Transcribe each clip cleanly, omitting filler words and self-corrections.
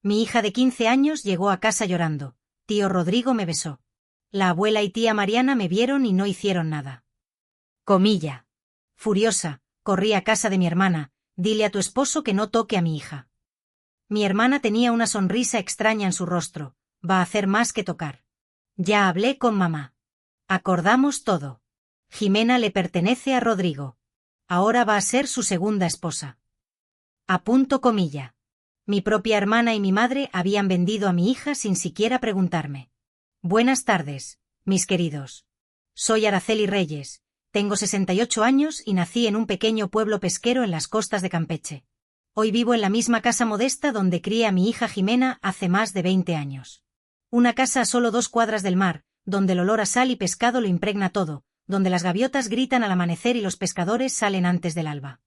Mi hija de 15 años llegó a casa llorando. Tío Rodrigo me besó. La abuela y tía Mariana me vieron y no hicieron nada. Comilla. Furiosa, corrí a casa de mi hermana. Dile a tu esposo que no toque a mi hija. Mi hermana tenía una sonrisa extraña en su rostro. Va a hacer más que tocar. Ya hablé con mamá. Acordamos todo. Jimena le pertenece a Rodrigo. Ahora va a ser su segunda esposa. Apunto comilla. Mi propia hermana y mi madre habían vendido a mi hija sin siquiera preguntarme. Buenas tardes, mis queridos. Soy Araceli Reyes, tengo 68 años y nací en un pequeño pueblo pesquero en las costas de Campeche. Hoy vivo en la misma casa modesta donde crié a mi hija Jimena hace más de 20 años. Una casa a solo 2 cuadras del mar, donde el olor a sal y pescado lo impregna todo, donde las gaviotas gritan al amanecer y los pescadores salen antes del alba.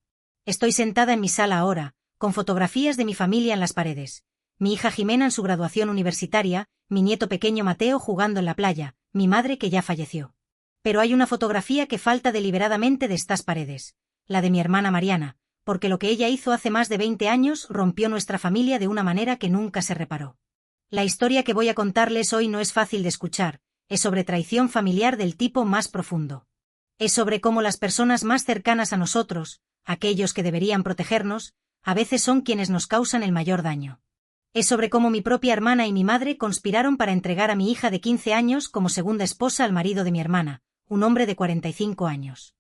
Estoy sentada en mi sala ahora, con fotografías de mi familia en las paredes. Mi hija Jimena en su graduación universitaria, mi nieto pequeño Mateo jugando en la playa, mi madre que ya falleció. Pero hay una fotografía que falta deliberadamente de estas paredes, la de mi hermana Mariana, porque lo que ella hizo hace más de 20 años rompió nuestra familia de una manera que nunca se reparó. La historia que voy a contarles hoy no es fácil de escuchar, es sobre traición familiar del tipo más profundo. Es sobre cómo las personas más cercanas a nosotros, aquellos que deberían protegernos, a veces son quienes nos causan el mayor daño. Es sobre cómo mi propia hermana y mi madre conspiraron para entregar a mi hija de 15 años como segunda esposa al marido de mi hermana, un hombre de 45 años.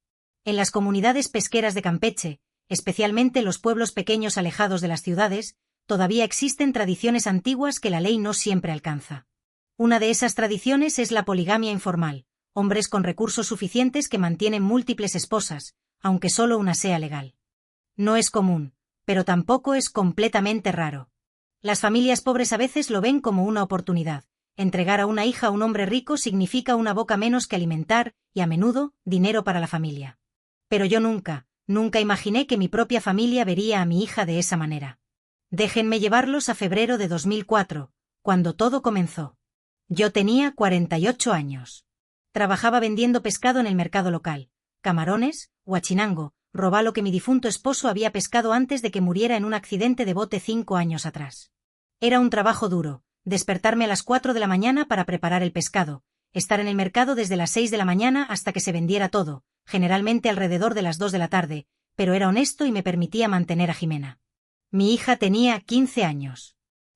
En las comunidades pesqueras de Campeche, especialmente los pueblos pequeños alejados de las ciudades, todavía existen tradiciones antiguas que la ley no siempre alcanza. Una de esas tradiciones es la poligamia informal, hombres con recursos suficientes que mantienen múltiples esposas, aunque solo una sea legal. No es común, pero tampoco es completamente raro. Las familias pobres a veces lo ven como una oportunidad. Entregar a una hija a un hombre rico significa una boca menos que alimentar y, a menudo, dinero para la familia. Pero yo nunca imaginé que mi propia familia vería a mi hija de esa manera. Déjenme llevarlos a febrero de 2004, cuando todo comenzó. Yo tenía 48 años. Trabajaba vendiendo pescado en el mercado local, camarones, huachinango, robalo que mi difunto esposo había pescado antes de que muriera en un accidente de bote 5 años atrás. Era un trabajo duro, despertarme a las 4 de la mañana para preparar el pescado, estar en el mercado desde las 6 de la mañana hasta que se vendiera todo, generalmente alrededor de las 2 de la tarde, pero era honesto y me permitía mantener a Jimena. Mi hija tenía 15 años.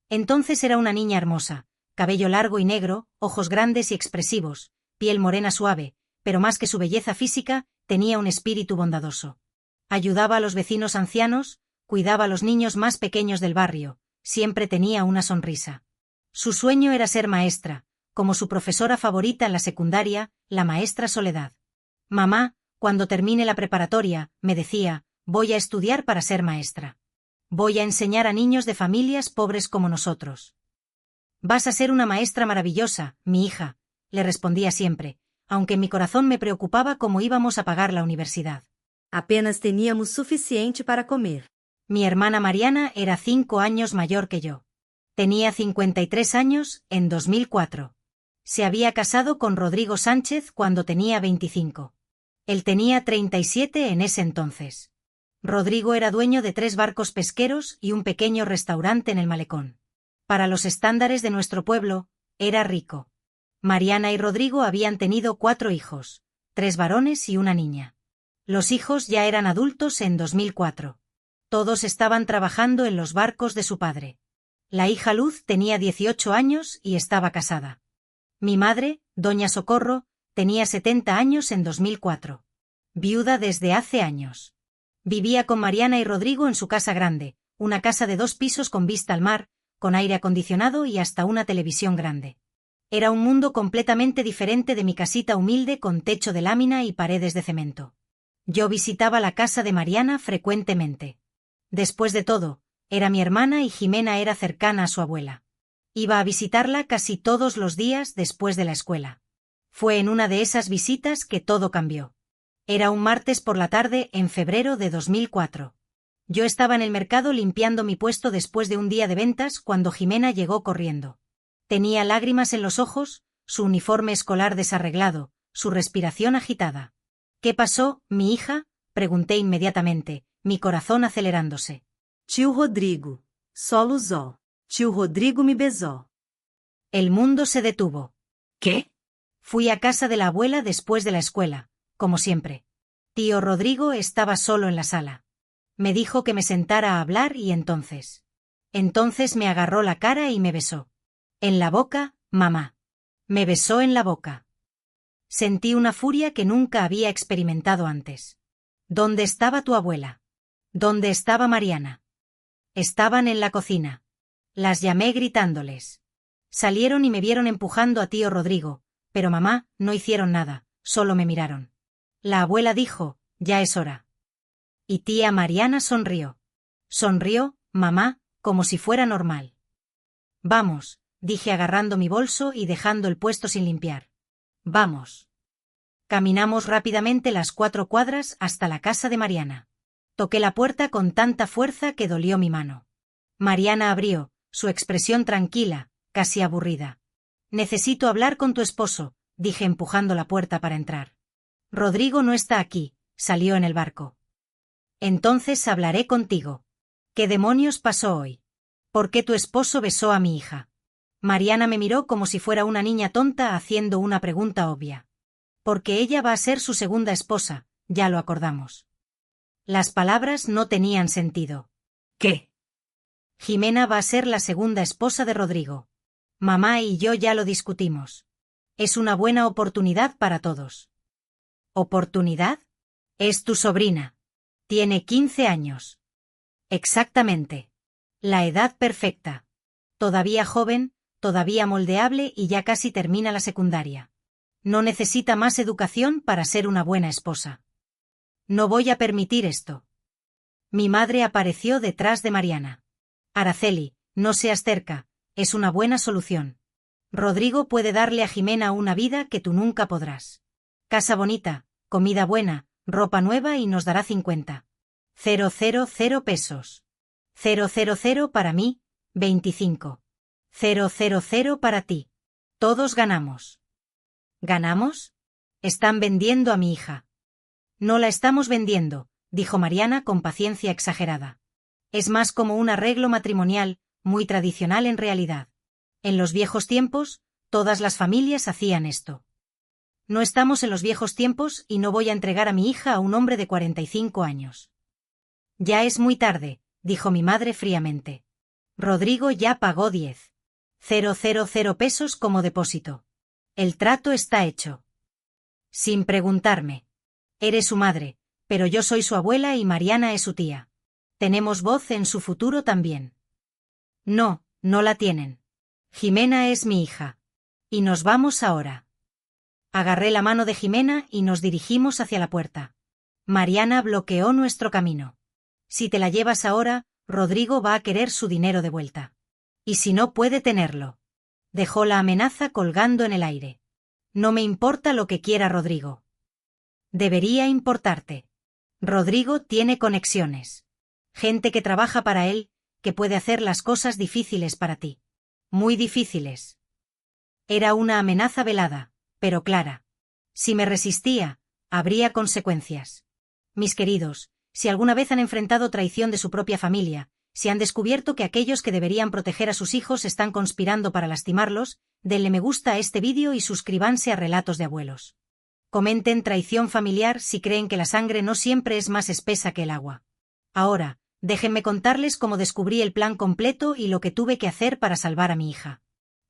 Entonces era una niña hermosa, cabello largo y negro, ojos grandes y expresivos, piel morena suave, pero más que su belleza física, tenía un espíritu bondadoso. Ayudaba a los vecinos ancianos, cuidaba a los niños más pequeños del barrio, siempre tenía una sonrisa. Su sueño era ser maestra, como su profesora favorita en la secundaria, la maestra Soledad. Mamá, cuando termine la preparatoria, me decía, voy a estudiar para ser maestra. Voy a enseñar a niños de familias pobres como nosotros. Vas a ser una maestra maravillosa, mi hija, le respondía siempre, aunque en mi corazón me preocupaba cómo íbamos a pagar la universidad. Apenas teníamos suficiente para comer. Mi hermana Mariana era 5 años mayor que yo. Tenía 53 años en 2004. Se había casado con Rodrigo Sánchez cuando tenía 25. Él tenía 37 en ese entonces. Rodrigo era dueño de 3 barcos pesqueros y un pequeño restaurante en el malecón. Para los estándares de nuestro pueblo, era rico. Mariana y Rodrigo habían tenido 4 hijos, 3 varones y una niña. Los hijos ya eran adultos en 2004. Todos estaban trabajando en los barcos de su padre. La hija Luz tenía 18 años y estaba casada. Mi madre, doña Socorro, tenía 70 años en 2004. Viuda desde hace años. Vivía con Mariana y Rodrigo en su casa grande, una casa de 2 pisos con vista al mar, con aire acondicionado y hasta una televisión grande. Era un mundo completamente diferente de mi casita humilde con techo de lámina y paredes de cemento. Yo visitaba la casa de Mariana frecuentemente. Después de todo, era mi hermana y Jimena era cercana a su abuela. Iba a visitarla casi todos los días después de la escuela. Fue en una de esas visitas que todo cambió. Era un martes por la tarde en febrero de 2004. Yo estaba en el mercado limpiando mi puesto después de un día de ventas cuando Jimena llegó corriendo. Tenía lágrimas en los ojos, su uniforme escolar desarreglado, su respiración agitada. ¿Qué pasó, mi hija?, pregunté inmediatamente, mi corazón acelerándose. Tio Rodrigo, só Luzol. Tio Rodrigo me besó. El mundo se detuvo. ¿Qué? Fui a casa de la abuela después de la escuela, como siempre. Tío Rodrigo estaba solo en la sala. Me dijo que me sentara a hablar y entonces me agarró la cara y me besó. En la boca, mamá. Me besó en la boca. Sentí una furia que nunca había experimentado antes. ¿Dónde estaba tu abuela? ¿Dónde estaba Mariana? Estaban en la cocina. Las llamé gritándoles. Salieron y me vieron empujando a tío Rodrigo, pero mamá, no hicieron nada, solo me miraron. La abuela dijo, ya es hora. Y tía Mariana sonrió. Sonrió, mamá, como si fuera normal. Vamos, dije agarrando mi bolso y dejando el puesto sin limpiar. Vamos. Caminamos rápidamente las 4 cuadras hasta la casa de Mariana. Toqué la puerta con tanta fuerza que dolió mi mano. Mariana abrió, su expresión tranquila, casi aburrida. Necesito hablar con tu esposo, dije empujando la puerta para entrar. Rodrigo no está aquí, salió en el barco. Entonces hablaré contigo. ¿Qué demonios pasó hoy? ¿Por qué tu esposo besó a mi hija? Mariana me miró como si fuera una niña tonta haciendo una pregunta obvia. Porque ella va a ser su segunda esposa, ya lo acordamos. Las palabras no tenían sentido. ¿Qué? Jimena va a ser la segunda esposa de Rodrigo. Mamá y yo ya lo discutimos. Es una buena oportunidad para todos. ¿Oportunidad? Es tu sobrina. Tiene 15 años. Exactamente. La edad perfecta. Todavía joven, todavía moldeable y ya casi termina la secundaria. No necesita más educación para ser una buena esposa. No voy a permitir esto. Mi madre apareció detrás de Mariana. Araceli, no seas terca, es una buena solución. Rodrigo puede darle a Jimena una vida que tú nunca podrás. Casa bonita, comida buena, ropa nueva y nos dará 50. 000 pesos. 000 para mí, 25. 000 para ti. Todos ganamos. ¿Ganamos? Están vendiendo a mi hija. No la estamos vendiendo, dijo Mariana con paciencia exagerada. Es más como un arreglo matrimonial, muy tradicional en realidad. En los viejos tiempos, todas las familias hacían esto. No estamos en los viejos tiempos y no voy a entregar a mi hija a un hombre de 45 años. Ya es muy tarde, dijo mi madre fríamente. Rodrigo ya pagó 10. 000 pesos como depósito. El trato está hecho. Sin preguntarme. Eres su madre, pero yo soy su abuela y Mariana es su tía. Tenemos voz en su futuro también. No, no la tienen. Jimena es mi hija. Y nos vamos ahora. Agarré la mano de Jimena y nos dirigimos hacia la puerta. Mariana bloqueó nuestro camino. Si te la llevas ahora, Rodrigo va a querer su dinero de vuelta. Y si no puede tenerlo. Dejó la amenaza colgando en el aire. No me importa lo que quiera Rodrigo. Debería importarte. Rodrigo tiene conexiones. Gente que trabaja para él, que puede hacer las cosas difíciles para ti. Muy difíciles. Era una amenaza velada, pero clara. Si me resistía, habría consecuencias. Mis queridos, si alguna vez han enfrentado traición de su propia familia, si han descubierto que aquellos que deberían proteger a sus hijos están conspirando para lastimarlos, denle me gusta a este vídeo y suscríbanse a Relatos de Abuelos. Comenten traición familiar si creen que la sangre no siempre es más espesa que el agua. Ahora, déjenme contarles cómo descubrí el plan completo y lo que tuve que hacer para salvar a mi hija.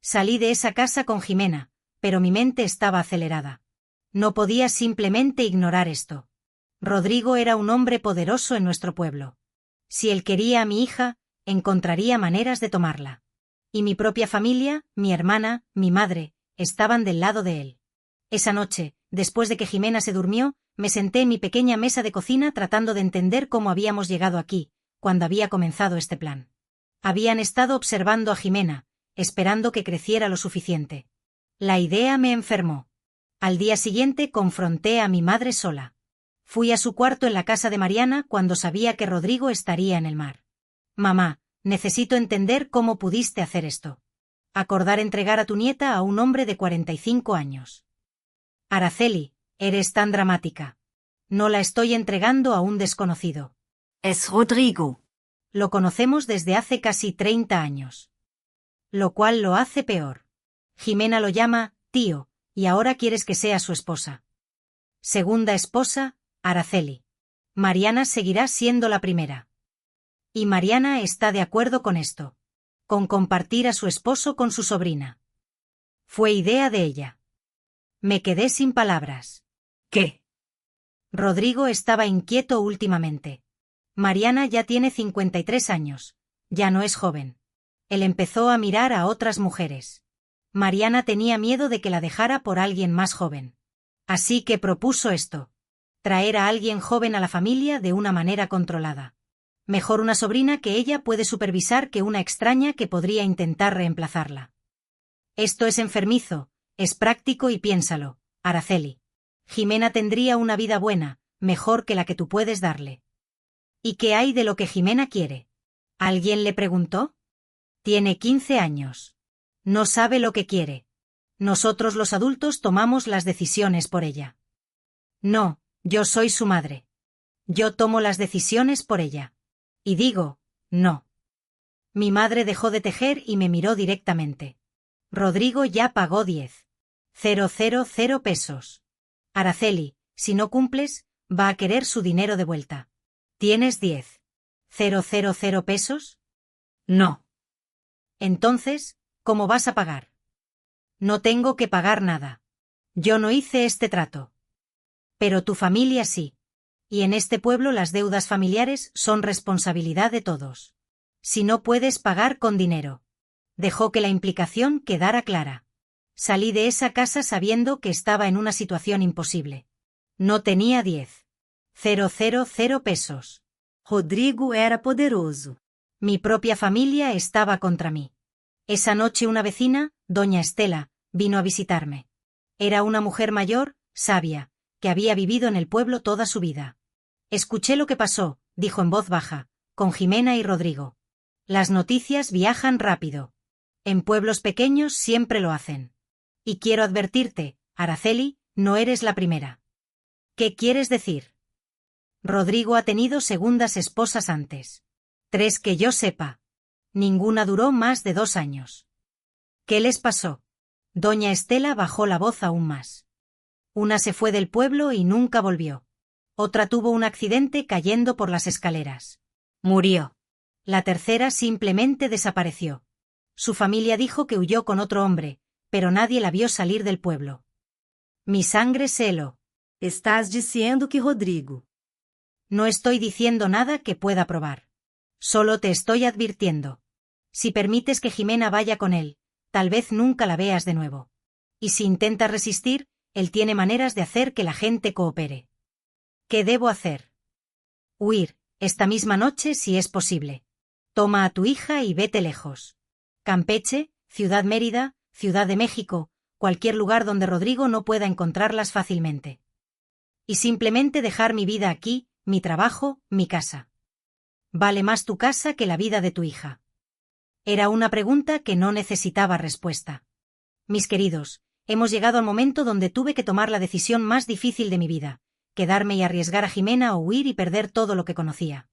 Salí de esa casa con Jimena, pero mi mente estaba acelerada. No podía simplemente ignorar esto. Rodrigo era un hombre poderoso en nuestro pueblo. Si él quería a mi hija, encontraría maneras de tomarla. Y mi propia familia, mi hermana, mi madre, estaban del lado de él. Esa noche, después de que Jimena se durmió, me senté en mi pequeña mesa de cocina tratando de entender cómo habíamos llegado aquí, cuando había comenzado este plan. Habían estado observando a Jimena, esperando que creciera lo suficiente. La idea me enfermó. Al día siguiente confronté a mi madre sola. Fui a su cuarto en la casa de Mariana cuando sabía que Rodrigo estaría en el mar. Mamá, necesito entender cómo pudiste hacer esto. Acordar entregar a tu nieta a un hombre de 45 años. Araceli, eres tan dramática. No la estoy entregando a un desconocido. Es Rodrigo. Lo conocemos desde hace casi 30 años. Lo cual lo hace peor. Jimena lo llama tío, y ahora quieres que sea su esposa. Segunda esposa, Araceli. Mariana seguirá siendo la primera. Y Mariana está de acuerdo con esto. Con compartir a su esposo con su sobrina. Fue idea de ella. Me quedé sin palabras. ¿Qué? Rodrigo estaba inquieto últimamente. Mariana ya tiene 53 años. Ya no es joven. Él empezó a mirar a otras mujeres. Mariana tenía miedo de que la dejara por alguien más joven. Así que propuso esto. Traer a alguien joven a la familia de una manera controlada. Mejor una sobrina que ella puede supervisar que una extraña que podría intentar reemplazarla. Esto es enfermizo, es práctico y piénsalo, Araceli. Jimena tendría una vida buena, mejor que la que tú puedes darle. ¿Y qué hay de lo que Jimena quiere? ¿Alguien le preguntó? Tiene 15 años. No sabe lo que quiere. Nosotros los adultos tomamos las decisiones por ella. No, yo soy su madre. Yo tomo las decisiones por ella. Y digo, no. Mi madre dejó de tejer y me miró directamente. Rodrigo ya pagó 10,000 pesos. Araceli, si no cumples, va a querer su dinero de vuelta. ¿Tienes 10,000 pesos? No. Entonces, ¿cómo vas a pagar? No tengo que pagar nada. Yo no hice este trato. Pero tu familia sí. Y en este pueblo las deudas familiares son responsabilidad de todos. Si no puedes pagar con dinero. Dejó que la implicación quedara clara. Salí de esa casa sabiendo que estaba en una situación imposible. No tenía 10,000 pesos. Rodrigo era poderoso. Mi propia familia estaba contra mí. Esa noche una vecina, doña Estela, vino a visitarme. Era una mujer mayor, sabia, que había vivido en el pueblo toda su vida. Escuché lo que pasó, dijo en voz baja, con Jimena y Rodrigo. Las noticias viajan rápido. En pueblos pequeños siempre lo hacen. Y quiero advertirte, Araceli, no eres la primera. ¿Qué quieres decir? Rodrigo ha tenido segundas esposas antes. 3 que yo sepa. Ninguna duró más de 2 años. ¿Qué les pasó? Doña Estela bajó la voz aún más. Una se fue del pueblo y nunca volvió. Otra tuvo un accidente cayendo por las escaleras. Murió. La tercera simplemente desapareció. Su familia dijo que huyó con otro hombre, pero nadie la vio salir del pueblo. Mi sangre se heló. Estás diciendo que Rodrigo. No estoy diciendo nada que pueda probar. Solo te estoy advirtiendo. Si permites que Jimena vaya con él, tal vez nunca la veas de nuevo. Y si intentas resistir, él tiene maneras de hacer que la gente coopere. ¿Qué debo hacer? Huir, esta misma noche si es posible. Toma a tu hija y vete lejos. Campeche, Ciudad Mérida, Ciudad de México, cualquier lugar donde Rodrigo no pueda encontrarlas fácilmente. Y simplemente dejar mi vida aquí, mi trabajo, mi casa. Vale más tu casa que la vida de tu hija. Era una pregunta que no necesitaba respuesta. Mis queridos, hemos llegado al momento donde tuve que tomar la decisión más difícil de mi vida, quedarme y arriesgar a Jimena o huir y perder todo lo que conocía.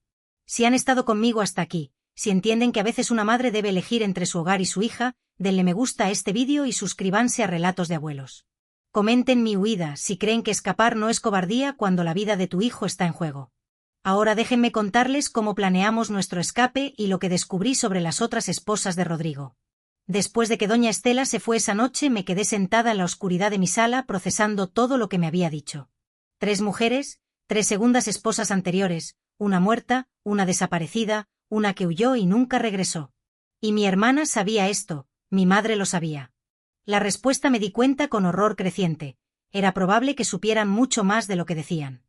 Si han estado conmigo hasta aquí, si entienden que a veces una madre debe elegir entre su hogar y su hija, denle me gusta a este vídeo y suscríbanse a Relatos de Abuelos. Comenten mi huida si creen que escapar no es cobardía cuando la vida de tu hijo está en juego. Ahora déjenme contarles cómo planeamos nuestro escape y lo que descubrí sobre las otras esposas de Rodrigo. Después de que doña Estela se fue esa noche me quedé sentada en la oscuridad de mi sala procesando todo lo que me había dicho. 3 mujeres, 3 segundas esposas anteriores, una muerta, una desaparecida, una que huyó y nunca regresó. Y mi hermana sabía esto, mi madre lo sabía. La respuesta me di cuenta con horror creciente. Era probable que supieran mucho más de lo que decían.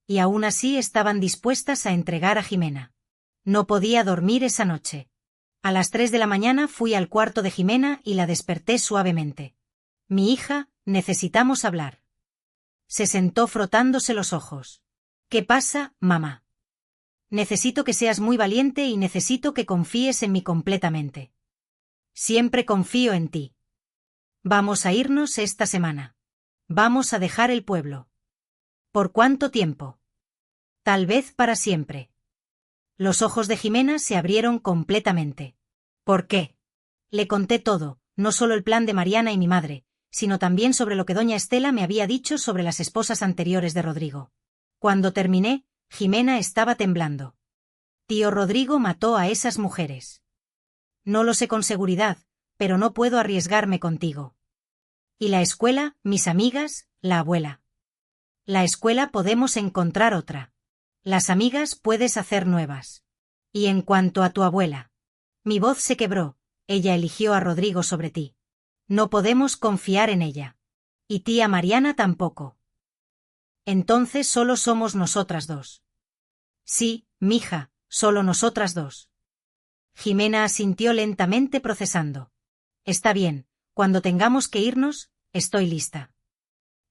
Y aún así estaban dispuestas a entregar a Jimena. No podía dormir esa noche. A las 3 de la mañana fui al cuarto de Jimena y la desperté suavemente. Mi hija, necesitamos hablar. Se sentó frotándose los ojos. ¿Qué pasa, mamá? Necesito que seas muy valiente y necesito que confíes en mí completamente. Siempre confío en ti. Vamos a irnos esta semana. Vamos a dejar el pueblo. ¿Por cuánto tiempo? Tal vez para siempre. Los ojos de Jimena se abrieron completamente. ¿Por qué? Le conté todo, no solo el plan de Mariana y mi madre, sino también sobre lo que doña Estela me había dicho sobre las esposas anteriores de Rodrigo. Cuando terminé, Jimena estaba temblando. Tío Rodrigo mató a esas mujeres. No lo sé con seguridad, pero no puedo arriesgarme contigo. ¿Y la escuela, mis amigas, la abuela? La escuela podemos encontrar otra. Las amigas puedes hacer nuevas. Y en cuanto a tu abuela. Mi voz se quebró, ella eligió a Rodrigo sobre ti. No podemos confiar en ella. Y tía Mariana tampoco. Entonces solo somos nosotras dos. Sí, mija, solo nosotras dos. Jimena asintió lentamente procesando. Está bien, cuando tengamos que irnos, estoy lista.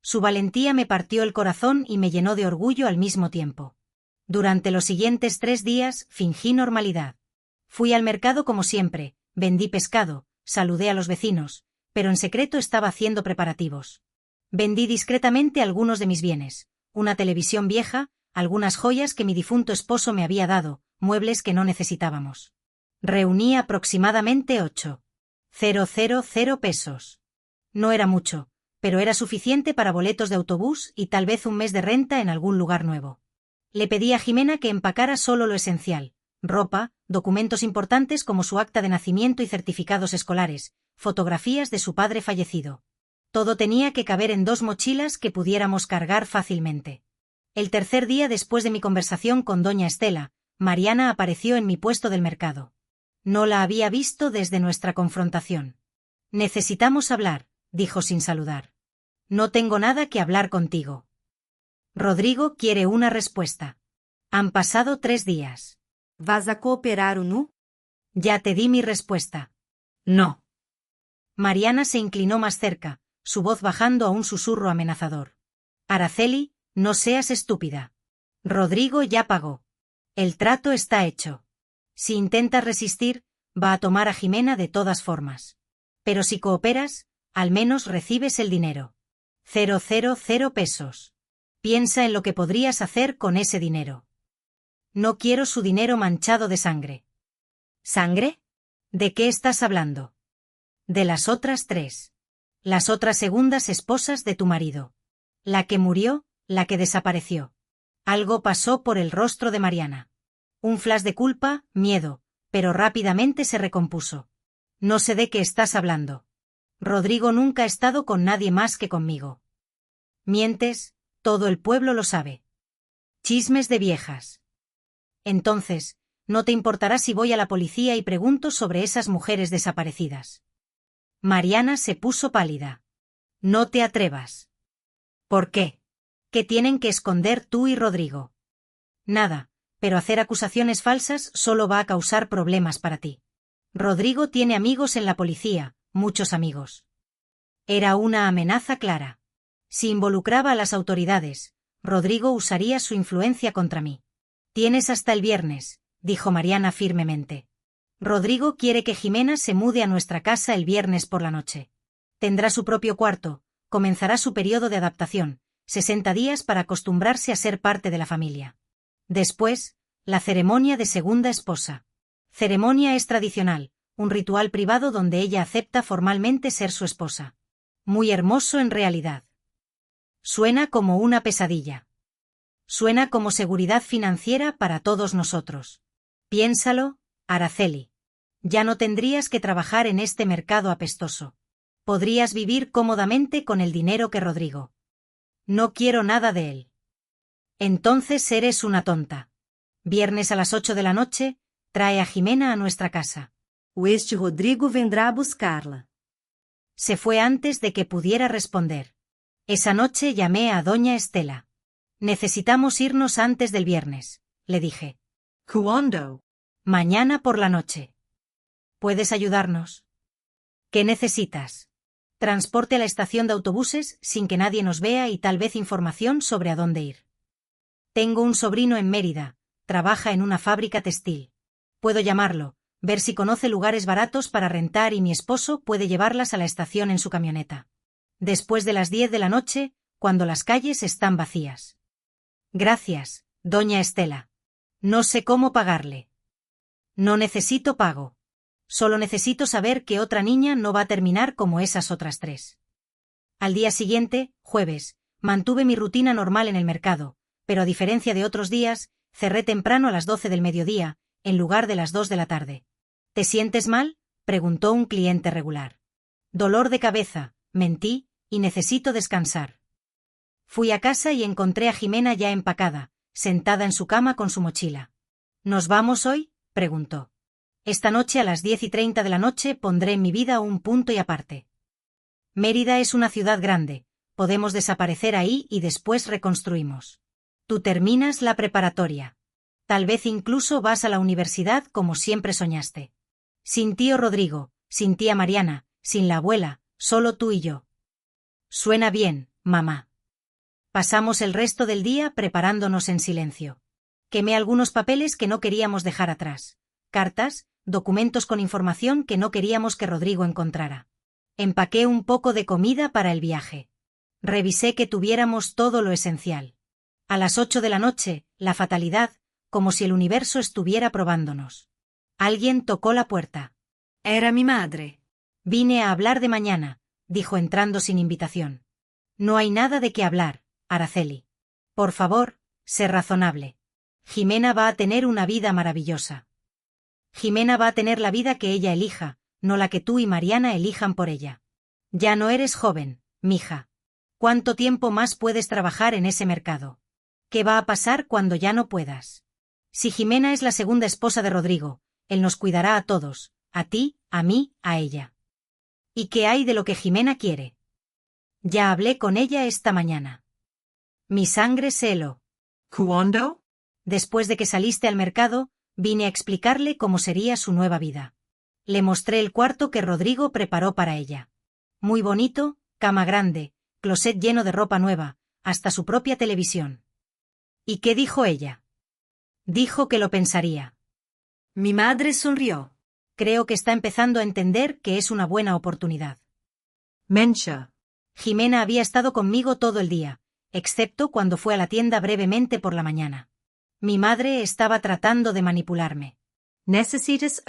Su valentía me partió el corazón y me llenó de orgullo al mismo tiempo. Durante los siguientes 3 días fingí normalidad. Fui al mercado como siempre, vendí pescado, saludé a los vecinos, pero en secreto estaba haciendo preparativos. Vendí discretamente algunos de mis bienes, una televisión vieja, algunas joyas que mi difunto esposo me había dado, muebles que no necesitábamos. Reuní aproximadamente 8,000 pesos. No era mucho, pero era suficiente para boletos de autobús y tal vez un mes de renta en algún lugar nuevo. Le pedí a Jimena que empacara solo lo esencial: ropa, documentos importantes como su acta de nacimiento y certificados escolares, fotografías de su padre fallecido. Todo tenía que caber en 2 mochilas que pudiéramos cargar fácilmente. El tercer día después de mi conversación con doña Estela, Mariana apareció en mi puesto del mercado. No la había visto desde nuestra confrontación. Necesitamos hablar, dijo sin saludar. No tengo nada que hablar contigo. Rodrigo quiere una respuesta. Han pasado 3 días. Vas a cooperar o no? Ya te di mi respuesta. No. Mariana se inclinó más cerca, su voz bajando a un susurro amenazador. Araceli, no seas estúpida. Rodrigo ya pagó. El trato está hecho. Si intentas resistir, va a tomar a Jimena de todas formas. Pero si cooperas, al menos recibes el dinero. 0,000 pesos. Piensa en lo que podrías hacer con ese dinero. No quiero su dinero manchado de sangre. ¿Sangre? ¿De qué estás hablando? De las otras 3. Las otras segundas esposas de tu marido. La que murió, la que desapareció. Algo pasó por el rostro de Mariana. Un flash de culpa, miedo, pero rápidamente se recompuso. No sé de qué estás hablando. Rodrigo nunca ha estado con nadie más que conmigo. Mientes, todo el pueblo lo sabe. Chismes de viejas. Entonces, no te importará si voy a la policía y pregunto sobre esas mujeres desaparecidas. Mariana se puso pálida. No te atrevas. ¿Por qué? ¿Qué tienen que esconder tú y Rodrigo? Nada, pero hacer acusaciones falsas solo va a causar problemas para ti. Rodrigo tiene amigos en la policía, muchos amigos. Era una amenaza clara. Si involucraba a las autoridades, Rodrigo usaría su influencia contra mí. Tienes hasta el viernes, dijo Mariana firmemente. Rodrigo quiere que Jimena se mude a nuestra casa el viernes por la noche. Tendrá su propio cuarto, comenzará su periodo de adaptación, 60 días para acostumbrarse a ser parte de la familia. Después, la ceremonia de segunda esposa. Ceremonia es tradicional, un ritual privado donde ella acepta formalmente ser su esposa. Muy hermoso en realidad. Suena como una pesadilla. Suena como seguridad financiera para todos nosotros. Piénsalo, Araceli. Ya no tendrías que trabajar en este mercado apestoso. Podrías vivir cómodamente con el dinero que Rodrigo. No quiero nada de él. Entonces eres una tonta. Viernes a las 8 de la noche, trae a Jimena a nuestra casa. O este Rodrigo vendrá a buscarla. Se fue antes de que pudiera responder. Esa noche llamé a doña Estela. Necesitamos irnos antes del viernes, le dije. ¿Cuándo? Mañana por la noche. ¿Puedes ayudarnos? ¿Qué necesitas? Transporte a la estación de autobuses sin que nadie nos vea y tal vez información sobre a dónde ir. Tengo un sobrino en Mérida, trabaja en una fábrica textil. Puedo llamarlo, ver si conoce lugares baratos para rentar y mi esposo puede llevarlas a la estación en su camioneta. Después de las 10 de la noche, cuando las calles están vacías. Gracias, doña Estela. No sé cómo pagarle. No necesito pago. Solo necesito saber que otra niña no va a terminar como esas otras 3. Al día siguiente, jueves, mantuve mi rutina normal en el mercado, pero a diferencia de otros días, cerré temprano a las 12 del mediodía, en lugar de las 2 de la tarde. ¿Te sientes mal?, preguntó un cliente regular. Dolor de cabeza, mentí, y necesito descansar. Fui a casa y encontré a Jimena ya empacada, sentada en su cama con su mochila. ¿Nos vamos hoy?, preguntó. Esta noche a las 10:30 de la noche pondré en mi vida un punto y aparte. Mérida es una ciudad grande, podemos desaparecer ahí y después reconstruimos. Tú terminas la preparatoria. Tal vez incluso vas a la universidad como siempre soñaste. Sin tío Rodrigo, sin tía Mariana, sin la abuela, solo tú y yo. Suena bien, mamá. Pasamos el resto del día preparándonos en silencio. Quemé algunos papeles que no queríamos dejar atrás. Cartas, documentos con información que no queríamos que Rodrigo encontrara. Empaqué un poco de comida para el viaje. Revisé que tuviéramos todo lo esencial. A las 8 de la noche, la fatalidad, como si el universo estuviera probándonos. Alguien tocó la puerta. Era mi madre. Vine a hablar de mañana, dijo entrando sin invitación. No hay nada de qué hablar, Araceli. Por favor, sé razonable. Jimena va a tener una vida maravillosa. Jimena va a tener la vida que ella elija, no la que tú y Mariana elijan por ella. Ya no eres joven, mija. ¿Cuánto tiempo más puedes trabajar en ese mercado? ¿Qué va a pasar cuando ya no puedas? Si Jimena es la segunda esposa de Rodrigo, él nos cuidará a todos, a ti, a mí, a ella. ¿Y qué hay de lo que Jimena quiere? Ya hablé con ella esta mañana. Mi sangre se heló. ¿Cuándo? Después de que saliste al mercado, vine a explicarle cómo sería su nueva vida. Le mostré el cuarto que Rodrigo preparó para ella. Muy bonito, cama grande, closet lleno de ropa nueva, hasta su propia televisión. ¿Y qué dijo ella? Dijo que lo pensaría. Mi madre sonrió. Creo que está empezando a entender que es una buena oportunidad. Mencha. Jimena había estado conmigo todo el día, excepto cuando fue a la tienda brevemente por la mañana. Mi madre estaba tratando de manipularme. Necesitas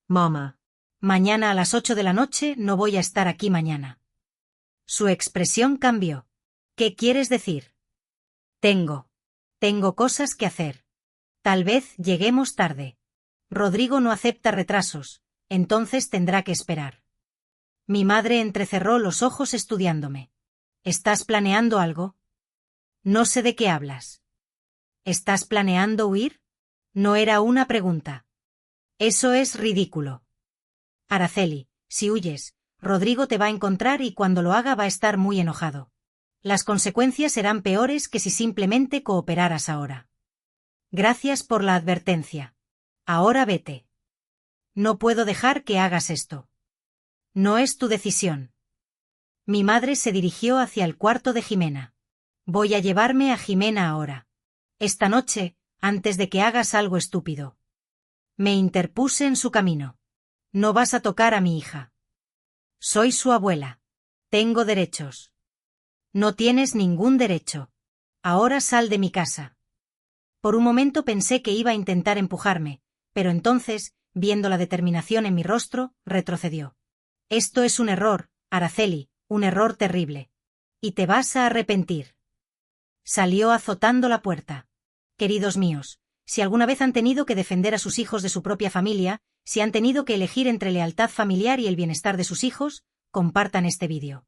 mamá. Mañana a las 8 de la noche no voy a estar aquí mañana. Su expresión cambió. ¿Qué quieres decir? Tengo cosas que hacer. Tal vez lleguemos tarde. Rodrigo no acepta retrasos, entonces tendrá que esperar. Mi madre entrecerró los ojos estudiándome. ¿Estás planeando algo? No sé de qué hablas. ¿Estás planeando huir? No era una pregunta. Eso es ridículo. Araceli, si huyes, Rodrigo te va a encontrar y cuando lo haga va a estar muy enojado. Las consecuencias serán peores que si simplemente cooperaras ahora. Gracias por la advertencia. Ahora vete. No puedo dejar que hagas esto. No es tu decisión. Mi madre se dirigió hacia el cuarto de Jimena. Voy a llevarme a Jimena ahora. Esta noche, antes de que hagas algo estúpido. Me interpuse en su camino. No vas a tocar a mi hija. Soy su abuela. Tengo derechos. No tienes ningún derecho. Ahora sal de mi casa. Por un momento pensé que iba a intentar empujarme, pero entonces, viendo la determinación en mi rostro, retrocedió. Esto es un error, Araceli, un error terrible. Y te vas a arrepentir. Salió azotando la puerta. Queridos míos, si alguna vez han tenido que defender a sus hijos de su propia familia, si han tenido que elegir entre lealtad familiar y el bienestar de sus hijos, compartan este vídeo.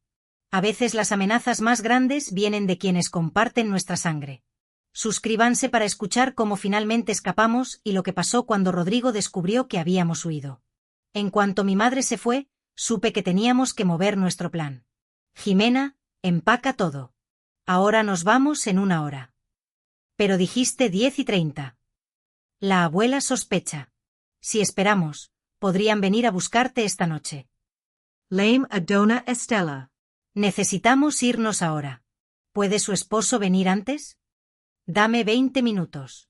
A veces las amenazas más grandes vienen de quienes comparten nuestra sangre. Suscríbanse para escuchar cómo finalmente escapamos y lo que pasó cuando Rodrigo descubrió que habíamos huido. En cuanto mi madre se fue, supe que teníamos que mover nuestro plan. Jimena, empaca todo. Ahora nos vamos en 1 hora. Pero dijiste 10:30. La abuela sospecha. Si esperamos, podrían venir a buscarte esta noche. Lame a dona Estela. Necesitamos irnos ahora. ¿Puede su esposo venir antes? Dame 20 minutos.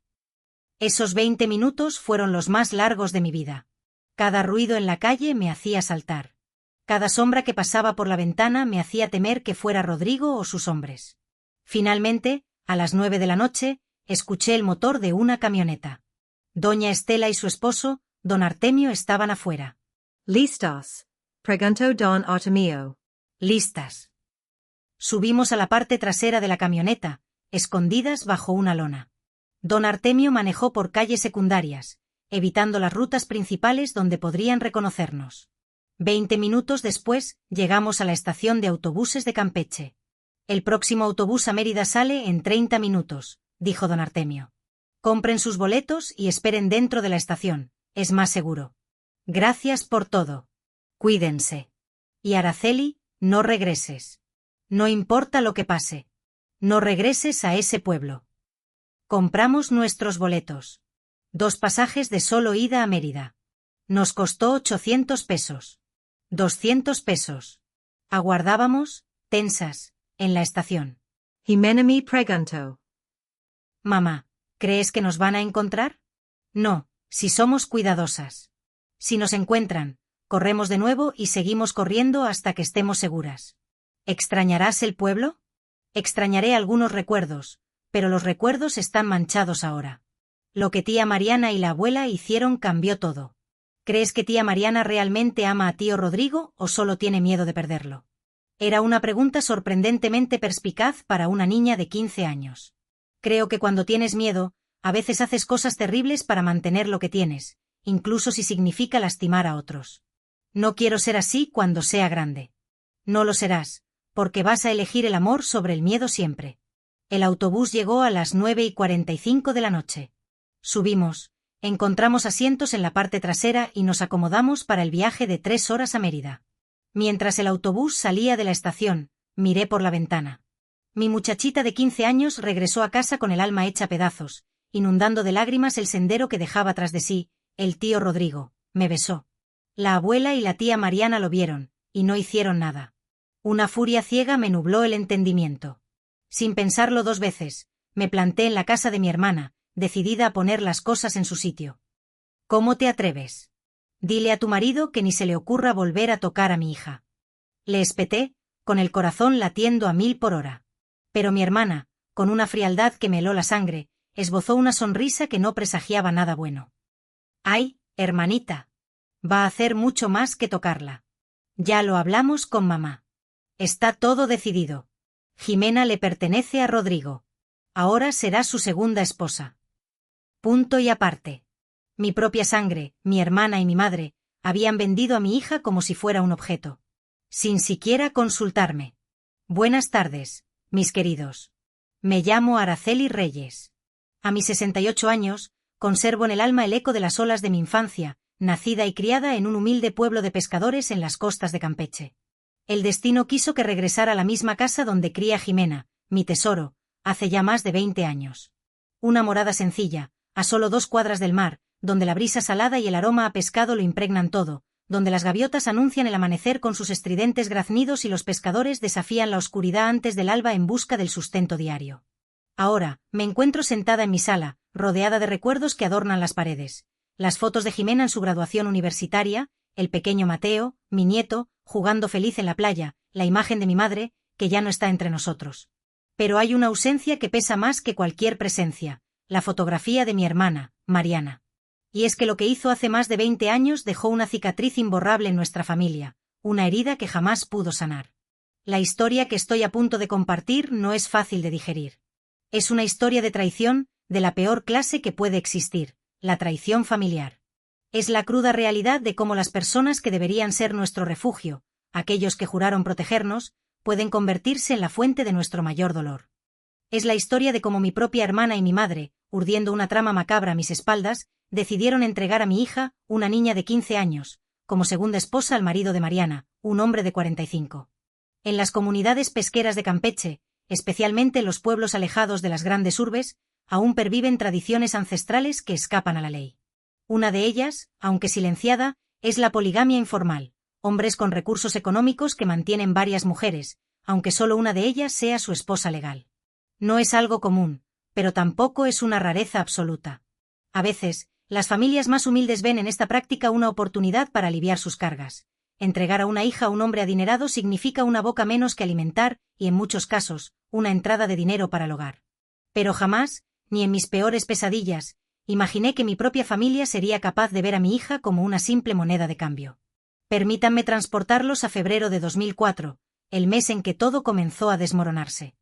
Esos 20 minutos fueron los más largos de mi vida. Cada ruido en la calle me hacía saltar. Cada sombra que pasaba por la ventana me hacía temer que fuera Rodrigo o sus hombres. Finalmente, a las 9 de la noche, escuché el motor de una camioneta. Doña Estela y su esposo, don Artemio, estaban afuera. Listos. Preguntó don Artemio. Listas. Subimos a la parte trasera de la camioneta, escondidas bajo una lona. Don Artemio manejó por calles secundarias, evitando las rutas principales donde podrían reconocernos. 20 minutos después, llegamos a la estación de autobuses de Campeche. El próximo autobús a Mérida sale en 30 minutos, dijo don Artemio. Compren sus boletos y esperen dentro de la estación, es más seguro. Gracias por todo. Cuídense. Y Araceli, no regreses. No importa lo que pase. No regreses a ese pueblo. Compramos nuestros boletos. 2 pasajes de solo ida a Mérida. Nos costó 800 pesos. 200 pesos. Aguardábamos, tensas, en la estación. Jimena me preguntó. Mamá, ¿crees que nos van a encontrar? No, si somos cuidadosas. Si nos encuentran, corremos de nuevo y seguimos corriendo hasta que estemos seguras. ¿Extrañarás el pueblo? Extrañaré algunos recuerdos, pero los recuerdos están manchados ahora. Lo que tía Mariana y la abuela hicieron cambió todo. ¿Crees que tía Mariana realmente ama a tío Rodrigo o solo tiene miedo de perderlo? Era una pregunta sorprendentemente perspicaz para una niña de 15 años. Creo que cuando tienes miedo, a veces haces cosas terribles para mantener lo que tienes, incluso si significa lastimar a otros. No quiero ser así cuando sea grande. No lo serás, porque vas a elegir el amor sobre el miedo siempre. El autobús llegó a las 9:45 de la noche. Subimos, encontramos asientos en la parte trasera y nos acomodamos para el viaje de 3 horas a Mérida. Mientras el autobús salía de la estación, miré por la ventana. Mi muchachita de 15 años regresó a casa con el alma hecha pedazos, inundando de lágrimas el sendero que dejaba tras de sí. El tío Rodrigo me besó. La abuela y la tía Mariana lo vieron, y no hicieron nada. Una furia ciega me nubló el entendimiento. Sin pensarlo 2 veces, me planté en la casa de mi hermana, decidida a poner las cosas en su sitio. ¿Cómo te atreves? Dile a tu marido que ni se le ocurra volver a tocar a mi hija. Le espeté, con el corazón latiendo a 1000 por hora. Pero mi hermana, con una frialdad que me heló la sangre, esbozó una sonrisa que no presagiaba nada bueno. Ay, hermanita. Va a hacer mucho más que tocarla. Ya lo hablamos con mamá. Está todo decidido. Jimena le pertenece a Rodrigo. Ahora será su segunda esposa. Punto y aparte. Mi propia sangre, mi hermana y mi madre, habían vendido a mi hija como si fuera un objeto. Sin siquiera consultarme. Buenas tardes, mis queridos. Me llamo Araceli Reyes. A mis 68 años, conservo en el alma el eco de las olas de mi infancia, nacida y criada en un humilde pueblo de pescadores en las costas de Campeche. El destino quiso que regresara a la misma casa donde cría Jimena, mi tesoro, hace ya más de 20 años. Una morada sencilla, a solo 2 cuadras del mar, donde la brisa salada y el aroma a pescado lo impregnan todo, donde las gaviotas anuncian el amanecer con sus estridentes graznidos y los pescadores desafían la oscuridad antes del alba en busca del sustento diario. Ahora, me encuentro sentada en mi sala, rodeada de recuerdos que adornan las paredes. Las fotos de Jimena en su graduación universitaria, el pequeño Mateo, mi nieto, jugando feliz en la playa, la imagen de mi madre, que ya no está entre nosotros. Pero hay una ausencia que pesa más que cualquier presencia, la fotografía de mi hermana, Mariana. Y es que lo que hizo hace más de 20 años dejó una cicatriz imborrable en nuestra familia, una herida que jamás pudo sanar. La historia que estoy a punto de compartir no es fácil de digerir. Es una historia de traición, de la peor clase que puede existir, la traición familiar. Es la cruda realidad de cómo las personas que deberían ser nuestro refugio, aquellos que juraron protegernos, pueden convertirse en la fuente de nuestro mayor dolor. Es la historia de cómo mi propia hermana y mi madre, urdiendo una trama macabra a mis espaldas, decidieron entregar a mi hija, una niña de 15 años, como segunda esposa al marido de Mariana, un hombre de 45. En las comunidades pesqueras de Campeche, especialmente en los pueblos alejados de las grandes urbes, aún perviven tradiciones ancestrales que escapan a la ley. Una de ellas, aunque silenciada, es la poligamia informal, hombres con recursos económicos que mantienen varias mujeres, aunque solo una de ellas sea su esposa legal. No es algo común, pero tampoco es una rareza absoluta. A veces, las familias más humildes ven en esta práctica una oportunidad para aliviar sus cargas. Entregar a una hija a un hombre adinerado significa una boca menos que alimentar y, en muchos casos, una entrada de dinero para el hogar. Pero jamás, ni en mis peores pesadillas, imaginé que mi propia familia sería capaz de ver a mi hija como una simple moneda de cambio. Permítanme transportarlos a febrero de 2004, el mes en que todo comenzó a desmoronarse.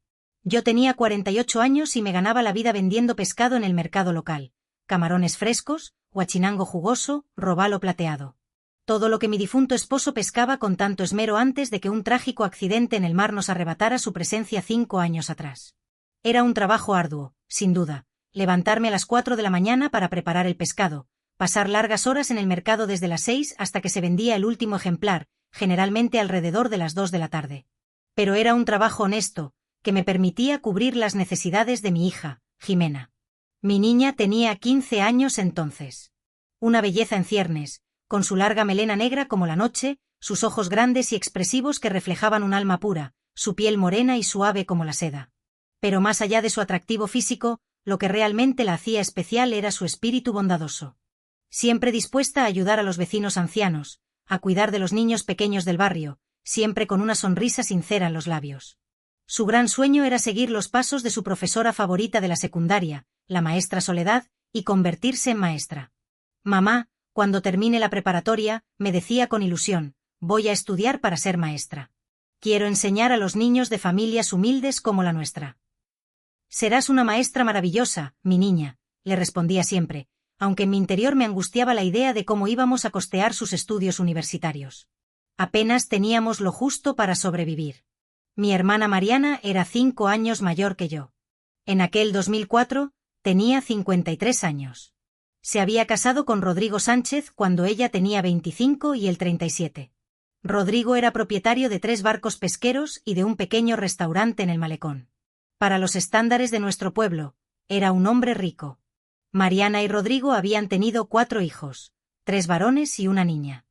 Yo tenía 48 años y me ganaba la vida vendiendo pescado en el mercado local, camarones frescos, huachinango jugoso, robalo plateado. Todo lo que mi difunto esposo pescaba con tanto esmero antes de que un trágico accidente en el mar nos arrebatara su presencia 5 años atrás. Era un trabajo arduo, sin duda, levantarme a las 4 de la mañana para preparar el pescado, pasar largas horas en el mercado desde las 6 hasta que se vendía el último ejemplar, generalmente alrededor de las 2 de la tarde. Pero era un trabajo honesto, que me permitía cubrir las necesidades de mi hija, Jimena. Mi niña tenía 15 años entonces. Una belleza en ciernes, con su larga melena negra como la noche, sus ojos grandes y expresivos que reflejaban un alma pura, su piel morena y suave como la seda. Pero más allá de su atractivo físico, lo que realmente la hacía especial era su espíritu bondadoso. Siempre dispuesta a ayudar a los vecinos ancianos, a cuidar de los niños pequeños del barrio, siempre con una sonrisa sincera en los labios. Su gran sueño era seguir los pasos de su profesora favorita de la secundaria, la maestra Soledad, y convertirse en maestra. Mamá, cuando termine la preparatoria, me decía con ilusión, voy a estudiar para ser maestra. Quiero enseñar a los niños de familias humildes como la nuestra. Serás una maestra maravillosa, mi niña, le respondía siempre, aunque en mi interior me angustiaba la idea de cómo íbamos a costear sus estudios universitarios. Apenas teníamos lo justo para sobrevivir. Mi hermana Mariana era 5 años mayor que yo. En aquel 2004, tenía 53 años. Se había casado con Rodrigo Sánchez cuando ella tenía 25 y él 37. Rodrigo era propietario de 3 barcos pesqueros y de un pequeño restaurante en el malecón. Para los estándares de nuestro pueblo, era un hombre rico. Mariana y Rodrigo habían tenido 4 hijos, 3 varones y una niña.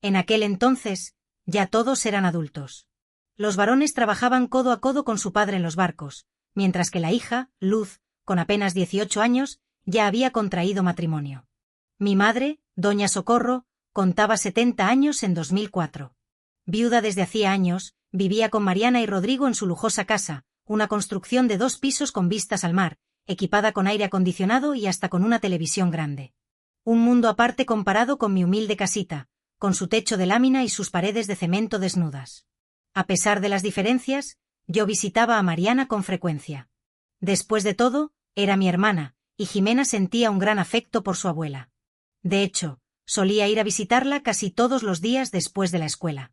En aquel entonces, ya todos eran adultos. Los varones trabajaban codo a codo con su padre en los barcos, mientras que la hija, Luz, con apenas 18 años, ya había contraído matrimonio. Mi madre, doña Socorro, contaba 70 años en 2004. Viuda desde hacía años, vivía con Mariana y Rodrigo en su lujosa casa, una construcción de 2 pisos con vistas al mar, equipada con aire acondicionado y hasta con una televisión grande. Un mundo aparte comparado con mi humilde casita, con su techo de lámina y sus paredes de cemento desnudas. A pesar de las diferencias, yo visitaba a Mariana con frecuencia. Después de todo, era mi hermana, y Jimena sentía un gran afecto por su abuela. De hecho, solía ir a visitarla casi todos los días después de la escuela.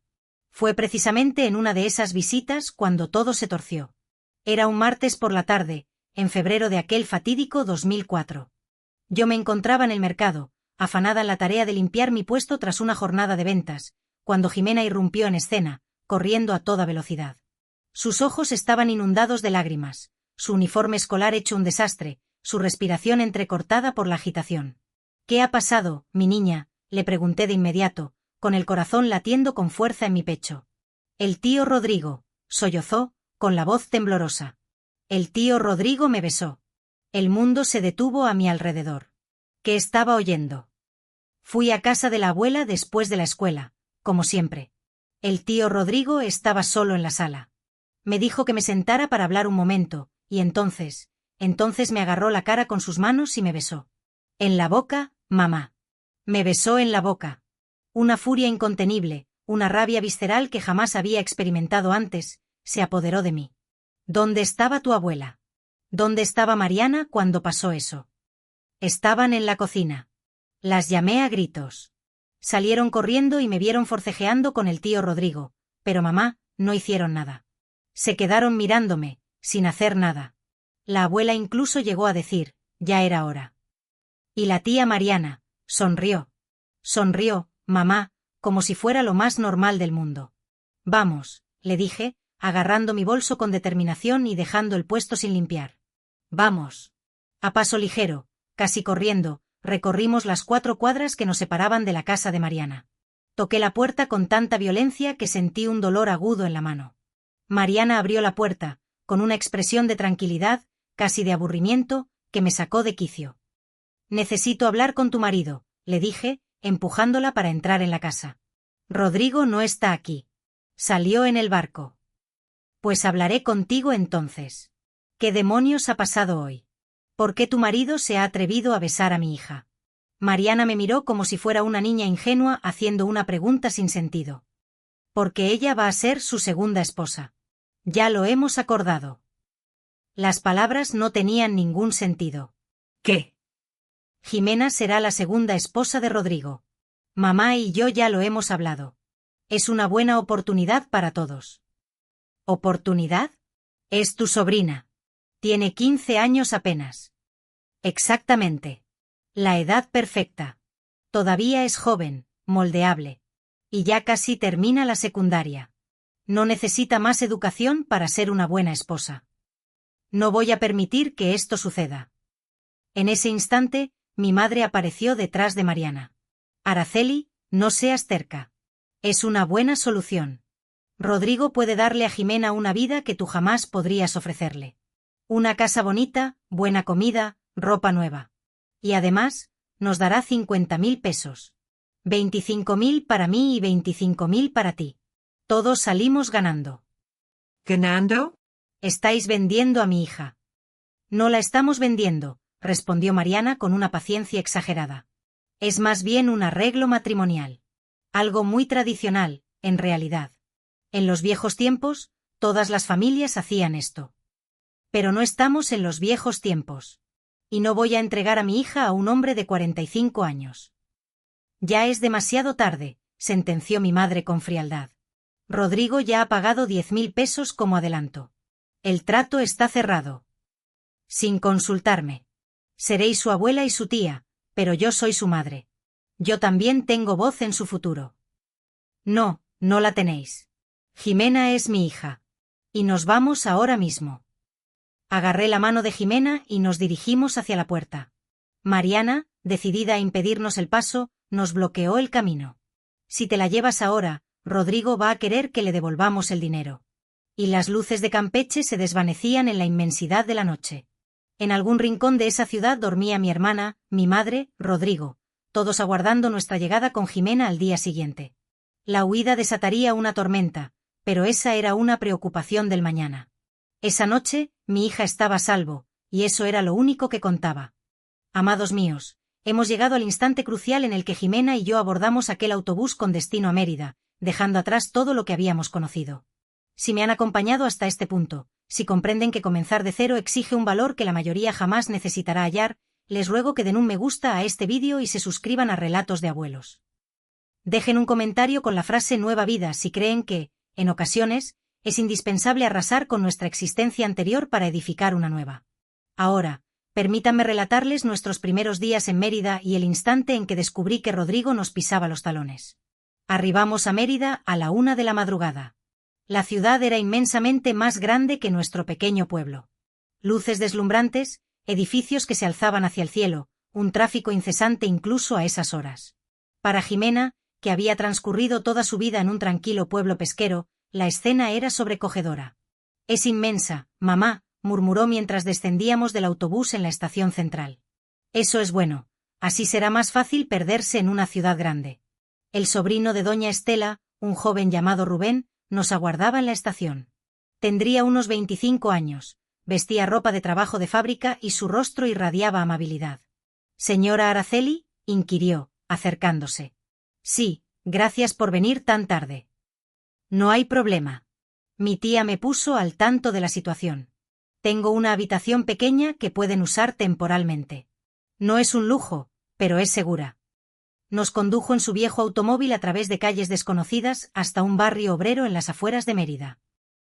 Fue precisamente en una de esas visitas cuando todo se torció. Era un martes por la tarde, en febrero de aquel fatídico 2004. Yo me encontraba en el mercado, afanada en la tarea de limpiar mi puesto tras una jornada de ventas, cuando Jimena irrumpió en escena, corriendo a toda velocidad. Sus ojos estaban inundados de lágrimas, su uniforme escolar hecho un desastre, su respiración entrecortada por la agitación. ¿Qué ha pasado, mi niña?, le pregunté de inmediato, con el corazón latiendo con fuerza en mi pecho. El tío Rodrigo, sollozó, con la voz temblorosa. El tío Rodrigo me besó. El mundo se detuvo a mi alrededor. ¿Qué estaba oyendo? Fui a casa de la abuela después de la escuela, como siempre. El tío Rodrigo estaba solo en la sala. Me dijo que me sentara para hablar un momento, y entonces me agarró la cara con sus manos y me besó. En la boca, mamá. Me besó en la boca. Una furia incontenible, una rabia visceral que jamás había experimentado antes, se apoderó de mí. ¿Dónde estaba tu abuela? ¿Dónde estaba Mariana cuando pasó eso? Estaban en la cocina. Las llamé a gritos. Salieron corriendo y me vieron forcejeando con el tío Rodrigo, pero mamá, no hicieron nada. Se quedaron mirándome, sin hacer nada. La abuela incluso llegó a decir, ya era hora. Y la tía Mariana, sonrió. Sonrió, mamá, como si fuera lo más normal del mundo. Vamos, le dije, agarrando mi bolso con determinación y dejando el puesto sin limpiar. Vamos. A paso ligero, casi corriendo, recorrimos las 4 cuadras que nos separaban de la casa de Mariana. Toqué la puerta con tanta violencia que sentí un dolor agudo en la mano. Mariana abrió la puerta, con una expresión de tranquilidad, casi de aburrimiento, que me sacó de quicio. Necesito hablar con tu marido, le dije, empujándola para entrar en la casa. Rodrigo no está aquí. Salió en el barco. Pues hablaré contigo entonces. ¿Qué demonios ha pasado hoy? ¿Por qué tu marido se ha atrevido a besar a mi hija? Mariana me miró como si fuera una niña ingenua haciendo una pregunta sin sentido. Porque ella va a ser su segunda esposa. Ya lo hemos acordado. Las palabras no tenían ningún sentido. ¿Qué? Jimena será la segunda esposa de Rodrigo. Mamá y yo ya lo hemos hablado. Es una buena oportunidad para todos. ¿Oportunidad? Es tu sobrina. Tiene 15 años apenas. Exactamente. La edad perfecta. Todavía es joven, moldeable. Y ya casi termina la secundaria. No necesita más educación para ser una buena esposa. No voy a permitir que esto suceda. En ese instante, mi madre apareció detrás de Mariana. Araceli, no seas terca. Es una buena solución. Rodrigo puede darle a Jimena una vida que tú jamás podrías ofrecerle. Una casa bonita, buena comida, ropa nueva. Y además, nos dará 50.000 pesos. 25.000 para mí y 25.000 para ti. Todos salimos ganando. ¿Ganando? Estáis vendiendo a mi hija. No la estamos vendiendo, respondió Mariana con una paciencia exagerada. Es más bien un arreglo matrimonial. Algo muy tradicional, en realidad. En los viejos tiempos, todas las familias hacían esto. Pero no estamos en los viejos tiempos. Y no voy a entregar a mi hija a un hombre de 45 años. Ya es demasiado tarde, sentenció mi madre con frialdad. Rodrigo ya ha pagado 10.000 pesos como adelanto. El trato está cerrado. Sin consultarme. Seréis su abuela y su tía, pero yo soy su madre. Yo también tengo voz en su futuro. No, no la tenéis. Jimena es mi hija. Y nos vamos ahora mismo. Agarré la mano de Jimena y nos dirigimos hacia la puerta. Mariana, decidida a impedirnos el paso, nos bloqueó el camino. Si te la llevas ahora, Rodrigo va a querer que le devolvamos el dinero. Y las luces de Campeche se desvanecían en la inmensidad de la noche. En algún rincón de esa ciudad dormía mi hermana, mi madre, Rodrigo, todos aguardando nuestra llegada con Jimena al día siguiente. La huida desataría una tormenta, pero esa era una preocupación del mañana. Esa noche, mi hija estaba a salvo, y eso era lo único que contaba. Amados míos, hemos llegado al instante crucial en el que Jimena y yo abordamos aquel autobús con destino a Mérida, dejando atrás todo lo que habíamos conocido. Si me han acompañado hasta este punto, si comprenden que comenzar de cero exige un valor que la mayoría jamás necesitará hallar, les ruego que den un me gusta a este vídeo y se suscriban a Relatos de Abuelos. Dejen un comentario con la frase Nueva Vida si creen que, en ocasiones, es indispensable arrasar con nuestra existencia anterior para edificar una nueva. Ahora, permítanme relatarles nuestros primeros días en Mérida y el instante en que descubrí que Rodrigo nos pisaba los talones. Arribamos a Mérida a la 1 de la madrugada. La ciudad era inmensamente más grande que nuestro pequeño pueblo. Luces deslumbrantes, edificios que se alzaban hacia el cielo, un tráfico incesante incluso a esas horas. Para Jimena, que había transcurrido toda su vida en un tranquilo pueblo pesquero, la escena era sobrecogedora. Es inmensa, mamá, murmuró mientras descendíamos del autobús en la estación central. Eso es bueno, así será más fácil perderse en una ciudad grande. El sobrino de doña Estela, un joven llamado Rubén, nos aguardaba en la estación. Tendría unos 25 años, vestía ropa de trabajo de fábrica y su rostro irradiaba amabilidad. ¿Señora Araceli?, inquirió, acercándose. Sí, gracias por venir tan tarde. No hay problema. Mi tía me puso al tanto de la situación. Tengo una habitación pequeña que pueden usar temporalmente. No es un lujo, pero es segura. Nos condujo en su viejo automóvil a través de calles desconocidas hasta un barrio obrero en las afueras de Mérida.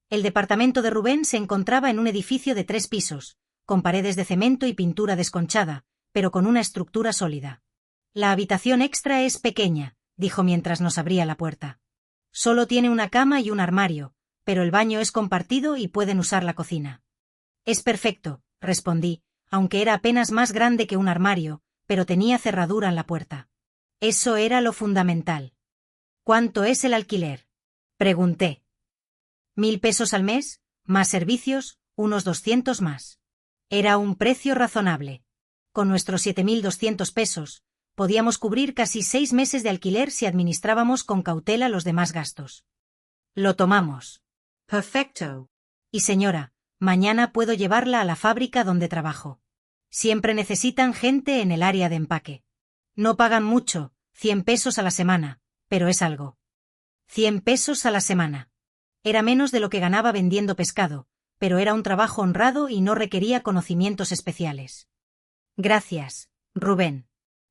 El departamento de Rubén se encontraba en un edificio de 3 pisos, con paredes de cemento y pintura desconchada, pero con una estructura sólida. La habitación extra es pequeña, dijo mientras nos abría la puerta. Solo tiene una cama y un armario, pero el baño es compartido y pueden usar la cocina. Es perfecto, respondí, aunque era apenas más grande que un armario, pero tenía cerradura en la puerta. Eso era lo fundamental. ¿Cuánto es el alquiler?, pregunté. 1.000 pesos al mes, más servicios, unos 200 más. Era un precio razonable. Con nuestros 7.200 pesos, podíamos cubrir casi 6 meses de alquiler si administrábamos con cautela los demás gastos. Lo tomamos. Perfecto. Y señora, mañana puedo llevarla a la fábrica donde trabajo. Siempre necesitan gente en el área de empaque. No pagan mucho, 100 pesos a la semana, pero es algo. 100 pesos a la semana. Era menos de lo que ganaba vendiendo pescado, pero era un trabajo honrado y no requería conocimientos especiales. Gracias, Rubén.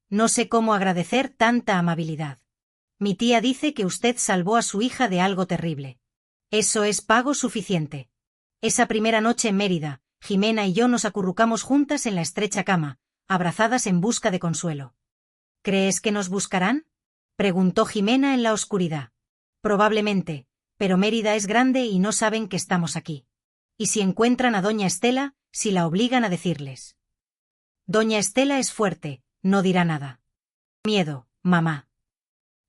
No sé cómo agradecer tanta amabilidad. Mi tía dice que usted salvó a su hija de algo terrible. Eso es pago suficiente. Esa primera noche en Mérida, Jimena y yo nos acurrucamos juntas en la estrecha cama, abrazadas en busca de consuelo. ¿Crees que nos buscarán?, preguntó Jimena en la oscuridad. Probablemente, pero Mérida es grande y no saben que estamos aquí. ¿Y si encuentran a doña Estela, si la obligan a decirles? Doña Estela es fuerte, no dirá nada. Miedo, mamá.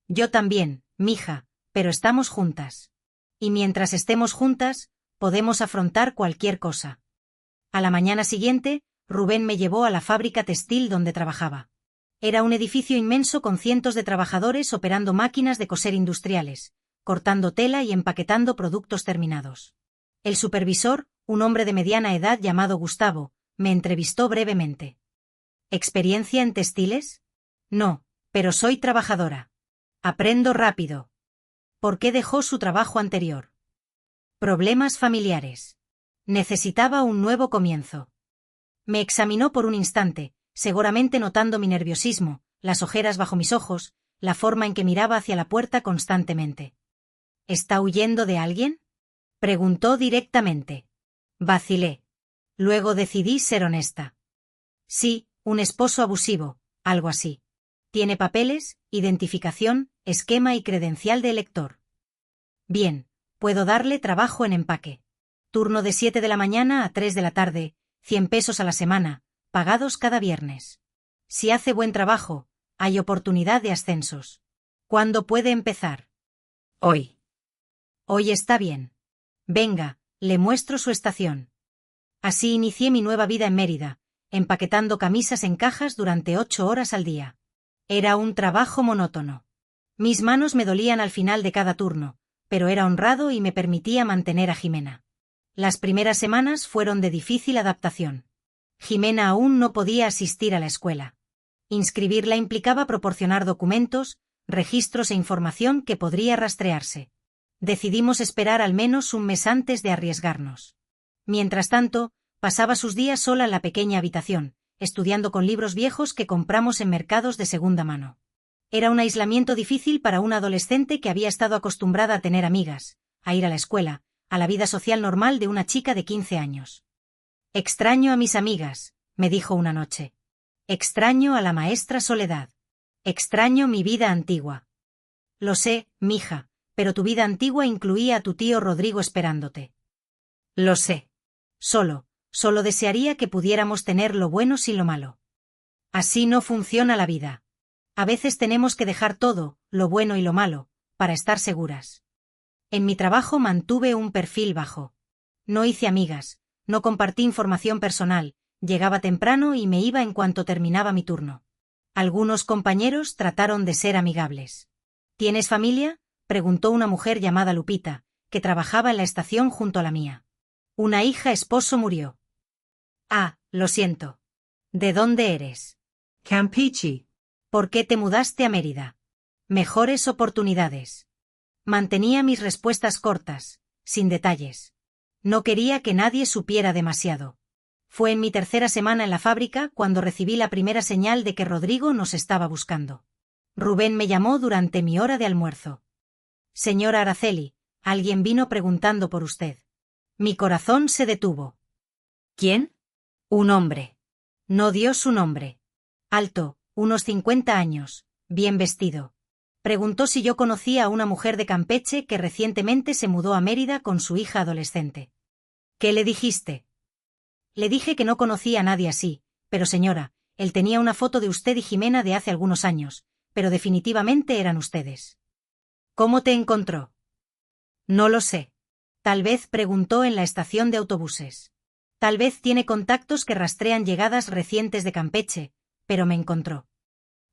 Yo también, mija, pero estamos juntas. Y mientras estemos juntas, podemos afrontar cualquier cosa. A la mañana siguiente, Rubén me llevó a la fábrica textil donde trabajaba. Era un edificio inmenso con cientos de trabajadores operando máquinas de coser industriales, cortando tela y empaquetando productos terminados. El supervisor, un hombre de mediana edad llamado Gustavo, me entrevistó brevemente. ¿Experiencia en textiles? No, pero soy trabajadora. Aprendo rápido. ¿Por qué dejó su trabajo anterior? Problemas familiares. Necesitaba un nuevo comienzo. Me examinó por un instante, seguramente notando mi nerviosismo, las ojeras bajo mis ojos, la forma en que miraba hacia la puerta constantemente. ¿Está huyendo de alguien?, preguntó directamente. Vacilé. Luego decidí ser honesta. Sí, un esposo abusivo, algo así. Tiene papeles, identificación, esquema y credencial de elector. Bien, puedo darle trabajo en empaque. Turno de 7 de la mañana a 3 de la tarde, 100 pesos a la semana, pagados cada viernes. Si hace buen trabajo, hay oportunidad de ascensos. ¿Cuándo puede empezar? Hoy. Hoy está bien. Venga, le muestro su estación. Así inicié mi nueva vida en Mérida, empaquetando camisas en cajas durante 8 horas al día. Era un trabajo monótono. Mis manos me dolían al final de cada turno, pero era honrado y me permitía mantener a Jimena. Las primeras semanas fueron de difícil adaptación. Jimena aún no podía asistir a la escuela. Inscribirla implicaba proporcionar documentos, registros e información que podría rastrearse. Decidimos esperar al menos un mes antes de arriesgarnos. Mientras tanto, pasaba sus días sola en la pequeña habitación, estudiando con libros viejos que compramos en mercados de segunda mano. Era un aislamiento difícil para una adolescente que había estado acostumbrada a tener amigas, a ir a la escuela, a la vida social normal de una chica de 15 años. Extraño a mis amigas, me dijo una noche. Extraño a la maestra Soledad. Extraño mi vida antigua. Lo sé, mija, pero tu vida antigua incluía a tu tío Rodrigo esperándote. Lo sé. Solo desearía que pudiéramos tener lo bueno sin lo malo. Así no funciona la vida. A veces tenemos que dejar todo, lo bueno y lo malo, para estar seguras. En mi trabajo mantuve un perfil bajo. No hice amigas, no compartí información personal, llegaba temprano y me iba en cuanto terminaba mi turno. Algunos compañeros trataron de ser amigables. ¿Tienes familia?, preguntó una mujer llamada Lupita, que trabajaba en la estación junto a la mía. Una hija-esposo murió. Ah, lo siento. ¿De dónde eres? Campeche. ¿Por qué te mudaste a Mérida? Mejores oportunidades. Mantenía mis respuestas cortas, sin detalles. No quería que nadie supiera demasiado. Fue en mi tercera semana en la fábrica cuando recibí la primera señal de que Rodrigo nos estaba buscando. Rubén me llamó durante mi hora de almuerzo. Señora Araceli, alguien vino preguntando por usted. Mi corazón se detuvo. ¿Quién? Un hombre. No dio su nombre. Alto, unos 50 años, bien vestido. Preguntó si yo conocía a una mujer de Campeche que recientemente se mudó a Mérida con su hija adolescente. ¿Qué le dijiste? Le dije que no conocía a nadie así, pero señora, él tenía una foto de usted y Jimena de hace algunos años, pero definitivamente eran ustedes. ¿Cómo te encontró? No lo sé. Tal vez preguntó en la estación de autobuses. Tal vez tiene contactos que rastrean llegadas recientes de Campeche, pero me encontró.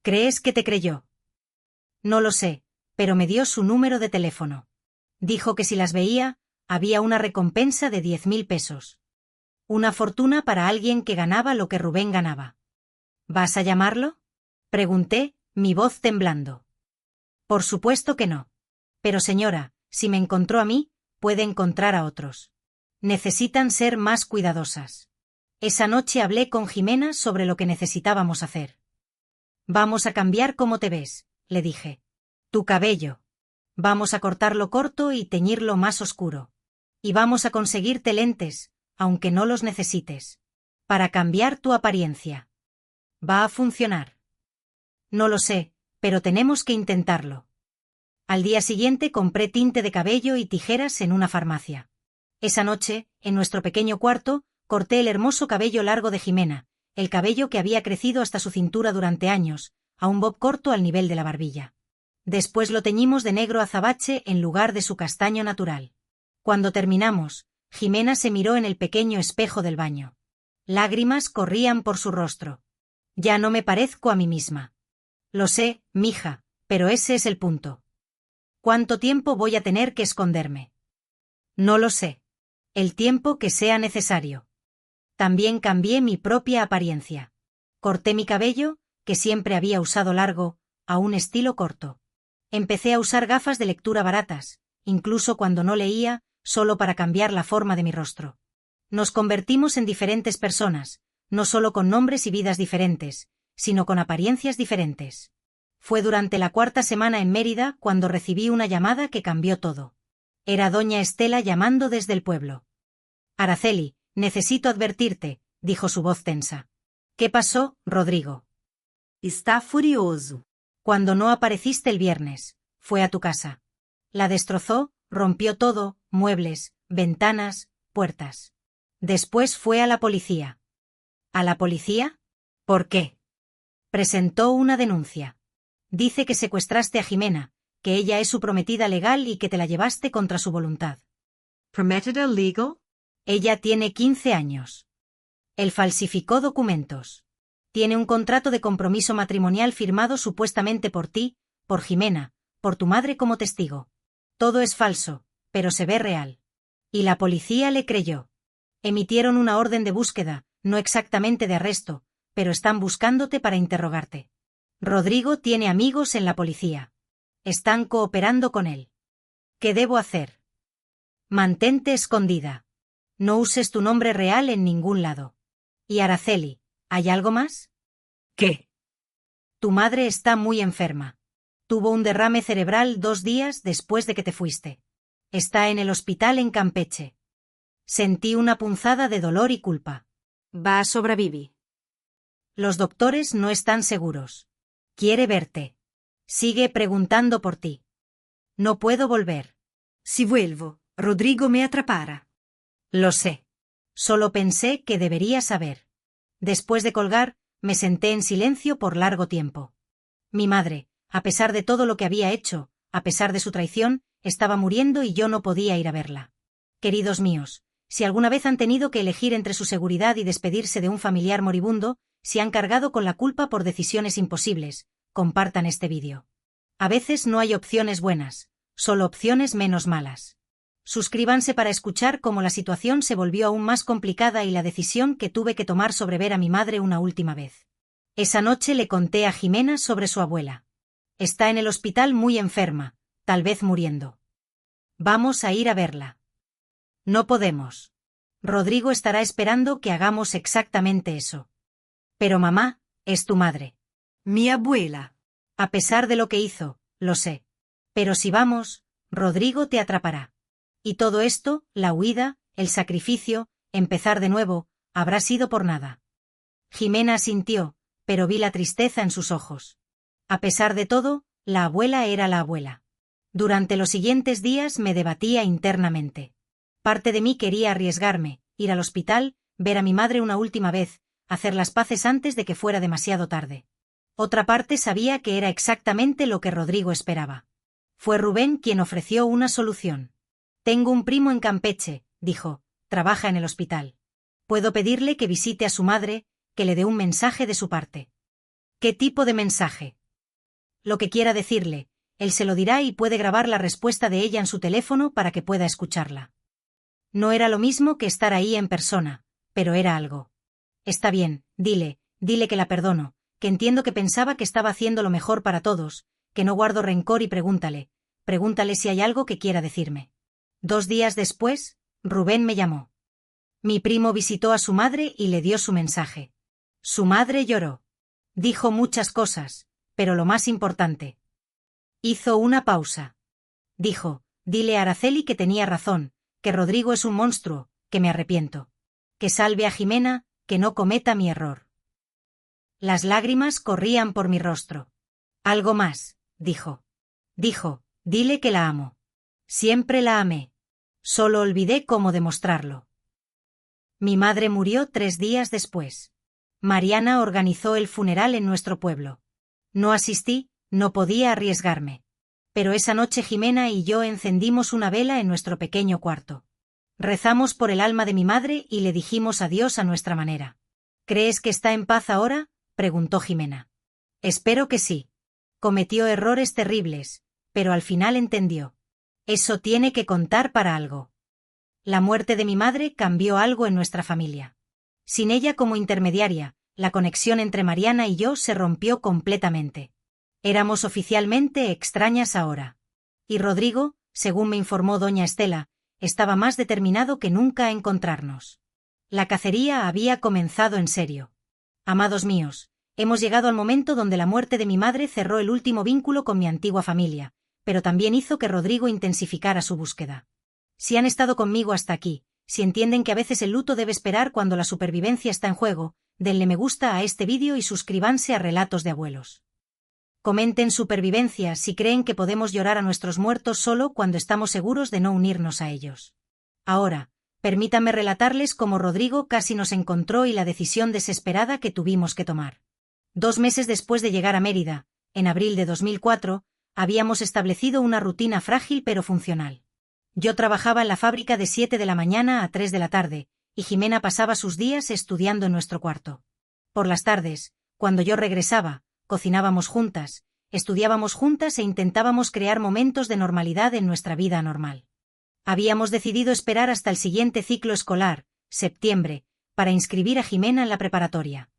¿Crees que te creyó? No lo sé, pero me dio su número de teléfono. Dijo que si las veía, había una recompensa de 10.000 pesos. Una fortuna para alguien que ganaba lo que Rubén ganaba. ¿Vas a llamarlo? Pregunté, mi voz temblando. Por supuesto que no. Pero señora, si me encontró a mí, puede encontrar a otros. Necesitan ser más cuidadosas. Esa noche hablé con Jimena sobre lo que necesitábamos hacer. Vamos a cambiar cómo te ves, le dije. Tu cabello. Vamos a cortarlo corto y teñirlo más oscuro. Y vamos a conseguirte lentes, aunque no los necesites. Para cambiar tu apariencia. ¿Va a funcionar? No lo sé, pero tenemos que intentarlo. Al día siguiente compré tinte de cabello y tijeras en una farmacia. Esa noche, en nuestro pequeño cuarto, corté el hermoso cabello largo de Jimena, el cabello que había crecido hasta su cintura durante años, a un bob corto al nivel de la barbilla. Después lo teñimos de negro azabache en lugar de su castaño natural. Cuando terminamos, Jimena se miró en el pequeño espejo del baño. Lágrimas corrían por su rostro. Ya no me parezco a mí misma. Lo sé, mija, pero ese es el punto. ¿Cuánto tiempo voy a tener que esconderme? No lo sé. El tiempo que sea necesario. También cambié mi propia apariencia. Corté mi cabello, que siempre había usado largo, a un estilo corto. Empecé a usar gafas de lectura baratas, incluso cuando no leía, solo para cambiar la forma de mi rostro. Nos convertimos en diferentes personas, no solo con nombres y vidas diferentes, sino con apariencias diferentes. Fue durante la 4ª semana en Mérida cuando recibí una llamada que cambió todo. Era doña Estela llamando desde el pueblo. Araceli, necesito advertirte, dijo su voz tensa. ¿Qué pasó, Rodrigo? Está furioso. Cuando no apareciste el viernes, fue a tu casa. La destrozó, rompió todo, muebles, ventanas, puertas. Después fue a la policía. ¿A la policía? ¿Por qué? Presentó una denuncia. Dice que secuestraste a Jimena, que ella es su prometida legal y que te la llevaste contra su voluntad. Prometida legal? Ella tiene 15 años. Él falsificó documentos. Tiene un contrato de compromiso matrimonial firmado supuestamente por ti, por Jimena, por tu madre como testigo. Todo es falso, pero se ve real. Y la policía le creyó. Emitieron una orden de búsqueda, no exactamente de arresto, pero están buscándote para interrogarte. Rodrigo tiene amigos en la policía. Están cooperando con él. ¿Qué debo hacer? Mantente escondida. No uses tu nombre real en ningún lado. Y Araceli, ¿hay algo más? ¿Qué? Tu madre está muy enferma. Tuvo un derrame cerebral 2 días después de que te fuiste. Está en el hospital en Campeche. Sentí una punzada de dolor y culpa. Va a sobrevivir. Los doctores no están seguros. Quiere verte. Sigue preguntando por ti. No puedo volver. Si vuelvo, Rodrigo me atrapará. Lo sé. Solo pensé que debería saber. Después de colgar, me senté en silencio por largo tiempo. Mi madre, a pesar de todo lo que había hecho, a pesar de su traición, estaba muriendo y yo no podía ir a verla. Queridos míos, si alguna vez han tenido que elegir entre su seguridad y despedirse de un familiar moribundo, si han cargado con la culpa por decisiones imposibles, compartan este vídeo. A veces no hay opciones buenas, solo opciones menos malas. Suscríbanse para escuchar cómo la situación se volvió aún más complicada y la decisión que tuve que tomar sobre ver a mi madre una última vez. Esa noche le conté a Jimena sobre su abuela. Está en el hospital muy enferma, tal vez muriendo. Vamos a ir a verla. No podemos. Rodrigo estará esperando que hagamos exactamente eso. Pero mamá, es tu madre. Mi abuela. A pesar de lo que hizo, lo sé. Pero si vamos, Rodrigo te atrapará. Y todo esto, la huida, el sacrificio, empezar de nuevo, habrá sido por nada. Jimena asintió, pero vi la tristeza en sus ojos. A pesar de todo, la abuela era la abuela. Durante los siguientes días me debatía internamente. Parte de mí quería arriesgarme, ir al hospital, ver a mi madre una última vez, hacer las paces antes de que fuera demasiado tarde. Otra parte sabía que era exactamente lo que Rodrigo esperaba. Fue Rubén quien ofreció una solución. Tengo un primo en Campeche, dijo, trabaja en el hospital. Puedo pedirle que visite a su madre, que le dé un mensaje de su parte. ¿Qué tipo de mensaje? Lo que quiera decirle, él se lo dirá y puede grabar la respuesta de ella en su teléfono para que pueda escucharla. No era lo mismo que estar ahí en persona, pero era algo. Está bien, dile que la perdono, que entiendo que pensaba que estaba haciendo lo mejor para todos, que no guardo rencor y pregúntale si hay algo que quiera decirme. 2 días después, Rubén me llamó. Mi primo visitó a su madre y le dio su mensaje. Su madre lloró. Dijo muchas cosas, pero lo más importante. Hizo una pausa. Dijo, dile a Araceli que tenía razón, que Rodrigo es un monstruo, que me arrepiento. Que salve a Jimena, que no cometa mi error. Las lágrimas corrían por mi rostro. Algo más, dijo. Dijo, dile que la amo. Siempre la amé. Solo olvidé cómo demostrarlo. Mi madre murió 3 días después. Mariana organizó el funeral en nuestro pueblo. No asistí, no podía arriesgarme. Pero esa noche Jimena y yo encendimos una vela en nuestro pequeño cuarto. Rezamos por el alma de mi madre y le dijimos adiós a nuestra manera. ¿Crees que está en paz ahora?, preguntó Jimena. Espero que sí. Cometió errores terribles, pero al final entendió. Eso tiene que contar para algo. La muerte de mi madre cambió algo en nuestra familia. Sin ella como intermediaria, la conexión entre Mariana y yo se rompió completamente. Éramos oficialmente extrañas ahora. Y Rodrigo, según me informó doña Estela, estaba más determinado que nunca a encontrarnos. La cacería había comenzado en serio. Amados míos, hemos llegado al momento donde la muerte de mi madre cerró el último vínculo con mi antigua familia, pero también hizo que Rodrigo intensificara su búsqueda. Si han estado conmigo hasta aquí, si entienden que a veces el luto debe esperar cuando la supervivencia está en juego, denle me gusta a este vídeo y suscríbanse a Relatos de Abuelos. Comenten supervivencia si creen que podemos llorar a nuestros muertos solo cuando estamos seguros de no unirnos a ellos. Ahora, permítanme relatarles cómo Rodrigo casi nos encontró y la decisión desesperada que tuvimos que tomar. 2 meses después de llegar a Mérida, en abril de 2004, habíamos establecido una rutina frágil pero funcional. Yo trabajaba en la fábrica de 7 de la mañana a 3 de la tarde, y Jimena pasaba sus días estudiando en nuestro cuarto. Por las tardes, cuando yo regresaba, cocinábamos juntas, estudiábamos juntas e intentábamos crear momentos de normalidad en nuestra vida normal. Habíamos decidido esperar hasta el siguiente ciclo escolar, septiembre, para inscribir a Jimena en la preparatoria.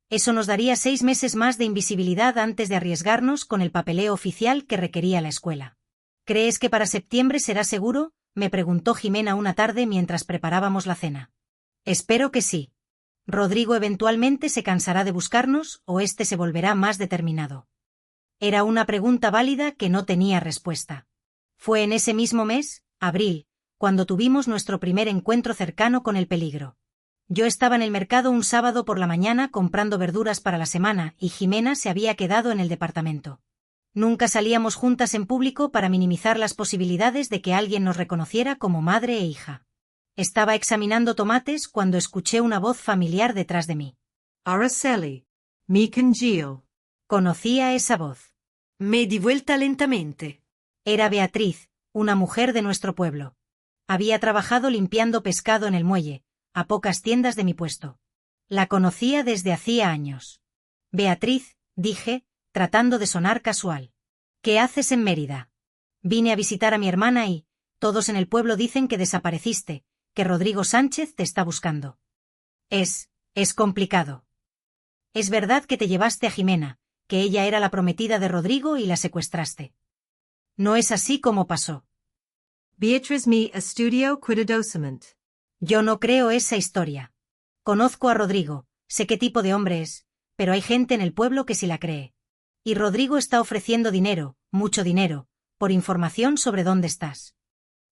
Eso nos daría 6 meses más de invisibilidad antes de arriesgarnos con el papeleo oficial que requería la escuela. ¿Crees que para septiembre será seguro?, me preguntó Jimena una tarde mientras preparábamos la cena. Espero que sí. ¿Rodrigo eventualmente se cansará de buscarnos o este se volverá más determinado? Era una pregunta válida que no tenía respuesta. Fue en ese mismo mes, abril, cuando tuvimos nuestro primer encuentro cercano con el peligro. Yo estaba en el mercado un sábado por la mañana comprando verduras para la semana y Jimena se había quedado en el departamento. Nunca salíamos juntas en público para minimizar las posibilidades de que alguien nos reconociera como madre e hija. Estaba examinando tomates cuando escuché una voz familiar detrás de mí. Araceli, mi congio. Conocía esa voz. Me di vuelta lentamente. Era Beatriz, una mujer de nuestro pueblo. Había trabajado limpiando pescado en el muelle, a pocas tiendas de mi puesto. La conocía desde hacía años. Beatriz, dije, tratando de sonar casual. ¿Qué haces en Mérida? Vine a visitar a mi hermana y, todos en el pueblo dicen que desapareciste, que Rodrigo Sánchez te está buscando. Es complicado. Es verdad que te llevaste a Jimena, que ella era la prometida de Rodrigo y la secuestraste. No es así como pasó. Beatriz me estudio cuidadosamente. Yo no creo esa historia. Conozco a Rodrigo, sé qué tipo de hombre es, pero hay gente en el pueblo que sí la cree. Y Rodrigo está ofreciendo dinero, mucho dinero, por información sobre dónde estás.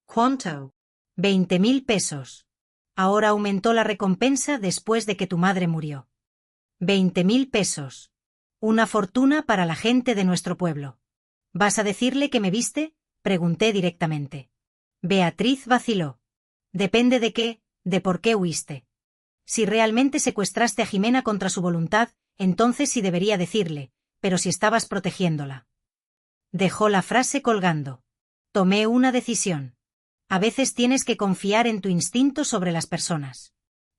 ¿Cuánto? 20.000 pesos. Ahora aumentó la recompensa después de que tu madre murió. 20.000 pesos. Una fortuna para la gente de nuestro pueblo. ¿Vas a decirle que me viste?, pregunté directamente. Beatriz vaciló. Depende de qué, de por qué huiste. Si realmente secuestraste a Jimena contra su voluntad, entonces sí debería decirle, pero si estabas protegiéndola. Dejó la frase colgando. Tomé una decisión. A veces tienes que confiar en tu instinto sobre las personas.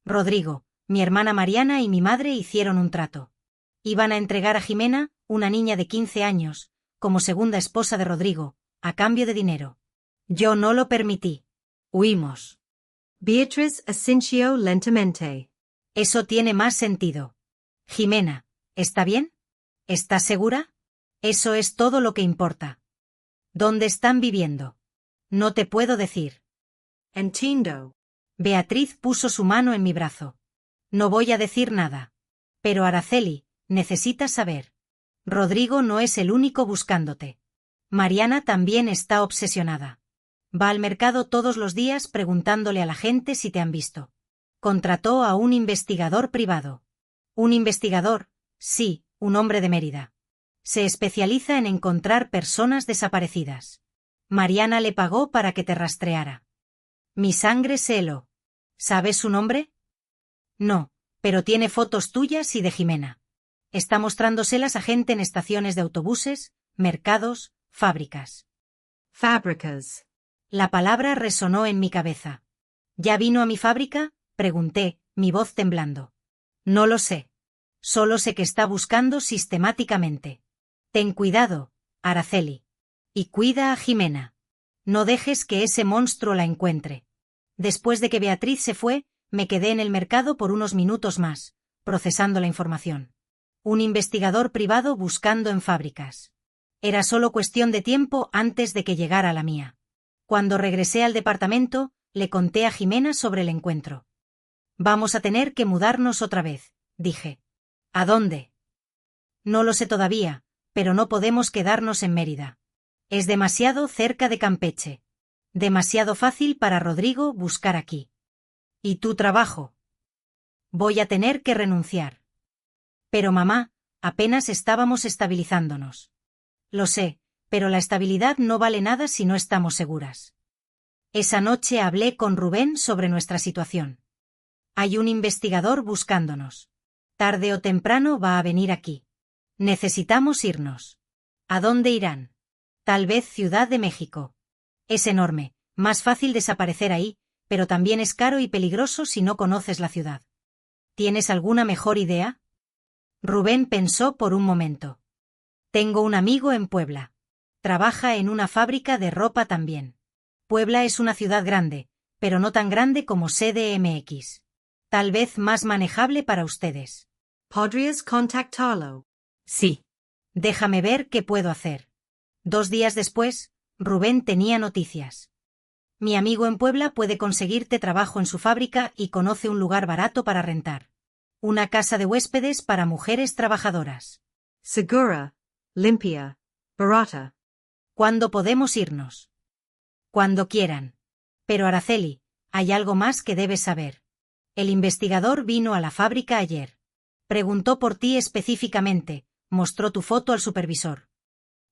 Rodrigo, mi hermana Mariana y mi madre hicieron un trato. Iban a entregar a Jimena, una niña de 15 años, como segunda esposa de Rodrigo, a cambio de dinero. Yo no lo permití. Huimos. Beatriz asintió lentamente. Eso tiene más sentido. Jimena, ¿está bien? ¿Estás segura? Eso es todo lo que importa. ¿Dónde están viviendo? No te puedo decir. Entiendo. Beatriz puso su mano en mi brazo. No voy a decir nada. Pero Araceli, necesitas saber. Rodrigo no es el único buscándote. Mariana también está obsesionada. Va al mercado todos los días preguntándole a la gente si te han visto. Contrató a un investigador privado. Un investigador, sí, un hombre de Mérida. Se especializa en encontrar personas desaparecidas. Mariana le pagó para que te rastreara. Mi sangre se heló. ¿Sabes su nombre? No, pero tiene fotos tuyas y de Jimena. Está mostrándoselas a gente en estaciones de autobuses, mercados, fábricas. Fábricas. La palabra resonó en mi cabeza. ¿Ya vino a mi fábrica?, pregunté, mi voz temblando. No lo sé. Solo sé que está buscando sistemáticamente. Ten cuidado, Araceli. Y cuida a Jimena. No dejes que ese monstruo la encuentre. Después de que Beatriz se fue, me quedé en el mercado por unos minutos más, procesando la información. Un investigador privado buscando en fábricas. Era solo cuestión de tiempo antes de que llegara la mía. Cuando regresé al departamento, le conté a Jimena sobre el encuentro. Vamos a tener que mudarnos otra vez, dije. ¿A dónde? No lo sé todavía, pero no podemos quedarnos en Mérida. Es demasiado cerca de Campeche. Demasiado fácil para Rodrigo buscar aquí. ¿Y tu trabajo? Voy a tener que renunciar. Pero mamá, apenas estábamos estabilizándonos. Lo sé, pero la estabilidad no vale nada si no estamos seguras. Esa noche hablé con Rubén sobre nuestra situación. Hay un investigador buscándonos. Tarde o temprano va a venir aquí. Necesitamos irnos. ¿A dónde irán? Tal vez Ciudad de México. Es enorme, más fácil desaparecer ahí, pero también es caro y peligroso si no conoces la ciudad. ¿Tienes alguna mejor idea? Rubén pensó por un momento. Tengo un amigo en Puebla. Trabaja en una fábrica de ropa también. Puebla es una ciudad grande, pero no tan grande como CDMX. Tal vez más manejable para ustedes. ¿Podrías contactarlo? Sí. Déjame ver qué puedo hacer. 2 días después, Rubén tenía noticias. Mi amigo en Puebla puede conseguirte trabajo en su fábrica y conoce un lugar barato para rentar. Una casa de huéspedes para mujeres trabajadoras. Segura, limpia, barata. ¿Cuándo podemos irnos? Cuando quieran. Pero Araceli, hay algo más que debes saber. El investigador vino a la fábrica ayer. Preguntó por ti específicamente, mostró tu foto al supervisor.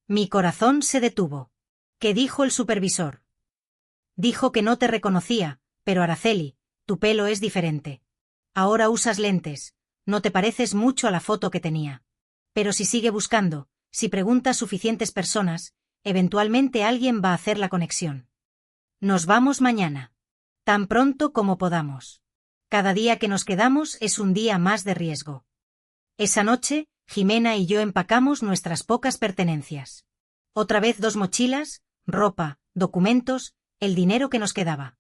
Mi corazón se detuvo. ¿Qué dijo el supervisor? Dijo que no te reconocía, pero Araceli, tu pelo es diferente. Ahora usas lentes, no te pareces mucho a la foto que tenía. Pero si sigue buscando, si pregunta a suficientes personas, eventualmente alguien va a hacer la conexión. Nos vamos mañana. Tan pronto como podamos. Cada día que nos quedamos es un día más de riesgo. Esa noche, Jimena y yo empacamos nuestras pocas pertenencias. Otra vez 2 mochilas, ropa, documentos, el dinero que nos quedaba.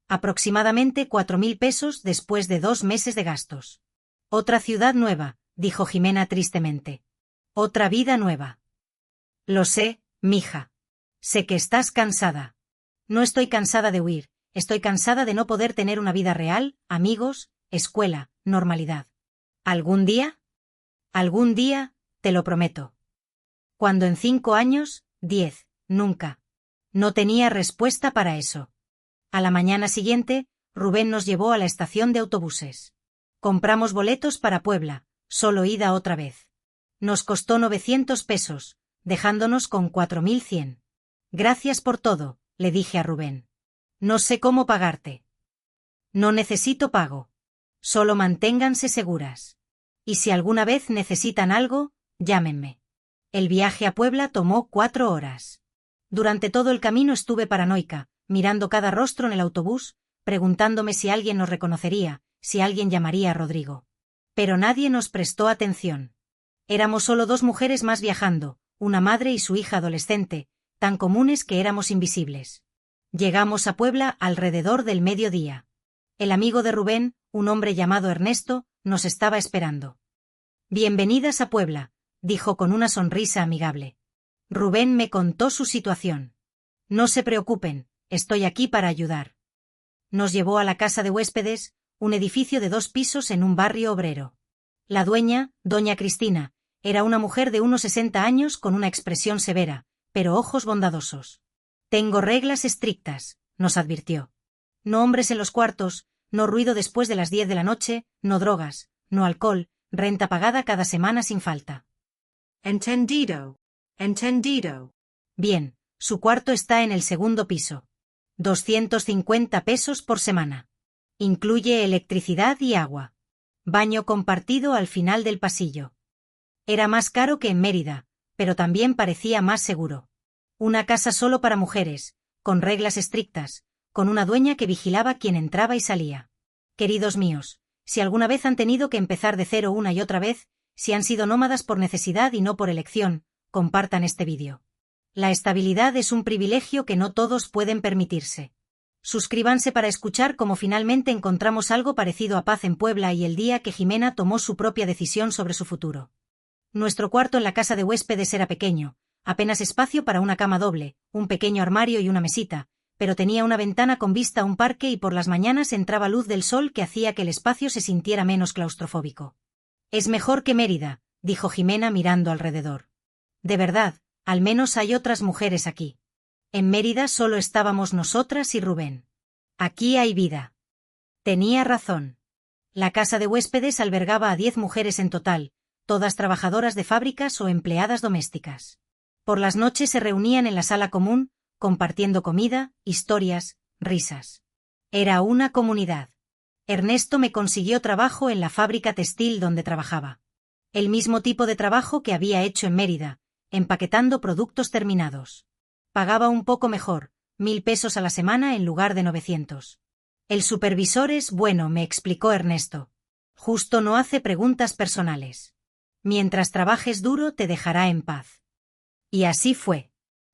Aproximadamente 4.000 pesos después de 2 meses de gastos. Otra ciudad nueva, dijo Jimena tristemente. Otra vida nueva. Lo sé, mija. Sé que estás cansada. No estoy cansada de huir, estoy cansada de no poder tener una vida real, amigos, escuela, normalidad. ¿Algún día? Algún día, te lo prometo. Cuando en 5 años, 10, nunca. No tenía respuesta para eso. A la mañana siguiente, Rubén nos llevó a la estación de autobuses. Compramos boletos para Puebla, solo ida otra vez. Nos costó 900 pesos, dejándonos con 4.100. Gracias por todo, le dije a Rubén. No sé cómo pagarte. No necesito pago. Solo manténganse seguras. Y si alguna vez necesitan algo, llámenme. El viaje a Puebla tomó 4 horas. Durante todo el camino estuve paranoica, mirando cada rostro en el autobús, preguntándome si alguien nos reconocería, si alguien llamaría a Rodrigo. Pero nadie nos prestó atención. Éramos solo 2 mujeres más viajando, una madre y su hija adolescente, tan comunes que éramos invisibles. Llegamos a Puebla alrededor del mediodía. El amigo de Rubén, un hombre llamado Ernesto, nos estaba esperando. Bienvenidas a Puebla, dijo con una sonrisa amigable. Rubén me contó su situación. No se preocupen, estoy aquí para ayudar. Nos llevó a la casa de huéspedes, un edificio de 2 pisos en un barrio obrero. La dueña, doña Cristina, era una mujer de unos 60 años con una expresión severa, pero ojos bondadosos. Tengo reglas estrictas, nos advirtió. No hombres en los cuartos, no ruido después de las 10 de la noche, no drogas, no alcohol, renta pagada cada semana sin falta. Entendido. Entendido. Bien, su cuarto está en el 2.º piso. 250 pesos por semana. Incluye electricidad y agua. Baño compartido al final del pasillo. Era más caro que en Mérida, pero también parecía más seguro. Una casa solo para mujeres, con reglas estrictas, con una dueña que vigilaba quién entraba y salía. Queridos míos, si alguna vez han tenido que empezar de cero una y otra vez, si han sido nómadas por necesidad y no por elección, compartan este vídeo. La estabilidad es un privilegio que no todos pueden permitirse. Suscríbanse para escuchar cómo finalmente encontramos algo parecido a paz en Puebla y el día que Jimena tomó su propia decisión sobre su futuro. Nuestro cuarto en la casa de huéspedes era pequeño, apenas espacio para una cama doble, un pequeño armario y una mesita, pero tenía una ventana con vista a un parque y por las mañanas entraba luz del sol que hacía que el espacio se sintiera menos claustrofóbico. Es mejor que Mérida, dijo Jimena mirando alrededor. De verdad, al menos hay otras mujeres aquí. En Mérida solo estábamos nosotras y Rubén. Aquí hay vida. Tenía razón. La casa de huéspedes albergaba a 10 mujeres en total, todas trabajadoras de fábricas o empleadas domésticas. Por las noches se reunían en la sala común, compartiendo comida, historias, risas. Era una comunidad. Ernesto me consiguió trabajo en la fábrica textil donde trabajaba. El mismo tipo de trabajo que había hecho en Mérida, empaquetando productos terminados. Pagaba un poco mejor, 1.000 pesos a la semana en lugar de 900. El supervisor es bueno, me explicó Ernesto. Justo no hace preguntas personales. Mientras trabajes duro te dejará en paz. Y así fue.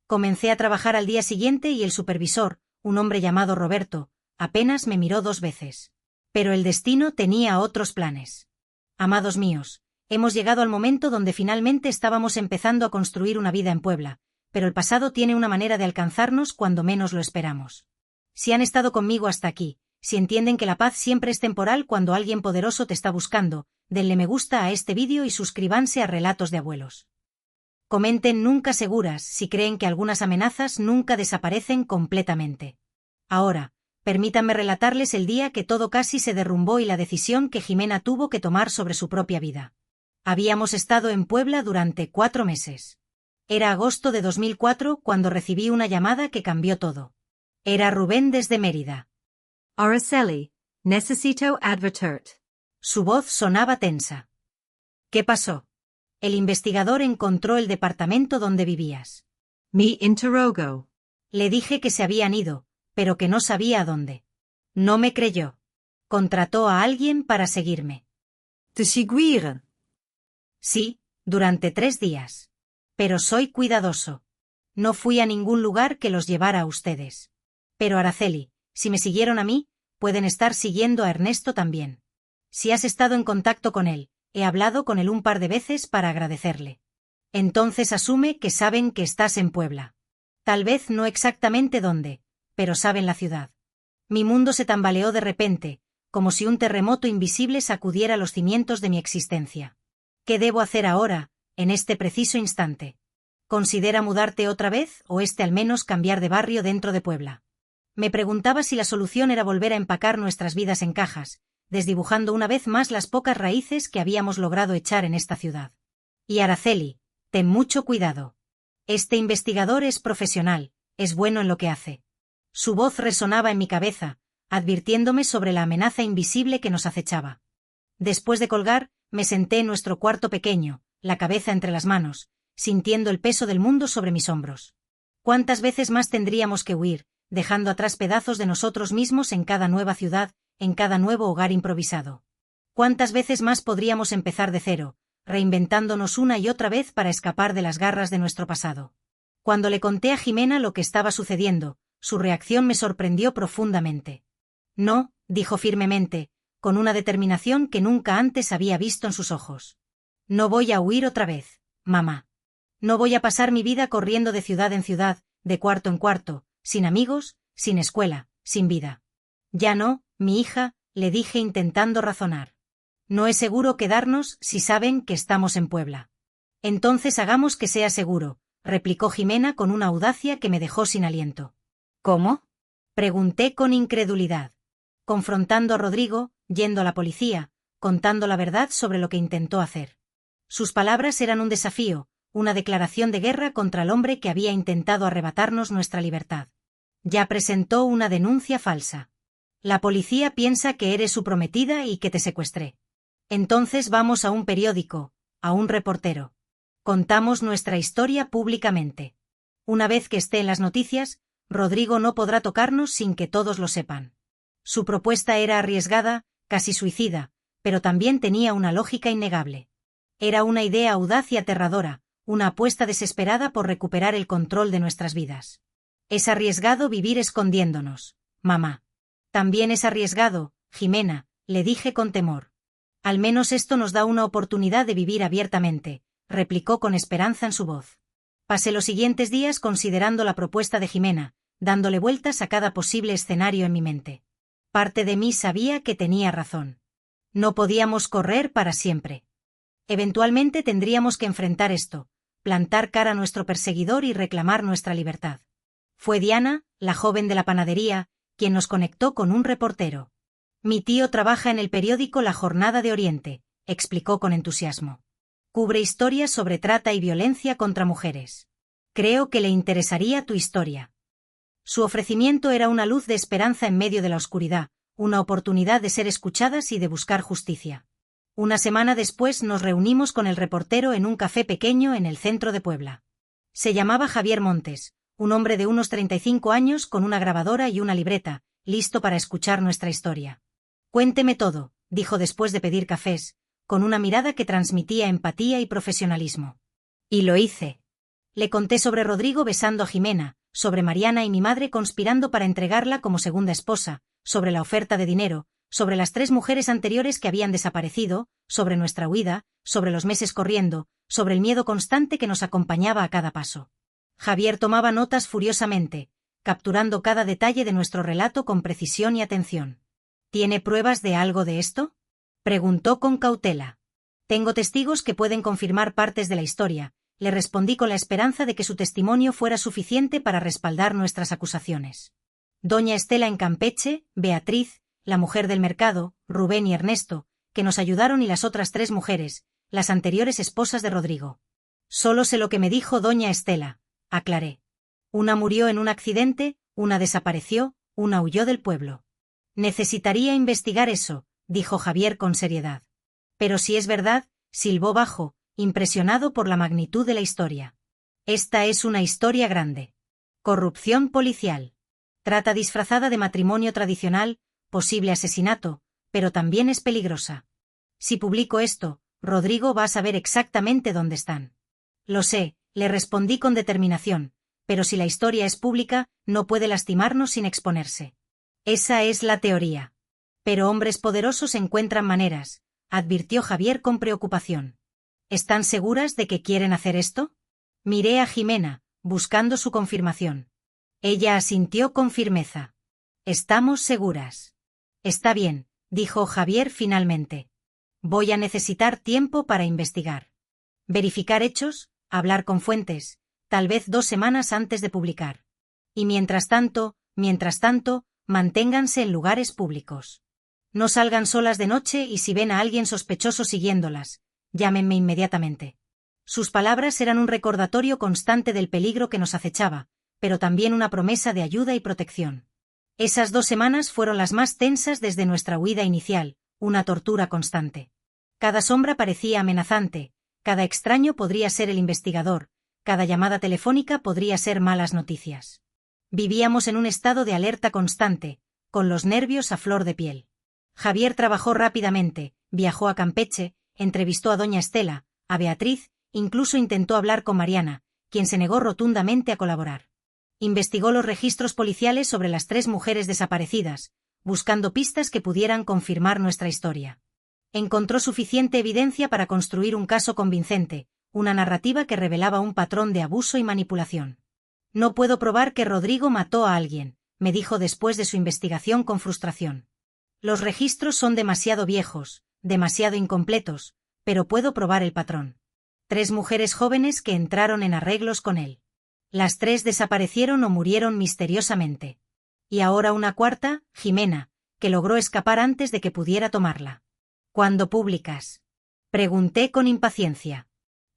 Comencé a trabajar al día siguiente y el supervisor, un hombre llamado Roberto, apenas me miró 2 veces. Pero el destino tenía otros planes. Amados míos, hemos llegado al momento donde finalmente estábamos empezando a construir una vida en Puebla, pero el pasado tiene una manera de alcanzarnos cuando menos lo esperamos. Si han estado conmigo hasta aquí, si entienden que la paz siempre es temporal cuando alguien poderoso te está buscando, denle me gusta a este vídeo y suscríbanse a Relatos de Abuelos. Comenten nunca seguras si creen que algunas amenazas nunca desaparecen completamente. Ahora, permítanme relatarles el día que todo casi se derrumbó y la decisión que Jimena tuvo que tomar sobre su propia vida. Habíamos estado en Puebla durante 4 meses. Era agosto de 2004 cuando recibí una llamada que cambió todo. Era Rubén desde Mérida. Araceli, necesito advertir. Su voz sonaba tensa. ¿Qué pasó? El investigador encontró el departamento donde vivías. Me interrogo. Le dije que se habían ido, pero que no sabía a dónde. No me creyó. Contrató a alguien para seguirme. Te seguiren. Sí, durante 3 días. Pero soy cuidadoso. No fui a ningún lugar que los llevara a ustedes. Pero Araceli, si me siguieron a mí, pueden estar siguiendo a Ernesto también. Si has estado en contacto con él, he hablado con él un par de veces para agradecerle. Entonces asume que saben que estás en Puebla. Tal vez no exactamente dónde, pero saben la ciudad. Mi mundo se tambaleó de repente, como si un terremoto invisible sacudiera los cimientos de mi existencia. ¿Qué debo hacer ahora, en este preciso instante? ¿Considera mudarte otra vez o al menos cambiar de barrio dentro de Puebla? Me preguntaba si la solución era volver a empacar nuestras vidas en cajas, desdibujando una vez más las pocas raíces que habíamos logrado echar en esta ciudad. Y Araceli, ten mucho cuidado. Este investigador es profesional, es bueno en lo que hace. Su voz resonaba en mi cabeza, advirtiéndome sobre la amenaza invisible que nos acechaba. Después de colgar, me senté en nuestro cuarto pequeño, la cabeza entre las manos, sintiendo el peso del mundo sobre mis hombros. ¿Cuántas veces más tendríamos que huir, dejando atrás pedazos de nosotros mismos en cada nueva ciudad, en cada nuevo hogar improvisado? ¿Cuántas veces más podríamos empezar de cero, reinventándonos una y otra vez para escapar de las garras de nuestro pasado? Cuando le conté a Jimena lo que estaba sucediendo, su reacción me sorprendió profundamente. No, dijo firmemente, con una determinación que nunca antes había visto en sus ojos. No voy a huir otra vez. mamá. No voy a pasar mi vida corriendo de ciudad en ciudad, de cuarto en cuarto, sin amigos, sin escuela, sin vida. Ya no, mi hija, le dije intentando razonar. No es seguro quedarnos si saben que estamos en Puebla. Entonces hagamos que sea seguro, replicó Jimena con una audacia que me dejó sin aliento. ¿Cómo? Pregunté con incredulidad. Confrontando a Rodrigo, yendo a la policía, contando la verdad sobre lo que intentó hacer. Sus palabras eran un desafío, una declaración de guerra contra el hombre que había intentado arrebatarnos nuestra libertad. Ya presentó una denuncia falsa. La policía piensa que eres su prometida y que te secuestré. Entonces vamos a un periódico, a un reportero. Contamos nuestra historia públicamente. Una vez que esté en las noticias, Rodrigo no podrá tocarnos sin que todos lo sepan. Su propuesta era arriesgada, casi suicida, pero también tenía una lógica innegable. Era una idea audaz y aterradora, una apuesta desesperada por recuperar el control de nuestras vidas. Es arriesgado vivir escondiéndonos, mamá. También es arriesgado, Jimena, le dije con temor. Al menos esto nos da una oportunidad de vivir abiertamente, replicó con esperanza en su voz. Pasé los siguientes días considerando la propuesta de Jimena, dándole vueltas a cada posible escenario en mi mente. Parte de mí sabía que tenía razón. No podíamos correr para siempre. Eventualmente tendríamos que enfrentar esto, plantar cara a nuestro perseguidor y reclamar nuestra libertad. Fue Diana, la joven de la panadería, quien nos conectó con un reportero. Mi tío trabaja en el periódico La Jornada de Oriente, explicó con entusiasmo. Cubre historias sobre trata y violencia contra mujeres. Creo que le interesaría tu historia. Su ofrecimiento era una luz de esperanza en medio de la oscuridad, una oportunidad de ser escuchadas y de buscar justicia. Una semana después nos reunimos con el reportero en un café pequeño en el centro de Puebla. Se llamaba Javier Montes, un hombre de unos 35 años con una grabadora y una libreta, listo para escuchar nuestra historia. Cuénteme todo, dijo después de pedir cafés, con una mirada que transmitía empatía y profesionalismo. Y lo hice. Le conté sobre Rodrigo besando a Jimena, sobre Mariana y mi madre conspirando para entregarla como segunda esposa, sobre la oferta de dinero, sobre las 3 mujeres anteriores que habían desaparecido, sobre nuestra huida, sobre los meses corriendo, sobre el miedo constante que nos acompañaba a cada paso. Javier tomaba notas furiosamente, capturando cada detalle de nuestro relato con precisión y atención. ¿Tiene pruebas de algo de esto?, preguntó con cautela. Tengo testigos que pueden confirmar partes de la historia, le respondí con la esperanza de que su testimonio fuera suficiente para respaldar nuestras acusaciones. Doña Estela en Campeche, Beatriz, la mujer del mercado, Rubén y Ernesto, que nos ayudaron y las otras 3 mujeres, las anteriores esposas de Rodrigo. Solo sé lo que me dijo doña Estela, aclaré. Una murió en un accidente, una desapareció, una huyó del pueblo. Necesitaría investigar eso, dijo Javier con seriedad. Pero si es verdad, silbó bajo, impresionado por la magnitud de la historia. Esta es una historia grande. Corrupción policial. Trata disfrazada de matrimonio tradicional, posible asesinato, pero también es peligrosa. Si publico esto, Rodrigo va a saber exactamente dónde están. Lo sé, le respondí con determinación, pero si la historia es pública, no puede lastimarnos sin exponerse. Esa es la teoría. Pero hombres poderosos encuentran maneras, advirtió Javier con preocupación. ¿Están seguras de que quieren hacer esto? Miré a Jimena, buscando su confirmación. Ella asintió con firmeza. Estamos seguras. Está bien, dijo Javier finalmente. Voy a necesitar tiempo para investigar. Verificar hechos, hablar con fuentes, tal vez 2 semanas antes de publicar. Y mientras tanto, manténganse en lugares públicos. No salgan solas de noche y si ven a alguien sospechoso siguiéndolas, llámenme inmediatamente. Sus palabras eran un recordatorio constante del peligro que nos acechaba, pero también una promesa de ayuda y protección. Esas 2 semanas fueron las más tensas desde nuestra huida inicial, una tortura constante. Cada sombra parecía amenazante, cada extraño podría ser el investigador, cada llamada telefónica podría ser malas noticias. Vivíamos en un estado de alerta constante, con los nervios a flor de piel. Javier trabajó rápidamente, viajó a Campeche, entrevistó a doña Estela, a Beatriz, incluso intentó hablar con Mariana, quien se negó rotundamente a colaborar. Investigó los registros policiales sobre las 3 mujeres desaparecidas, buscando pistas que pudieran confirmar nuestra historia. Encontró suficiente evidencia para construir un caso convincente, una narrativa que revelaba un patrón de abuso y manipulación. No puedo probar que Rodrigo mató a alguien, me dijo después de su investigación con frustración. Los registros son demasiado viejos, demasiado incompletos, pero puedo probar el patrón. 3 mujeres jóvenes que entraron en arreglos con él. Las 3 desaparecieron o murieron misteriosamente. Y ahora una cuarta, Jimena, que logró escapar antes de que pudiera tomarla. ¿Cuándo publicas? Pregunté con impaciencia.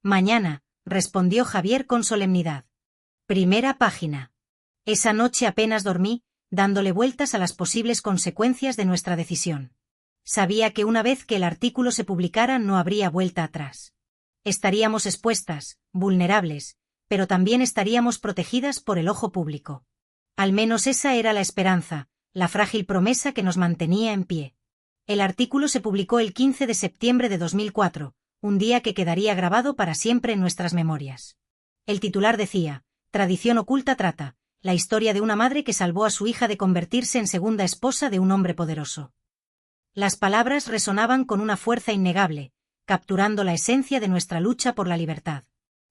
Mañana, respondió Javier con solemnidad. Primera página. Esa noche apenas dormí, dándole vueltas a las posibles consecuencias de nuestra decisión. Sabía que una vez que el artículo se publicara no habría vuelta atrás. Estaríamos expuestas, vulnerables, pero también estaríamos protegidas por el ojo público. Al menos esa era la esperanza, la frágil promesa que nos mantenía en pie. El artículo se publicó el 15 de septiembre de 2004, un día que quedaría grabado para siempre en nuestras memorias. El titular decía: Tradición oculta trata, la historia de una madre que salvó a su hija de convertirse en segunda esposa de un hombre poderoso. Las palabras resonaban con una fuerza innegable, capturando la esencia de nuestra lucha por la libertad.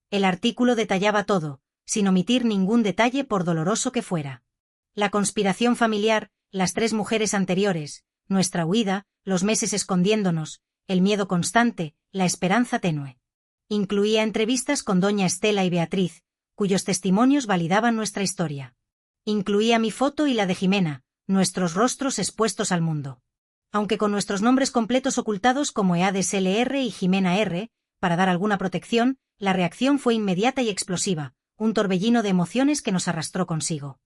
El artículo detallaba todo, sin omitir ningún detalle por doloroso que fuera. La conspiración familiar, las 3 mujeres anteriores, nuestra huida, los meses escondiéndonos, el miedo constante, la esperanza tenue. Incluía entrevistas con doña Estela y Beatriz, cuyos testimonios validaban nuestra historia. Incluía mi foto y la de Jimena, nuestros rostros expuestos al mundo. Aunque con nuestros nombres completos ocultados como Eades LR y Jimena R, para dar alguna protección, la reacción fue inmediata y explosiva, un torbellino de emociones que nos arrastró consigo.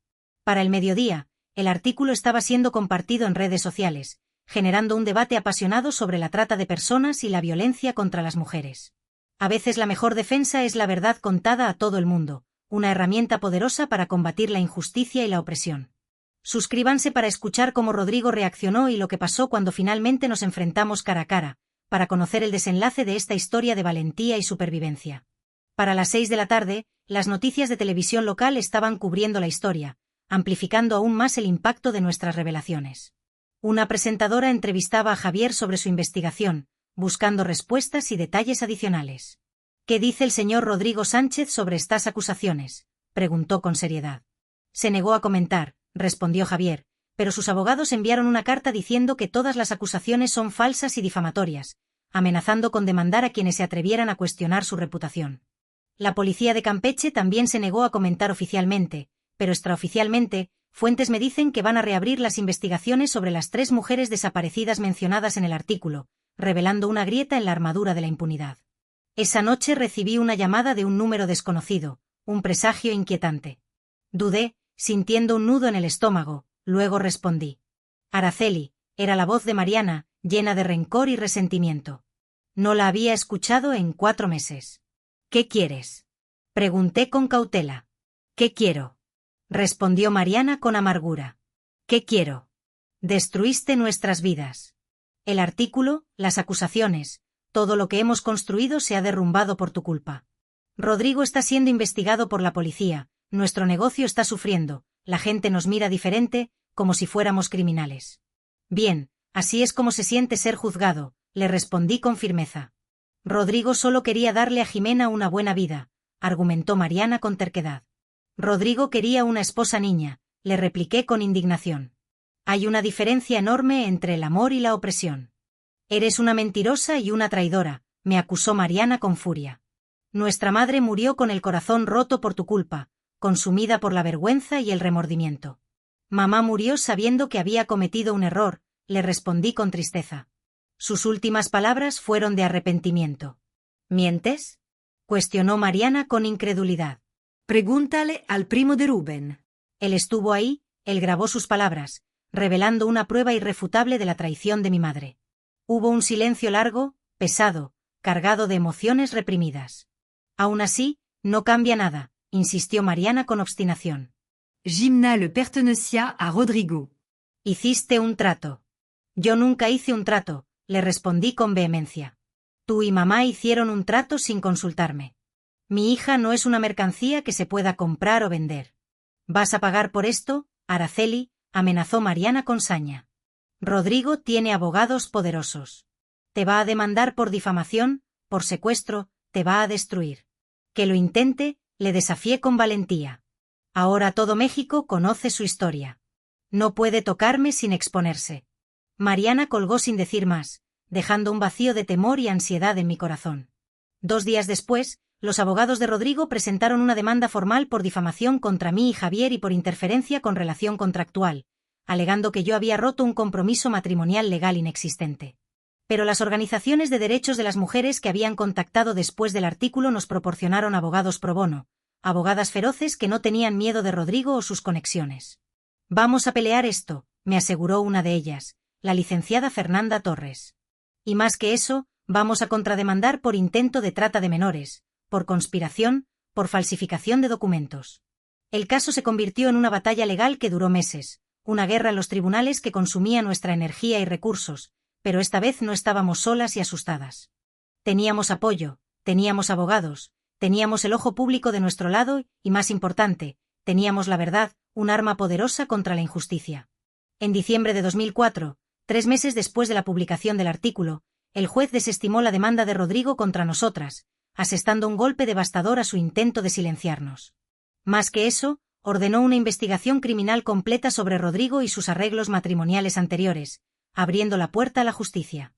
Para el mediodía, el artículo estaba siendo compartido en redes sociales, generando un debate apasionado sobre la trata de personas y la violencia contra las mujeres. A veces la mejor defensa es la verdad contada a todo el mundo, una herramienta poderosa para combatir la injusticia y la opresión. Suscríbanse para escuchar cómo Rodrigo reaccionó y lo que pasó cuando finalmente nos enfrentamos cara a cara, para conocer el desenlace de esta historia de valentía y supervivencia. Para las 6 de la tarde, las noticias de televisión local estaban cubriendo la historia, amplificando aún más el impacto de nuestras revelaciones. Una presentadora entrevistaba a Javier sobre su investigación, buscando respuestas y detalles adicionales. ¿Qué dice el señor Rodrigo Sánchez sobre estas acusaciones?, preguntó con seriedad. Se negó a comentar, respondió Javier, pero sus abogados enviaron una carta diciendo que todas las acusaciones son falsas y difamatorias, amenazando con demandar a quienes se atrevieran a cuestionar su reputación. La policía de Campeche también se negó a comentar oficialmente, pero extraoficialmente, fuentes me dicen que van a reabrir las investigaciones sobre las 3 mujeres desaparecidas mencionadas en el artículo, revelando una grieta en la armadura de la impunidad. Esa noche recibí una llamada de un número desconocido, un presagio inquietante. Dudé, sintiendo un nudo en el estómago, luego respondí. Araceli, era la voz de Mariana, llena de rencor y resentimiento. No la había escuchado en 4 meses. ¿Qué quieres?, pregunté con cautela. ¿Qué quiero?, respondió Mariana con amargura. ¿Qué quiero? Destruiste nuestras vidas. El artículo, las acusaciones, todo lo que hemos construido se ha derrumbado por tu culpa. Rodrigo está siendo investigado por la policía, nuestro negocio está sufriendo, la gente nos mira diferente, como si fuéramos criminales. Bien, así es como se siente ser juzgado, le respondí con firmeza. Rodrigo solo quería darle a Jimena una buena vida, argumentó Mariana con terquedad. Rodrigo quería una esposa niña, le repliqué con indignación. Hay una diferencia enorme entre el amor y la opresión. Eres una mentirosa y una traidora, me acusó Mariana con furia. Nuestra madre murió con el corazón roto por tu culpa, consumida por la vergüenza y el remordimiento. Mamá murió sabiendo que había cometido un error, le respondí con tristeza. Sus últimas palabras fueron de arrepentimiento. ¿Mientes?, cuestionó Mariana con incredulidad. Pregúntale al primo de Rubén. Él estuvo ahí, él grabó sus palabras, revelando una prueba irrefutable de la traición de mi madre. Hubo un silencio largo, pesado, cargado de emociones reprimidas. Aún así, no cambia nada, insistió Mariana con obstinación. Jimena le pertenecía a Rodrigo. Hiciste un trato. Yo nunca hice un trato, le respondí con vehemencia. Tú y mamá hicieron un trato sin consultarme. Mi hija no es una mercancía que se pueda comprar o vender. ¿Vas a pagar por esto, Araceli?, amenazó Mariana con saña. Rodrigo tiene abogados poderosos. Te va a demandar por difamación, por secuestro, te va a destruir. Que lo intente, le desafié con valentía. Ahora todo México conoce su historia. No puede tocarme sin exponerse. Mariana colgó sin decir más, dejando un vacío de temor y ansiedad en mi corazón. 2 días después, los abogados de Rodrigo presentaron una demanda formal por difamación contra mí y Javier y por interferencia con relación contractual, alegando que yo había roto un compromiso matrimonial legal inexistente. Pero las organizaciones de derechos de las mujeres que habían contactado después del artículo nos proporcionaron abogados pro bono, abogadas feroces que no tenían miedo de Rodrigo o sus conexiones. Vamos a pelear esto, me aseguró una de ellas, la licenciada Fernanda Torres. Y más que eso, vamos a contrademandar por intento de trata de menores, por conspiración, por falsificación de documentos. El caso se convirtió en una batalla legal que duró meses, una guerra en los tribunales que consumía nuestra energía y recursos, pero esta vez no estábamos solas y asustadas. Teníamos apoyo, teníamos abogados, teníamos el ojo público de nuestro lado y, más importante, teníamos la verdad, un arma poderosa contra la injusticia. En diciembre de 2004, 3 meses después de la publicación del artículo, el juez desestimó la demanda de Rodrigo contra nosotras, asestando un golpe devastador a su intento de silenciarnos. Más que eso, ordenó una investigación criminal completa sobre Rodrigo y sus arreglos matrimoniales anteriores, abriendo la puerta a la justicia.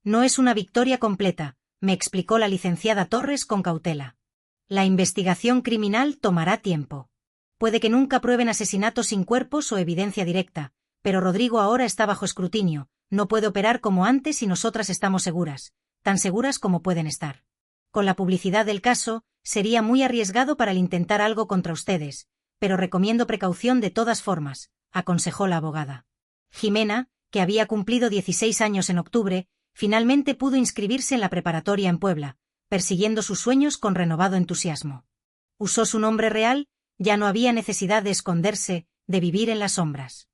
No es una victoria completa, me explicó la licenciada Torres con cautela. La investigación criminal tomará tiempo. Puede que nunca prueben asesinatos sin cuerpos o evidencia directa, pero Rodrigo ahora está bajo escrutinio, no puede operar como antes y nosotras estamos seguras, tan seguras como pueden estar. Con la publicidad del caso, sería muy arriesgado para el intentar algo contra ustedes, pero recomiendo precaución de todas formas, aconsejó la abogada. Jimena, que había cumplido 16 años en octubre, finalmente pudo inscribirse en la preparatoria en Puebla, persiguiendo sus sueños con renovado entusiasmo. Usó su nombre real, ya no había necesidad de esconderse, de vivir en las sombras.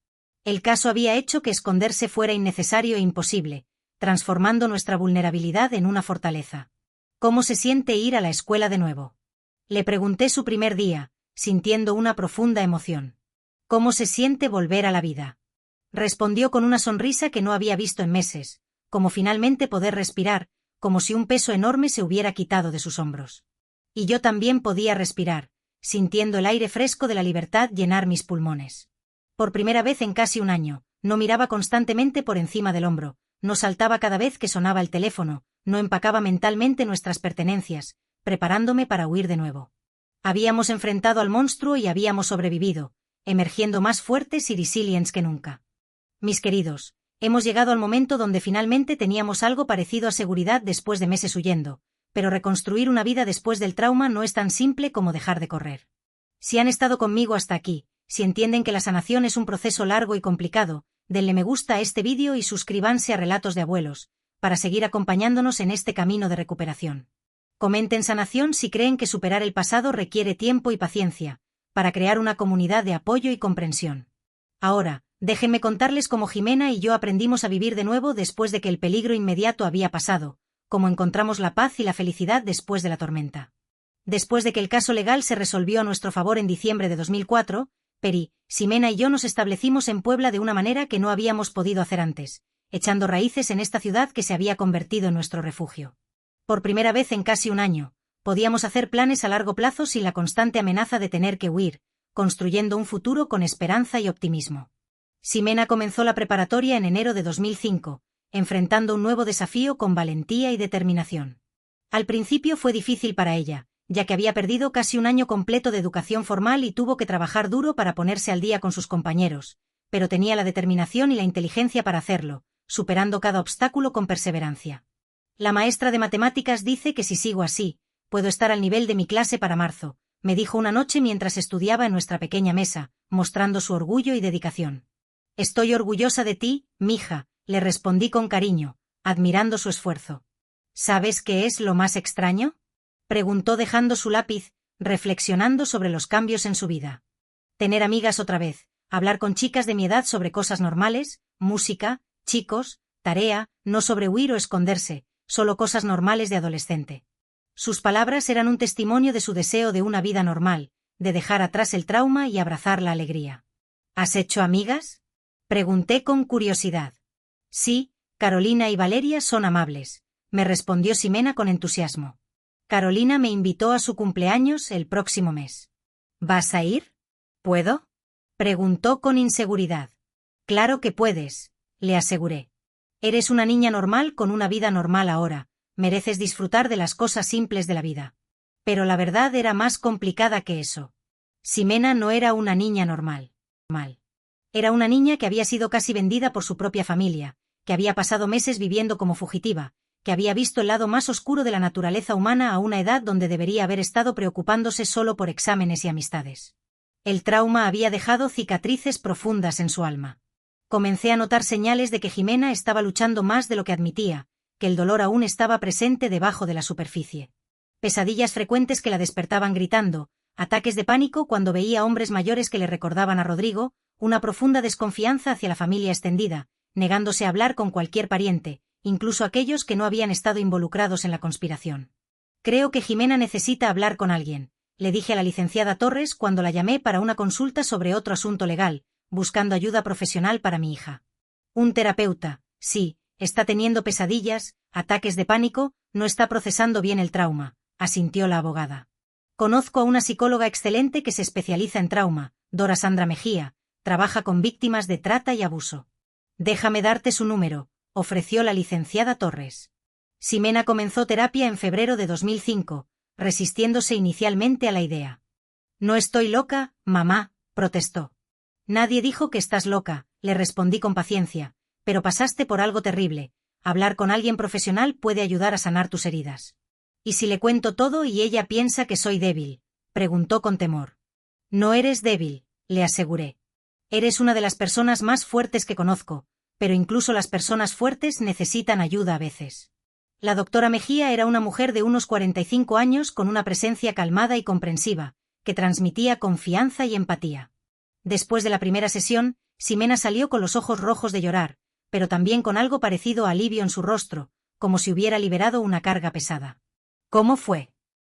El caso había hecho que esconderse fuera innecesario e imposible, transformando nuestra vulnerabilidad en una fortaleza. ¿Cómo se siente ir a la escuela de nuevo? Le pregunté su primer día, sintiendo una profunda emoción. ¿Cómo se siente volver a la vida? Respondió con una sonrisa que no había visto en meses, como finalmente poder respirar, como si un peso enorme se hubiera quitado de sus hombros. Y yo también podía respirar, sintiendo el aire fresco de la libertad llenar mis pulmones. Por primera vez en casi un año, no miraba constantemente por encima del hombro, no saltaba cada vez que sonaba el teléfono, no empacaba mentalmente nuestras pertenencias, preparándome para huir de nuevo. Habíamos enfrentado al monstruo y habíamos sobrevivido, emergiendo más fuertes y resilientes que nunca. Mis queridos, hemos llegado al momento donde finalmente teníamos algo parecido a seguridad después de meses huyendo, pero reconstruir una vida después del trauma no es tan simple como dejar de correr. Si han estado conmigo hasta aquí, si entienden que la sanación es un proceso largo y complicado, denle me gusta a este vídeo y suscríbanse a Relatos de Abuelos, para seguir acompañándonos en este camino de recuperación. Comenten sanación si creen que superar el pasado requiere tiempo y paciencia, para crear una comunidad de apoyo y comprensión. Ahora, déjenme contarles cómo Jimena y yo aprendimos a vivir de nuevo después de que el peligro inmediato había pasado, cómo encontramos la paz y la felicidad después de la tormenta. Después de que el caso legal se resolvió a nuestro favor en diciembre de 2004, Peri, Ximena y yo nos establecimos en Puebla de una manera que no habíamos podido hacer antes, echando raíces en esta ciudad que se había convertido en nuestro refugio. Por primera vez en casi un año, podíamos hacer planes a largo plazo sin la constante amenaza de tener que huir, construyendo un futuro con esperanza y optimismo. Ximena comenzó la preparatoria en enero de 2005, enfrentando un nuevo desafío con valentía y determinación. Al principio fue difícil para ella, ya que había perdido casi un año completo de educación formal y tuvo que trabajar duro para ponerse al día con sus compañeros, pero tenía la determinación y la inteligencia para hacerlo, superando cada obstáculo con perseverancia. La maestra de matemáticas dice que si sigo así, puedo estar al nivel de mi clase para marzo, me dijo una noche mientras estudiaba en nuestra pequeña mesa, mostrando su orgullo y dedicación. Estoy orgullosa de ti, mija, le respondí con cariño, admirando su esfuerzo. ¿Sabes qué es lo más extraño?, preguntó dejando su lápiz, reflexionando sobre los cambios en su vida. Tener amigas otra vez, hablar con chicas de mi edad sobre cosas normales, música, chicos, tarea, no sobre huir o esconderse, solo cosas normales de adolescente. Sus palabras eran un testimonio de su deseo de una vida normal, de dejar atrás el trauma y abrazar la alegría. ¿Has hecho amigas?, pregunté con curiosidad. Sí, Carolina y Valeria son amables, me respondió Ximena con entusiasmo. Carolina me invitó a su cumpleaños el próximo mes. ¿Vas a ir? ¿Puedo? Preguntó con inseguridad. Claro que puedes, le aseguré. Eres una niña normal con una vida normal ahora, mereces disfrutar de las cosas simples de la vida. Pero la verdad era más complicada que eso. Ximena no era una niña normal. Era una niña que había sido casi vendida por su propia familia, que había pasado meses viviendo como fugitiva, que había visto el lado más oscuro de la naturaleza humana a una edad donde debería haber estado preocupándose solo por exámenes y amistades. El trauma había dejado cicatrices profundas en su alma. Comencé a notar señales de que Ximena estaba luchando más de lo que admitía, que el dolor aún estaba presente debajo de la superficie. Pesadillas frecuentes que la despertaban gritando, ataques de pánico cuando veía hombres mayores que le recordaban a Rodrigo, una profunda desconfianza hacia la familia extendida, negándose a hablar con cualquier pariente, incluso aquellos que no habían estado involucrados en la conspiración. Creo que Ximena necesita hablar con alguien, le dije a la licenciada Torres cuando la llamé para una consulta sobre otro asunto legal, buscando ayuda profesional para mi hija. Un terapeuta, sí, está teniendo pesadillas, ataques de pánico, no está procesando bien el trauma, asintió la abogada. Conozco a una psicóloga excelente que se especializa en trauma, Dora Sandra Mejía, trabaja con víctimas de trata y abuso. Déjame darte su número, ofreció la licenciada Torres. Ximena comenzó terapia en febrero de 2005, resistiéndose inicialmente a la idea. No estoy loca, mamá, protestó. Nadie dijo que estás loca, le respondí con paciencia, pero pasaste por algo terrible. Hablar con alguien profesional puede ayudar a sanar tus heridas. ¿Y si le cuento todo y ella piensa que soy débil?, preguntó con temor. No eres débil, le aseguré. Eres una de las personas más fuertes que conozco, pero incluso las personas fuertes necesitan ayuda a veces. La doctora Mejía era una mujer de unos 45 años con una presencia calmada y comprensiva, que transmitía confianza y empatía. Después de la primera sesión, Ximena salió con los ojos rojos de llorar, pero también con algo parecido a alivio en su rostro, como si hubiera liberado una carga pesada. ¿Cómo fue?,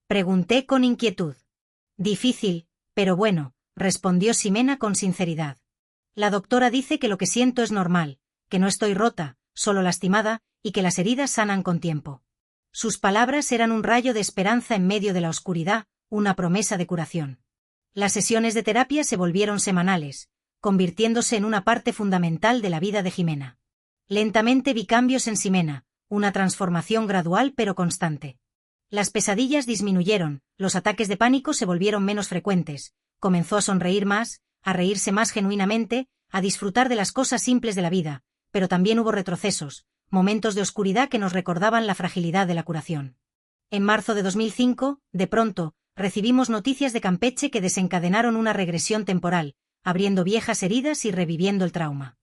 pregunté con inquietud. Difícil, pero bueno, respondió Ximena con sinceridad. La doctora dice que lo que siento es normal, que no estoy rota, solo lastimada, y que las heridas sanan con tiempo. Sus palabras eran un rayo de esperanza en medio de la oscuridad, una promesa de curación. Las sesiones de terapia se volvieron semanales, convirtiéndose en una parte fundamental de la vida de Ximena. Lentamente vi cambios en Ximena, una transformación gradual pero constante. Las pesadillas disminuyeron, los ataques de pánico se volvieron menos frecuentes, comenzó a sonreír más, a reírse más genuinamente, a disfrutar de las cosas simples de la vida, pero también hubo retrocesos, momentos de oscuridad que nos recordaban la fragilidad de la curación. En marzo de 2005, de pronto, recibimos noticias de Campeche que desencadenaron una regresión temporal, abriendo viejas heridas y reviviendo el trauma.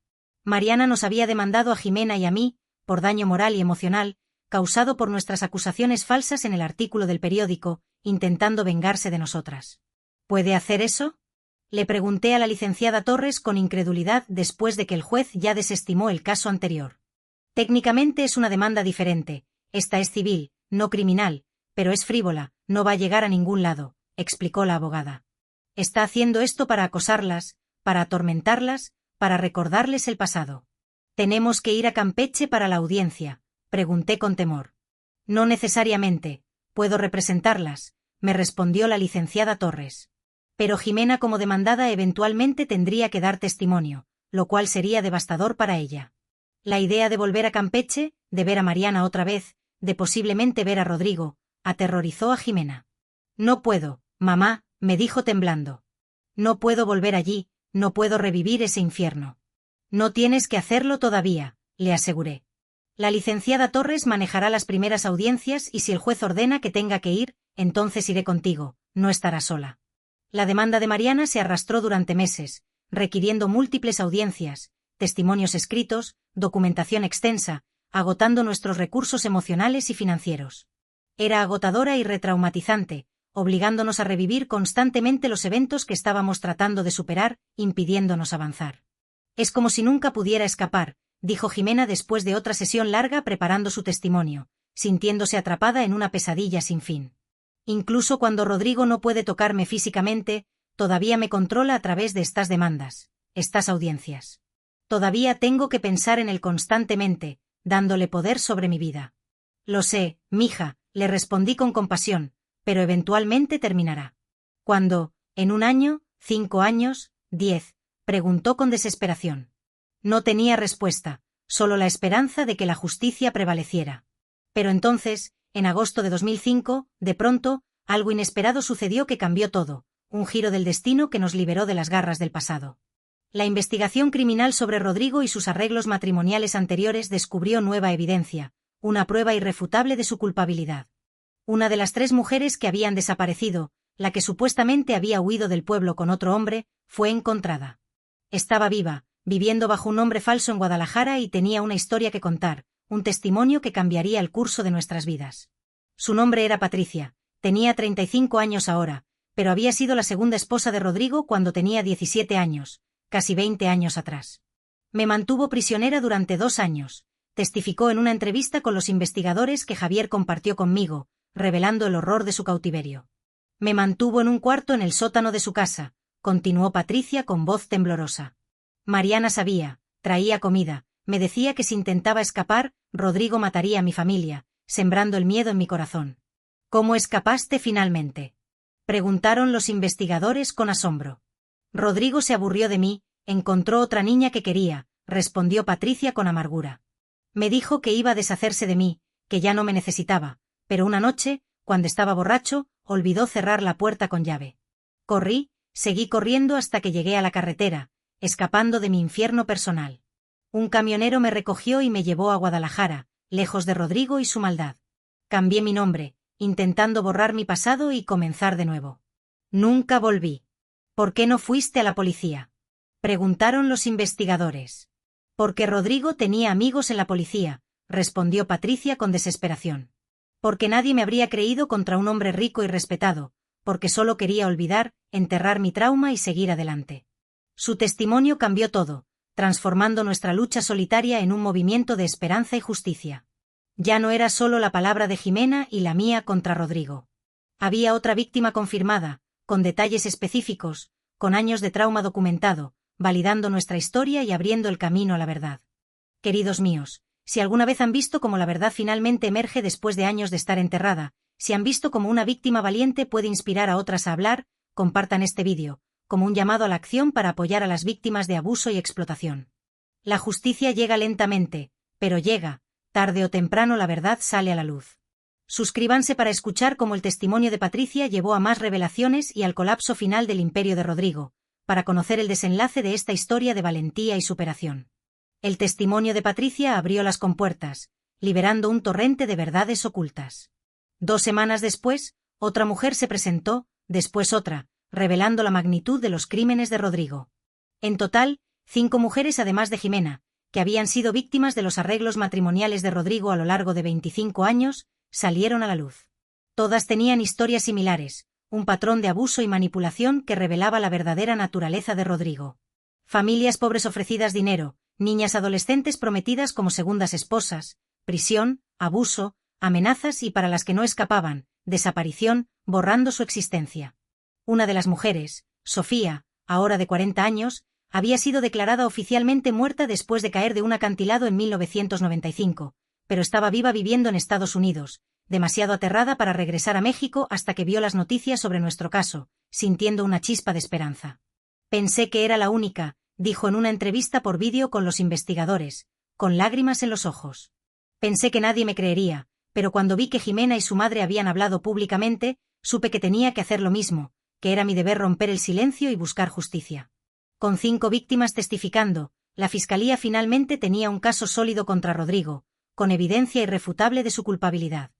Mariana nos había demandado a Ximena y a mí, por daño moral y emocional, causado por nuestras acusaciones falsas en el artículo del periódico, intentando vengarse de nosotras. ¿Puede hacer eso?, le pregunté a la licenciada Torres con incredulidad después de que el juez ya desestimó el caso anterior. Técnicamente es una demanda diferente, esta es civil, no criminal, pero es frívola, no va a llegar a ningún lado, explicó la abogada. Está haciendo esto para acosarlas, para atormentarlas, para recordarles el pasado. ¿Tenemos que ir a Campeche para la audiencia?, pregunté con temor. No necesariamente, puedo representarlas, me respondió la licenciada Torres. Pero Ximena como demandada eventualmente tendría que dar testimonio, lo cual sería devastador para ella. La idea de volver a Campeche, de ver a Mariana otra vez, de posiblemente ver a Rodrigo, aterrorizó a Ximena. No puedo, mamá, me dijo temblando. No puedo volver allí, no puedo revivir ese infierno. No tienes que hacerlo todavía, le aseguré. La licenciada Torres manejará las primeras audiencias y si el juez ordena que tenga que ir, entonces iré contigo, no estará sola. La demanda de Mariana se arrastró durante meses, requiriendo múltiples audiencias, testimonios escritos, documentación extensa, agotando nuestros recursos emocionales y financieros. Era agotadora y retraumatizante, obligándonos a revivir constantemente los eventos que estábamos tratando de superar, impidiéndonos avanzar. Es como si nunca pudiera escapar, dijo Ximena después de otra sesión larga preparando su testimonio, sintiéndose atrapada en una pesadilla sin fin. Incluso cuando Rodrigo no puede tocarme físicamente, todavía me controla a través de estas demandas, estas audiencias. Todavía tengo que pensar en él constantemente, dándole poder sobre mi vida. Lo sé, mija, le respondí con compasión, pero eventualmente terminará. ¿Cuándo? ¿En un año? ¿5 años? ¿10? Preguntó con desesperación. No tenía respuesta, solo la esperanza de que la justicia prevaleciera. Pero entonces, en agosto de 2005, de pronto, algo inesperado sucedió que cambió todo, un giro del destino que nos liberó de las garras del pasado. La investigación criminal sobre Rodrigo y sus arreglos matrimoniales anteriores descubrió nueva evidencia, una prueba irrefutable de su culpabilidad. Una de las 3 mujeres que habían desaparecido, la que supuestamente había huido del pueblo con otro hombre, fue encontrada. Estaba viva, viviendo bajo un nombre falso en Guadalajara y tenía una historia que contar, un testimonio que cambiaría el curso de nuestras vidas. Su nombre era Patricia, tenía 35 años ahora, pero había sido la segunda esposa de Rodrigo cuando tenía 17 años, casi 20 años atrás. Me mantuvo prisionera durante 2 años, testificó en una entrevista con los investigadores que Javier compartió conmigo, revelando el horror de su cautiverio. Me mantuvo en un cuarto en el sótano de su casa, continuó Patricia con voz temblorosa. Mariana sabía, traía comida, me decía que si intentaba escapar, Rodrigo mataría a mi familia, sembrando el miedo en mi corazón. ¿Cómo escapaste finalmente?, preguntaron los investigadores con asombro. Rodrigo se aburrió de mí, encontró otra niña que quería, respondió Patricia con amargura. Me dijo que iba a deshacerse de mí, que ya no me necesitaba, pero una noche, cuando estaba borracho, olvidó cerrar la puerta con llave. Seguí corriendo hasta que llegué a la carretera, escapando de mi infierno personal. Un camionero me recogió y me llevó a Guadalajara, lejos de Rodrigo y su maldad. Cambié mi nombre, intentando borrar mi pasado y comenzar de nuevo. Nunca volví. ¿Por qué no fuiste a la policía?, preguntaron los investigadores. Porque Rodrigo tenía amigos en la policía, respondió Patricia con desesperación. Porque nadie me habría creído contra un hombre rico y respetado, porque solo quería olvidar, enterrar mi trauma y seguir adelante. Su testimonio cambió todo, transformando nuestra lucha solitaria en un movimiento de esperanza y justicia. Ya no era solo la palabra de Jimena y la mía contra Rodrigo. Había otra víctima confirmada, con detalles específicos, con años de trauma documentado, validando nuestra historia y abriendo el camino a la verdad. Queridos míos, si alguna vez han visto cómo la verdad finalmente emerge después de años de estar enterrada, si han visto cómo una víctima valiente puede inspirar a otras a hablar, compartan este vídeo, como un llamado a la acción para apoyar a las víctimas de abuso y explotación. La justicia llega lentamente, pero llega, tarde o temprano la verdad sale a la luz. Suscríbanse para escuchar cómo el testimonio de Patricia llevó a más revelaciones y al colapso final del imperio de Rodrigo, para conocer el desenlace de esta historia de valentía y superación. El testimonio de Patricia abrió las compuertas, liberando un torrente de verdades ocultas. 2 semanas después, otra mujer se presentó, después otra, revelando la magnitud de los crímenes de Rodrigo. En total, 5 mujeres además de Jimena, que habían sido víctimas de los arreglos matrimoniales de Rodrigo a lo largo de 25 años, salieron a la luz. Todas tenían historias similares, un patrón de abuso y manipulación que revelaba la verdadera naturaleza de Rodrigo. Familias pobres ofrecidas dinero, niñas adolescentes prometidas como segundas esposas, prisión, abuso, amenazas y para las que no escapaban, desaparición, borrando su existencia. Una de las mujeres, Sofía, ahora de 40 años, había sido declarada oficialmente muerta después de caer de un acantilado en 1995, pero estaba viva viviendo en Estados Unidos, demasiado aterrada para regresar a México hasta que vio las noticias sobre nuestro caso, sintiendo una chispa de esperanza. Pensé que era la única, dijo en una entrevista por vídeo con los investigadores, con lágrimas en los ojos. Pensé que nadie me creería, pero cuando vi que Jimena y su madre habían hablado públicamente, supe que tenía que hacer lo mismo, que era mi deber romper el silencio y buscar justicia. Con 5 víctimas testificando, la Fiscalía finalmente tenía un caso sólido contra Rodrigo, con evidencia irrefutable de su culpabilidad.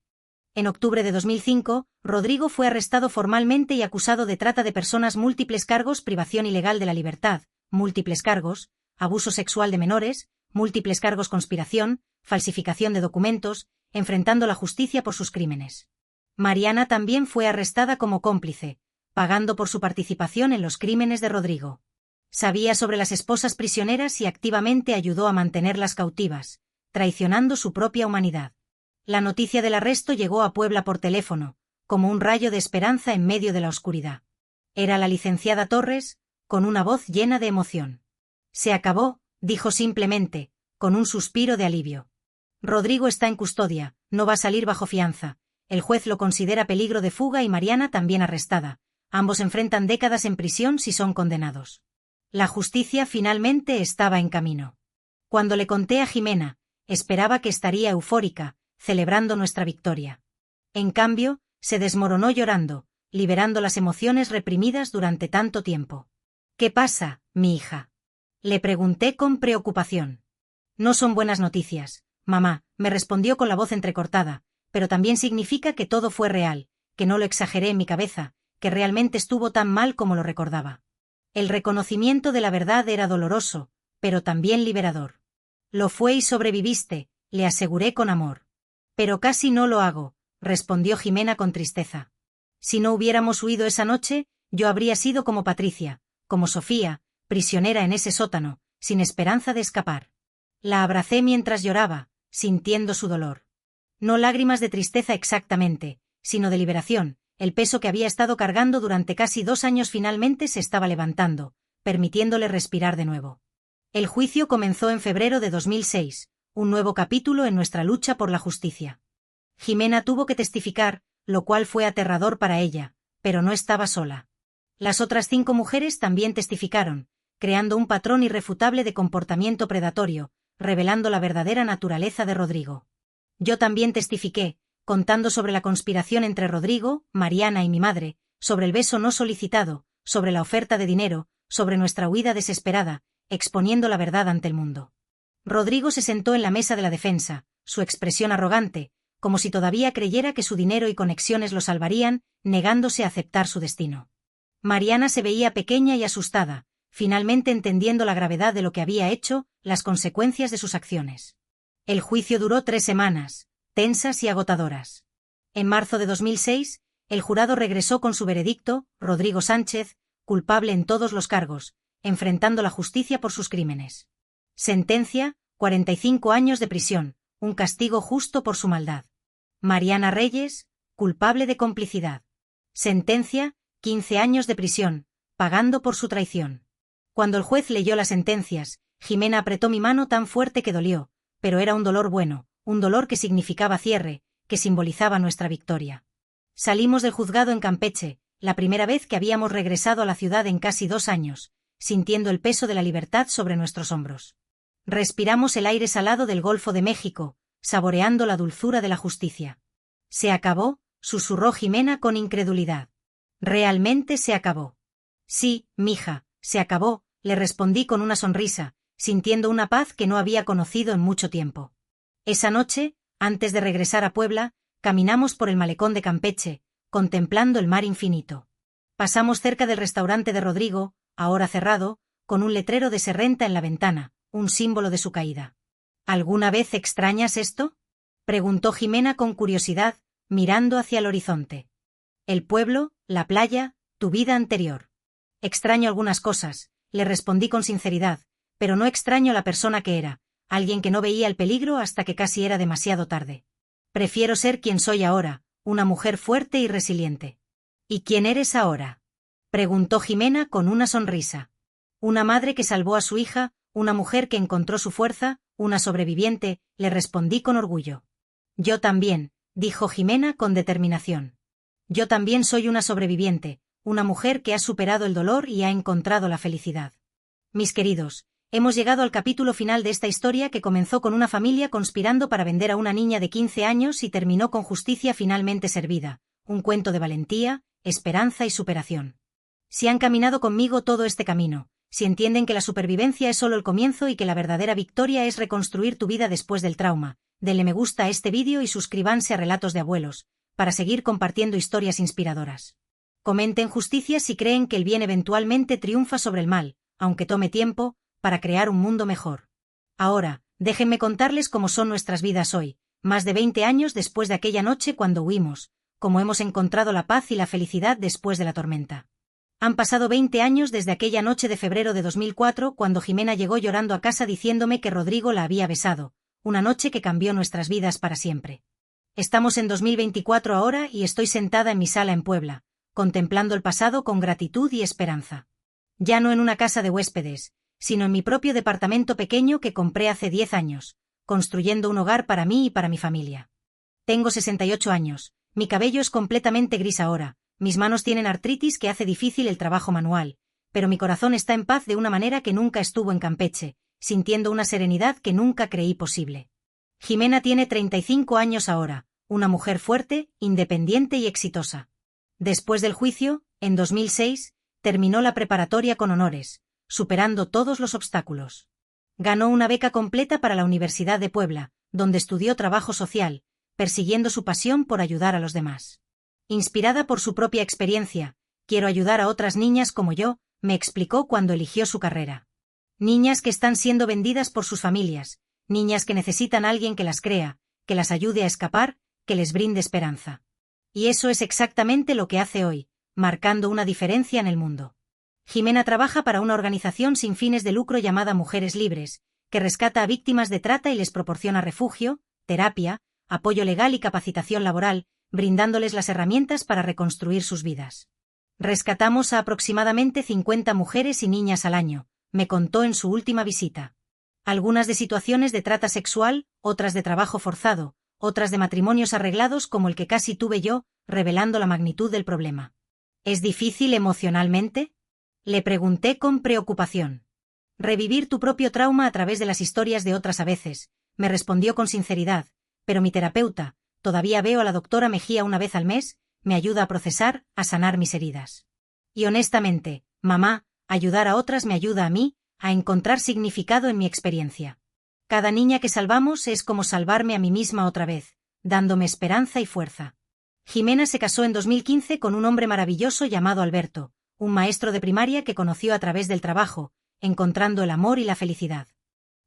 En octubre de 2005, Rodrigo fue arrestado formalmente y acusado de trata de personas, múltiples cargos, privación ilegal de la libertad, múltiples cargos, abuso sexual de menores, múltiples cargos, conspiración, falsificación de documentos, enfrentando la justicia por sus crímenes. Mariana también fue arrestada como cómplice, pagando por su participación en los crímenes de Rodrigo. Sabía sobre las esposas prisioneras y activamente ayudó a mantenerlas cautivas, traicionando su propia humanidad. La noticia del arresto llegó a Puebla por teléfono, como un rayo de esperanza en medio de la oscuridad. Era la licenciada Torres, con una voz llena de emoción. Se acabó, dijo simplemente, con un suspiro de alivio. Rodrigo está en custodia, no va a salir bajo fianza. El juez lo considera peligro de fuga y Mariana también arrestada. Ambos enfrentan décadas en prisión si son condenados. La justicia finalmente estaba en camino. Cuando le conté a Jimena, esperaba que estaría eufórica, celebrando nuestra victoria. En cambio, se desmoronó llorando, liberando las emociones reprimidas durante tanto tiempo. ¿Qué pasa, mi hija? Le pregunté con preocupación. No son buenas noticias, mamá, me respondió con la voz entrecortada, pero también significa que todo fue real, que no lo exageré en mi cabeza, que realmente estuvo tan mal como lo recordaba. El reconocimiento de la verdad era doloroso, pero también liberador. Lo fue y sobreviviste, le aseguré con amor. Pero casi no lo hago, respondió Jimena con tristeza. Si no hubiéramos huido esa noche, yo habría sido como Patricia, como Sofía, prisionera en ese sótano, sin esperanza de escapar. La abracé mientras lloraba, sintiendo su dolor. No lágrimas de tristeza exactamente, sino de liberación. El peso que había estado cargando durante casi 2 años finalmente se estaba levantando, permitiéndole respirar de nuevo. El juicio comenzó en febrero de 2006, un nuevo capítulo en nuestra lucha por la justicia. Jimena tuvo que testificar, lo cual fue aterrador para ella, pero no estaba sola. Las otras 5 mujeres también testificaron, creando un patrón irrefutable de comportamiento predatorio, revelando la verdadera naturaleza de Rodrigo. Yo también testifiqué, contando sobre la conspiración entre Rodrigo, Mariana y mi madre, sobre el beso no solicitado, sobre la oferta de dinero, sobre nuestra huida desesperada, exponiendo la verdad ante el mundo. Rodrigo se sentó en la mesa de la defensa, su expresión arrogante, como si todavía creyera que su dinero y conexiones lo salvarían, negándose a aceptar su destino. Mariana se veía pequeña y asustada, finalmente entendiendo la gravedad de lo que había hecho, las consecuencias de sus acciones. El juicio duró 3 semanas, tensas y agotadoras. En marzo de 2006, el jurado regresó con su veredicto, Rodrigo Sánchez, culpable en todos los cargos, enfrentando la justicia por sus crímenes. Sentencia, 45 años de prisión, un castigo justo por su maldad. Mariana Reyes, culpable de complicidad. Sentencia, 15 años de prisión, pagando por su traición. Cuando el juez leyó las sentencias, Jimena apretó mi mano tan fuerte que dolió, pero era un dolor bueno, un dolor que significaba cierre, que simbolizaba nuestra victoria. Salimos del juzgado en Campeche, la primera vez que habíamos regresado a la ciudad en casi 2 años, sintiendo el peso de la libertad sobre nuestros hombros. Respiramos el aire salado del Golfo de México, saboreando la dulzura de la justicia. «Se acabó», susurró Jimena con incredulidad. «¿Realmente se acabó?» «Sí, mija, se acabó», le respondí con una sonrisa, sintiendo una paz que no había conocido en mucho tiempo. Esa noche, antes de regresar a Puebla, caminamos por el malecón de Campeche, contemplando el mar infinito. Pasamos cerca del restaurante de Rodrigo, ahora cerrado, con un letrero de se renta en la ventana, un símbolo de su caída. ¿Alguna vez extrañas esto?, preguntó Jimena con curiosidad, mirando hacia el horizonte. El pueblo, la playa, tu vida anterior. Extraño algunas cosas, le respondí con sinceridad, pero no extraño la persona que era, alguien que no veía el peligro hasta que casi era demasiado tarde. Prefiero ser quien soy ahora, una mujer fuerte y resiliente. ¿Y quién eres ahora?, preguntó Jimena con una sonrisa. Una madre que salvó a su hija, una mujer que encontró su fuerza, una sobreviviente, le respondí con orgullo. Yo también, dijo Jimena con determinación. Yo también soy una sobreviviente, una mujer que ha superado el dolor y ha encontrado la felicidad. Mis queridos, hemos llegado al capítulo final de esta historia que comenzó con una familia conspirando para vender a una niña de 15 años y terminó con justicia finalmente servida, un cuento de valentía, esperanza y superación. Si han caminado conmigo todo este camino, si entienden que la supervivencia es solo el comienzo y que la verdadera victoria es reconstruir tu vida después del trauma, denle me gusta a este vídeo y suscríbanse a Relatos de Abuelos, para seguir compartiendo historias inspiradoras. Comenten justicia si creen que el bien eventualmente triunfa sobre el mal, aunque tome tiempo, para crear un mundo mejor. Ahora, déjenme contarles cómo son nuestras vidas hoy, más de 20 años después de aquella noche cuando huimos, cómo hemos encontrado la paz y la felicidad después de la tormenta. Han pasado 20 años desde aquella noche de febrero de 2004 cuando Jimena llegó llorando a casa diciéndome que Rodrigo la había besado, una noche que cambió nuestras vidas para siempre. Estamos en 2024 ahora y estoy sentada en mi sala en Puebla, contemplando el pasado con gratitud y esperanza. Ya no en una casa de huéspedes, sino en mi propio departamento pequeño que compré hace 10 años, construyendo un hogar para mí y para mi familia. Tengo 68 años, Mi cabello es completamente gris ahora, mis manos tienen artritis que hace difícil el trabajo manual, pero mi corazón está en paz de una manera que nunca estuvo en Campeche, sintiendo una serenidad que nunca creí posible. Jimena tiene 35 años ahora, una mujer fuerte, independiente y exitosa. Después del juicio, en 2006, terminó la preparatoria con honores, superando todos los obstáculos. Ganó una beca completa para la Universidad de Puebla, donde estudió trabajo social, persiguiendo su pasión por ayudar a los demás. Inspirada por su propia experiencia, quiero ayudar a otras niñas como yo, me explicó cuando eligió su carrera. Niñas que están siendo vendidas por sus familias, niñas que necesitan a alguien que las crea, que las ayude a escapar, que les brinde esperanza. Y eso es exactamente lo que hace hoy, marcando una diferencia en el mundo. Jimena trabaja para una organización sin fines de lucro llamada Mujeres Libres, que rescata a víctimas de trata y les proporciona refugio, terapia, apoyo legal y capacitación laboral, brindándoles las herramientas para reconstruir sus vidas. Rescatamos a aproximadamente 50 mujeres y niñas al año, me contó en su última visita. Algunas de situaciones de trata sexual, otras de trabajo forzado, otras de matrimonios arreglados como el que casi tuve yo, revelando la magnitud del problema. ¿Es difícil emocionalmente? Le pregunté con preocupación. Revivir tu propio trauma a través de las historias de otras a veces, me respondió con sinceridad, pero mi terapeuta, todavía veo a la doctora Mejía una vez al mes, me ayuda a procesar, a sanar mis heridas. Y honestamente, mamá, ayudar a otras me ayuda a mí, a encontrar significado en mi experiencia. Cada niña que salvamos es como salvarme a mí misma otra vez, dándome esperanza y fuerza. Jimena se casó en 2015 con un hombre maravilloso llamado Alberto, un maestro de primaria que conoció a través del trabajo, encontrando el amor y la felicidad.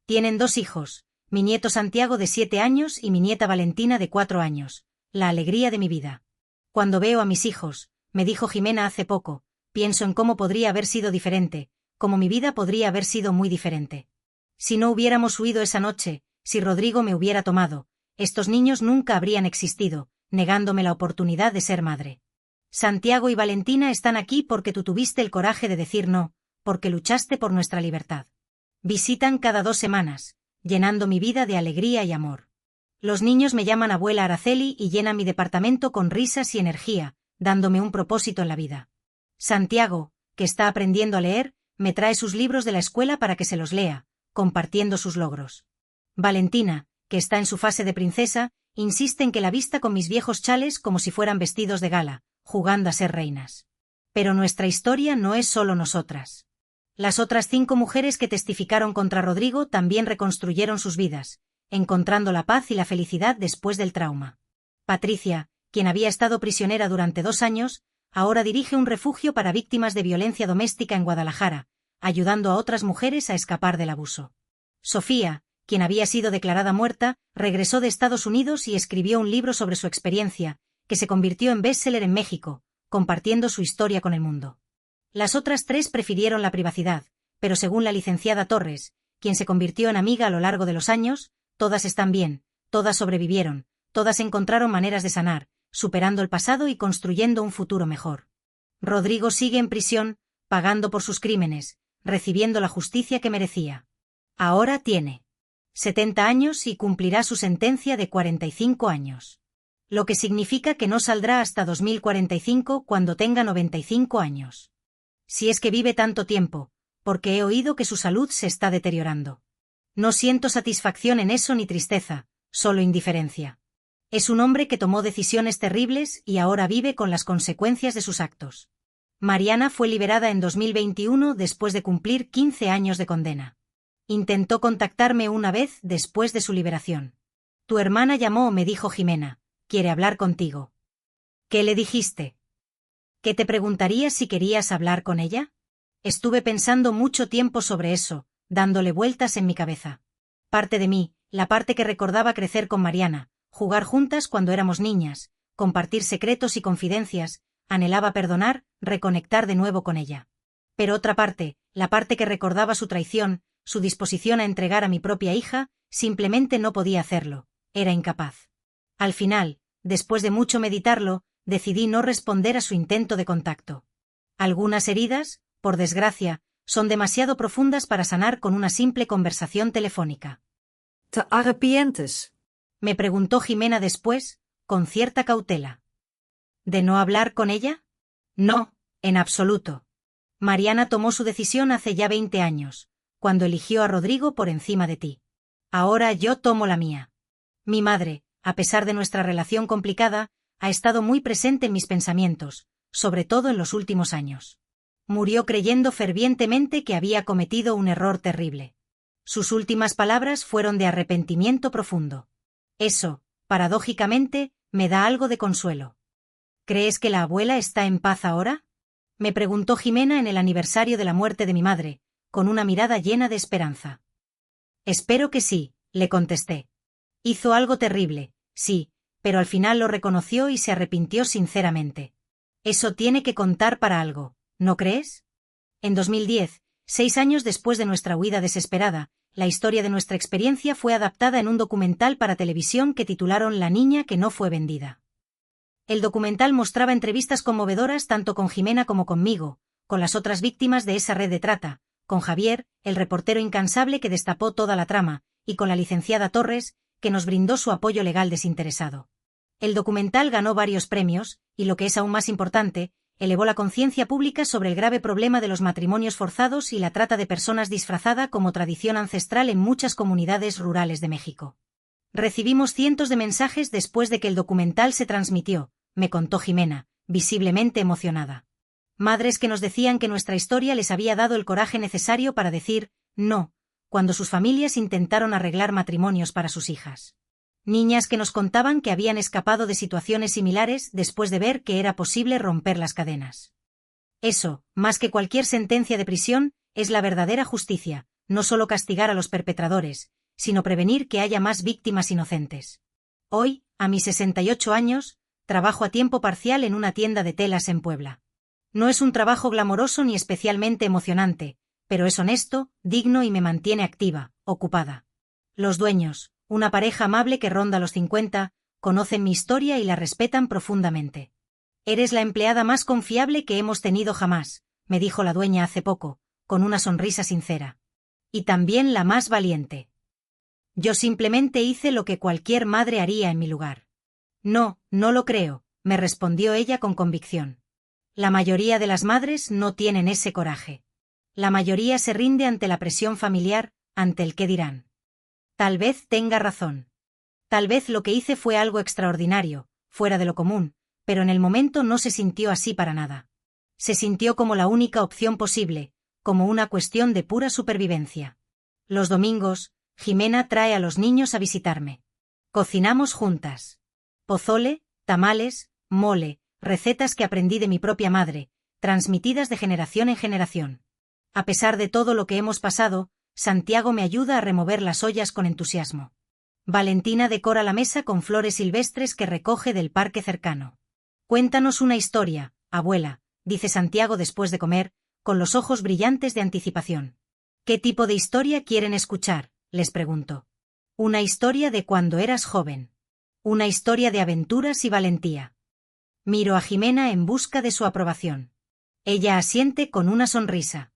Tienen 2 hijos, mi nieto Santiago de 7 años y mi nieta Valentina de 4 años, la alegría de mi vida. Cuando veo a mis hijos, me dijo Jimena hace poco, pienso en cómo podría haber sido diferente, cómo mi vida podría haber sido muy diferente. Si no hubiéramos huido esa noche, si Rodrigo me hubiera tomado, estos niños nunca habrían existido, negándome la oportunidad de ser madre. Santiago y Valentina están aquí porque tú tuviste el coraje de decir no, porque luchaste por nuestra libertad. Visitan cada 2 semanas, llenando mi vida de alegría y amor. Los niños me llaman abuela Araceli y llenan mi departamento con risas y energía, dándome un propósito en la vida. Santiago, que está aprendiendo a leer, me trae sus libros de la escuela para que se los lea, compartiendo sus logros. Valentina, que está en su fase de princesa, insiste en que la vista con mis viejos chales como si fueran vestidos de gala, jugando a ser reinas. Pero nuestra historia no es solo nosotras. Las otras 5 mujeres que testificaron contra Rodrigo también reconstruyeron sus vidas, encontrando la paz y la felicidad después del trauma. Patricia, quien había estado prisionera durante 2 años, ahora dirige un refugio para víctimas de violencia doméstica en Guadalajara, ayudando a otras mujeres a escapar del abuso. Sofía, quien había sido declarada muerta, regresó de Estados Unidos y escribió un libro sobre su experiencia, que se convirtió en bestseller en México, compartiendo su historia con el mundo. Las otras 3 prefirieron la privacidad, pero según la licenciada Torres, quien se convirtió en amiga a lo largo de los años, todas están bien, todas sobrevivieron, todas encontraron maneras de sanar, superando el pasado y construyendo un futuro mejor. Rodrigo sigue en prisión, pagando por sus crímenes, recibiendo la justicia que merecía. Ahora tiene 70 años y cumplirá su sentencia de 45 años. Lo que significa que no saldrá hasta 2045 cuando tenga 95 años. Si es que vive tanto tiempo, porque he oído que su salud se está deteriorando. No siento satisfacción en eso ni tristeza, solo indiferencia. Es un hombre que tomó decisiones terribles y ahora vive con las consecuencias de sus actos. Mariana fue liberada en 2021 después de cumplir 15 años de condena. Intentó contactarme una vez después de su liberación. Tu hermana llamó, me dijo Jimena, quiere hablar contigo. ¿Qué le dijiste? ¿Que te preguntaría si querías hablar con ella? Estuve pensando mucho tiempo sobre eso, dándole vueltas en mi cabeza. Parte de mí, la parte que recordaba crecer con Mariana, jugar juntas cuando éramos niñas, compartir secretos y confidencias, anhelaba perdonar, reconectar de nuevo con ella. Pero otra parte, la parte que recordaba su traición, su disposición a entregar a mi propia hija, simplemente no podía hacerlo, era incapaz. Al final, después de mucho meditarlo, decidí no responder a su intento de contacto. Algunas heridas, por desgracia, son demasiado profundas para sanar con una simple conversación telefónica. ¿Te arrepientes? Me preguntó Jimena después, con cierta cautela. ¿De no hablar con ella? No, en absoluto. Mariana tomó su decisión hace ya 20 años, cuando eligió a Rodrigo por encima de ti. Ahora yo tomo la mía. Mi madre, a pesar de nuestra relación complicada, ha estado muy presente en mis pensamientos, sobre todo en los últimos años. Murió creyendo fervientemente que había cometido un error terrible. Sus últimas palabras fueron de arrepentimiento profundo. Eso, paradójicamente, me da algo de consuelo. ¿Crees que la abuela está en paz ahora? Me preguntó Jimena en el aniversario de la muerte de mi madre, con una mirada llena de esperanza. Espero que sí, le contesté. Hizo algo terrible, sí, pero al final lo reconoció y se arrepintió sinceramente. Eso tiene que contar para algo, ¿no crees? En 2010, 6 años después de nuestra huida desesperada, la historia de nuestra experiencia fue adaptada en un documental para televisión que titularon La niña que no fue vendida. El documental mostraba entrevistas conmovedoras tanto con Jimena como conmigo, con las otras víctimas de esa red de trata, con Javier, el reportero incansable que destapó toda la trama, y con la licenciada Torres, que nos brindó su apoyo legal desinteresado. El documental ganó varios premios, y lo que es aún más importante, elevó la conciencia pública sobre el grave problema de los matrimonios forzados y la trata de personas disfrazada como tradición ancestral en muchas comunidades rurales de México. Recibimos cientos de mensajes después de que el documental se transmitió, me contó Jimena, visiblemente emocionada. Madres que nos decían que nuestra historia les había dado el coraje necesario para decir no, cuando sus familias intentaron arreglar matrimonios para sus hijas. Niñas que nos contaban que habían escapado de situaciones similares después de ver que era posible romper las cadenas. Eso, más que cualquier sentencia de prisión, es la verdadera justicia, no solo castigar a los perpetradores, sino prevenir que haya más víctimas inocentes. Hoy, a mis 68 años, trabajo a tiempo parcial en una tienda de telas en Puebla. No es un trabajo glamoroso ni especialmente emocionante, pero es honesto, digno y me mantiene activa, ocupada. Los dueños, una pareja amable que ronda los 50, conocen mi historia y la respetan profundamente. Eres la empleada más confiable que hemos tenido jamás, me dijo la dueña hace poco, con una sonrisa sincera. Y también la más valiente. Yo simplemente hice lo que cualquier madre haría en mi lugar. No, no lo creo, me respondió ella con convicción. La mayoría de las madres no tienen ese coraje. La mayoría se rinde ante la presión familiar, ante el qué dirán. Tal vez tenga razón. Tal vez lo que hice fue algo extraordinario, fuera de lo común, pero en el momento no se sintió así para nada. Se sintió como la única opción posible, como una cuestión de pura supervivencia. Los domingos, Jimena trae a los niños a visitarme. Cocinamos juntas. Pozole, tamales, mole, recetas que aprendí de mi propia madre, transmitidas de generación en generación. A pesar de todo lo que hemos pasado, Santiago me ayuda a remover las ollas con entusiasmo. Valentina decora la mesa con flores silvestres que recoge del parque cercano. Cuéntanos una historia, abuela, dice Santiago después de comer, con los ojos brillantes de anticipación. ¿Qué tipo de historia quieren escuchar?, les pregunto. Una historia de cuando eras joven. Una historia de aventuras y valentía. Miro a Jimena en busca de su aprobación. Ella asiente con una sonrisa.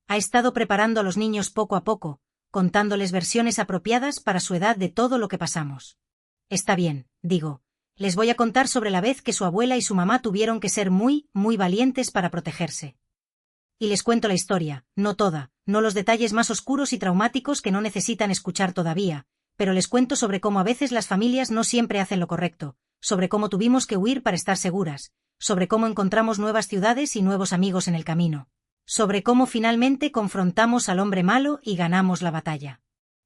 Ha estado preparando a los niños poco a poco, contándoles versiones apropiadas para su edad de todo lo que pasamos. Está bien, digo. Les voy a contar sobre la vez que su abuela y su mamá tuvieron que ser muy, muy valientes para protegerse. Y les cuento la historia, no toda, no los detalles más oscuros y traumáticos que no necesitan escuchar todavía, pero les cuento sobre cómo a veces las familias no siempre hacen lo correcto, sobre cómo tuvimos que huir para estar seguras, sobre cómo encontramos nuevas ciudades y nuevos amigos en el camino, sobre cómo finalmente confrontamos al hombre malo y ganamos la batalla.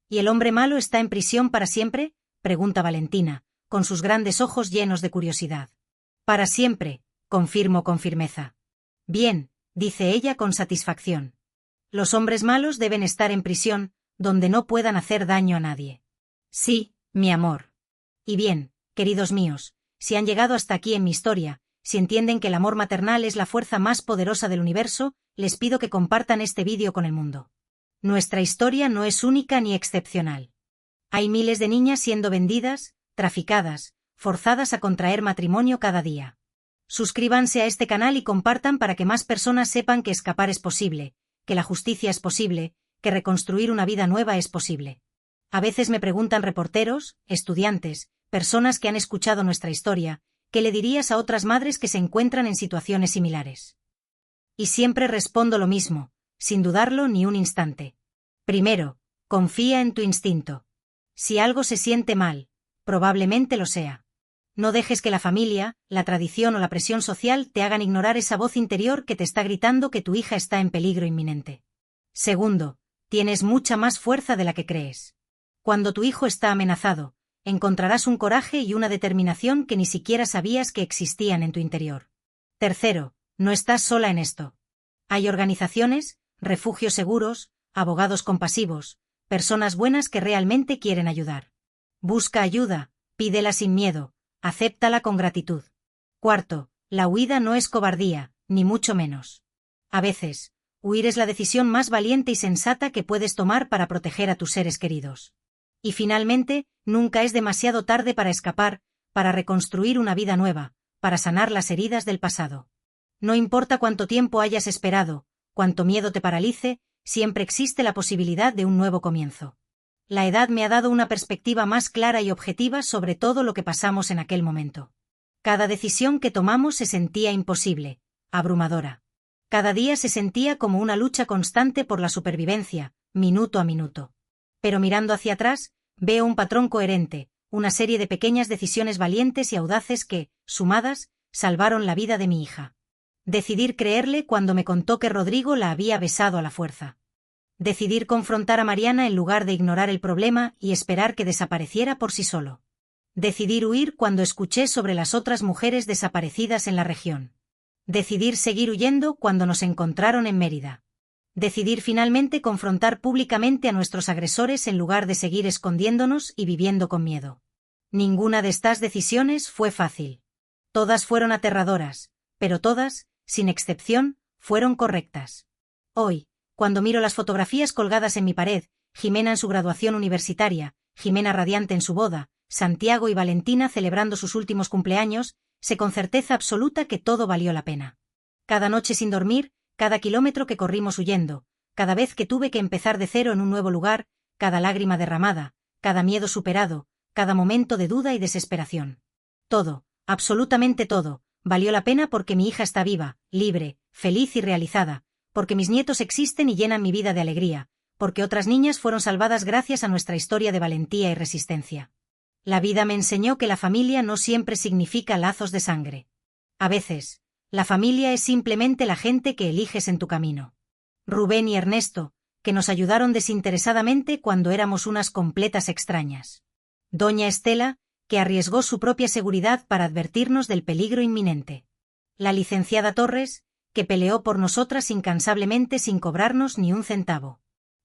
¿Y el hombre malo está en prisión para siempre?, pregunta Valentina, con sus grandes ojos llenos de curiosidad. Para siempre, confirmo con firmeza. Bien, dice ella con satisfacción. Los hombres malos deben estar en prisión, donde no puedan hacer daño a nadie. Sí, mi amor. Y bien, queridos míos, si han llegado hasta aquí en mi historia, si entienden que el amor maternal es la fuerza más poderosa del universo, les pido que compartan este vídeo con el mundo. Nuestra historia no es única ni excepcional. Hay miles de niñas siendo vendidas, traficadas, forzadas a contraer matrimonio cada día. Suscríbanse a este canal y compartan para que más personas sepan que escapar es posible, que la justicia es posible, que reconstruir una vida nueva es posible. A veces me preguntan reporteros, estudiantes, personas que han escuchado nuestra historia, ¿qué le dirías a otras madres que se encuentran en situaciones similares? Y siempre respondo lo mismo, sin dudarlo ni un instante. Primero, confía en tu instinto. Si algo se siente mal, probablemente lo sea. No dejes que la familia, la tradición o la presión social te hagan ignorar esa voz interior que te está gritando que tu hija está en peligro inminente. Segundo, tienes mucha más fuerza de la que crees. Cuando tu hijo está amenazado, encontrarás un coraje y una determinación que ni siquiera sabías que existían en tu interior. Tercero, no estás sola en esto. Hay organizaciones, refugios seguros, abogados compasivos, personas buenas que realmente quieren ayudar. Busca ayuda, pídela sin miedo, acéptala con gratitud. Cuarto, la huida no es cobardía, ni mucho menos. A veces, huir es la decisión más valiente y sensata que puedes tomar para proteger a tus seres queridos. Y finalmente, nunca es demasiado tarde para escapar, para reconstruir una vida nueva, para sanar las heridas del pasado. No importa cuánto tiempo hayas esperado, cuánto miedo te paralice, siempre existe la posibilidad de un nuevo comienzo. La edad me ha dado una perspectiva más clara y objetiva sobre todo lo que pasamos en aquel momento. Cada decisión que tomamos se sentía imposible, abrumadora. Cada día se sentía como una lucha constante por la supervivencia, minuto a minuto. Pero mirando hacia atrás, veo un patrón coherente, una serie de pequeñas decisiones valientes y audaces que, sumadas, salvaron la vida de mi hija. Decidir creerle cuando me contó que Rodrigo la había besado a la fuerza. Decidir confrontar a Mariana en lugar de ignorar el problema y esperar que desapareciera por sí solo. Decidir huir cuando escuché sobre las otras mujeres desaparecidas en la región. Decidir seguir huyendo cuando nos encontraron en Mérida. Decidir finalmente confrontar públicamente a nuestros agresores en lugar de seguir escondiéndonos y viviendo con miedo. Ninguna de estas decisiones fue fácil. Todas fueron aterradoras, pero todas, sin excepción, fueron correctas. Hoy, cuando miro las fotografías colgadas en mi pared, Jimena en su graduación universitaria, Jimena radiante en su boda, Santiago y Valentina celebrando sus últimos cumpleaños, sé con certeza absoluta que todo valió la pena. Cada noche sin dormir, cada kilómetro que corrimos huyendo, cada vez que tuve que empezar de cero en un nuevo lugar, cada lágrima derramada, cada miedo superado, cada momento de duda y desesperación. Todo, absolutamente todo, valió la pena porque mi hija está viva, libre, feliz y realizada, porque mis nietos existen y llenan mi vida de alegría, porque otras niñas fueron salvadas gracias a nuestra historia de valentía y resistencia. La vida me enseñó que la familia no siempre significa lazos de sangre. A veces, la familia es simplemente la gente que eliges en tu camino. Rubén y Ernesto, que nos ayudaron desinteresadamente cuando éramos unas completas extrañas. Doña Estela, que arriesgó su propia seguridad para advertirnos del peligro inminente. La licenciada Torres, que peleó por nosotras incansablemente sin cobrarnos ni un centavo.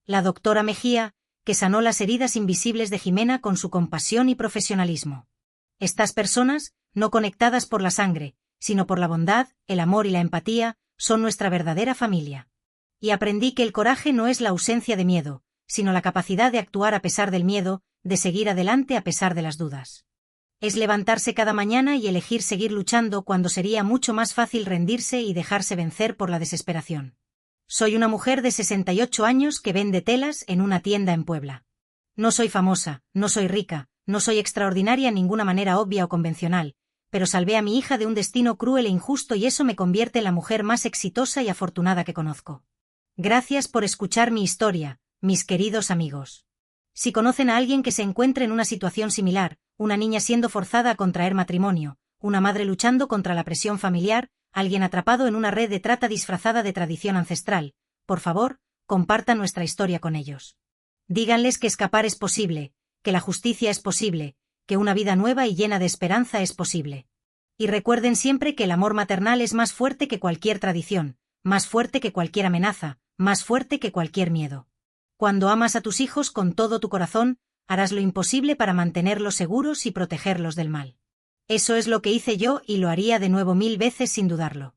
La doctora Mejía, que sanó las heridas invisibles de Jimena con su compasión y profesionalismo. Estas personas, no conectadas por la sangre, sino por la bondad, el amor y la empatía, son nuestra verdadera familia. Y aprendí que el coraje no es la ausencia de miedo, sino la capacidad de actuar a pesar del miedo, de seguir adelante a pesar de las dudas. Es levantarse cada mañana y elegir seguir luchando cuando sería mucho más fácil rendirse y dejarse vencer por la desesperación. Soy una mujer de 68 años que vende telas en una tienda en Puebla. No soy famosa, no soy rica, no soy extraordinaria en ninguna manera obvia o convencional, pero salvé a mi hija de un destino cruel e injusto y eso me convierte en la mujer más exitosa y afortunada que conozco. Gracias por escuchar mi historia, mis queridos amigos. Si conocen a alguien que se encuentre en una situación similar, una niña siendo forzada a contraer matrimonio, una madre luchando contra la presión familiar, alguien atrapado en una red de trata disfrazada de tradición ancestral, por favor, compartan nuestra historia con ellos. Díganles que escapar es posible, que la justicia es posible, que una vida nueva y llena de esperanza es posible. Y recuerden siempre que el amor maternal es más fuerte que cualquier tradición, más fuerte que cualquier amenaza, más fuerte que cualquier miedo. Cuando amas a tus hijos con todo tu corazón, harás lo imposible para mantenerlos seguros y protegerlos del mal. Eso es lo que hice yo y lo haría de nuevo 1000 veces sin dudarlo.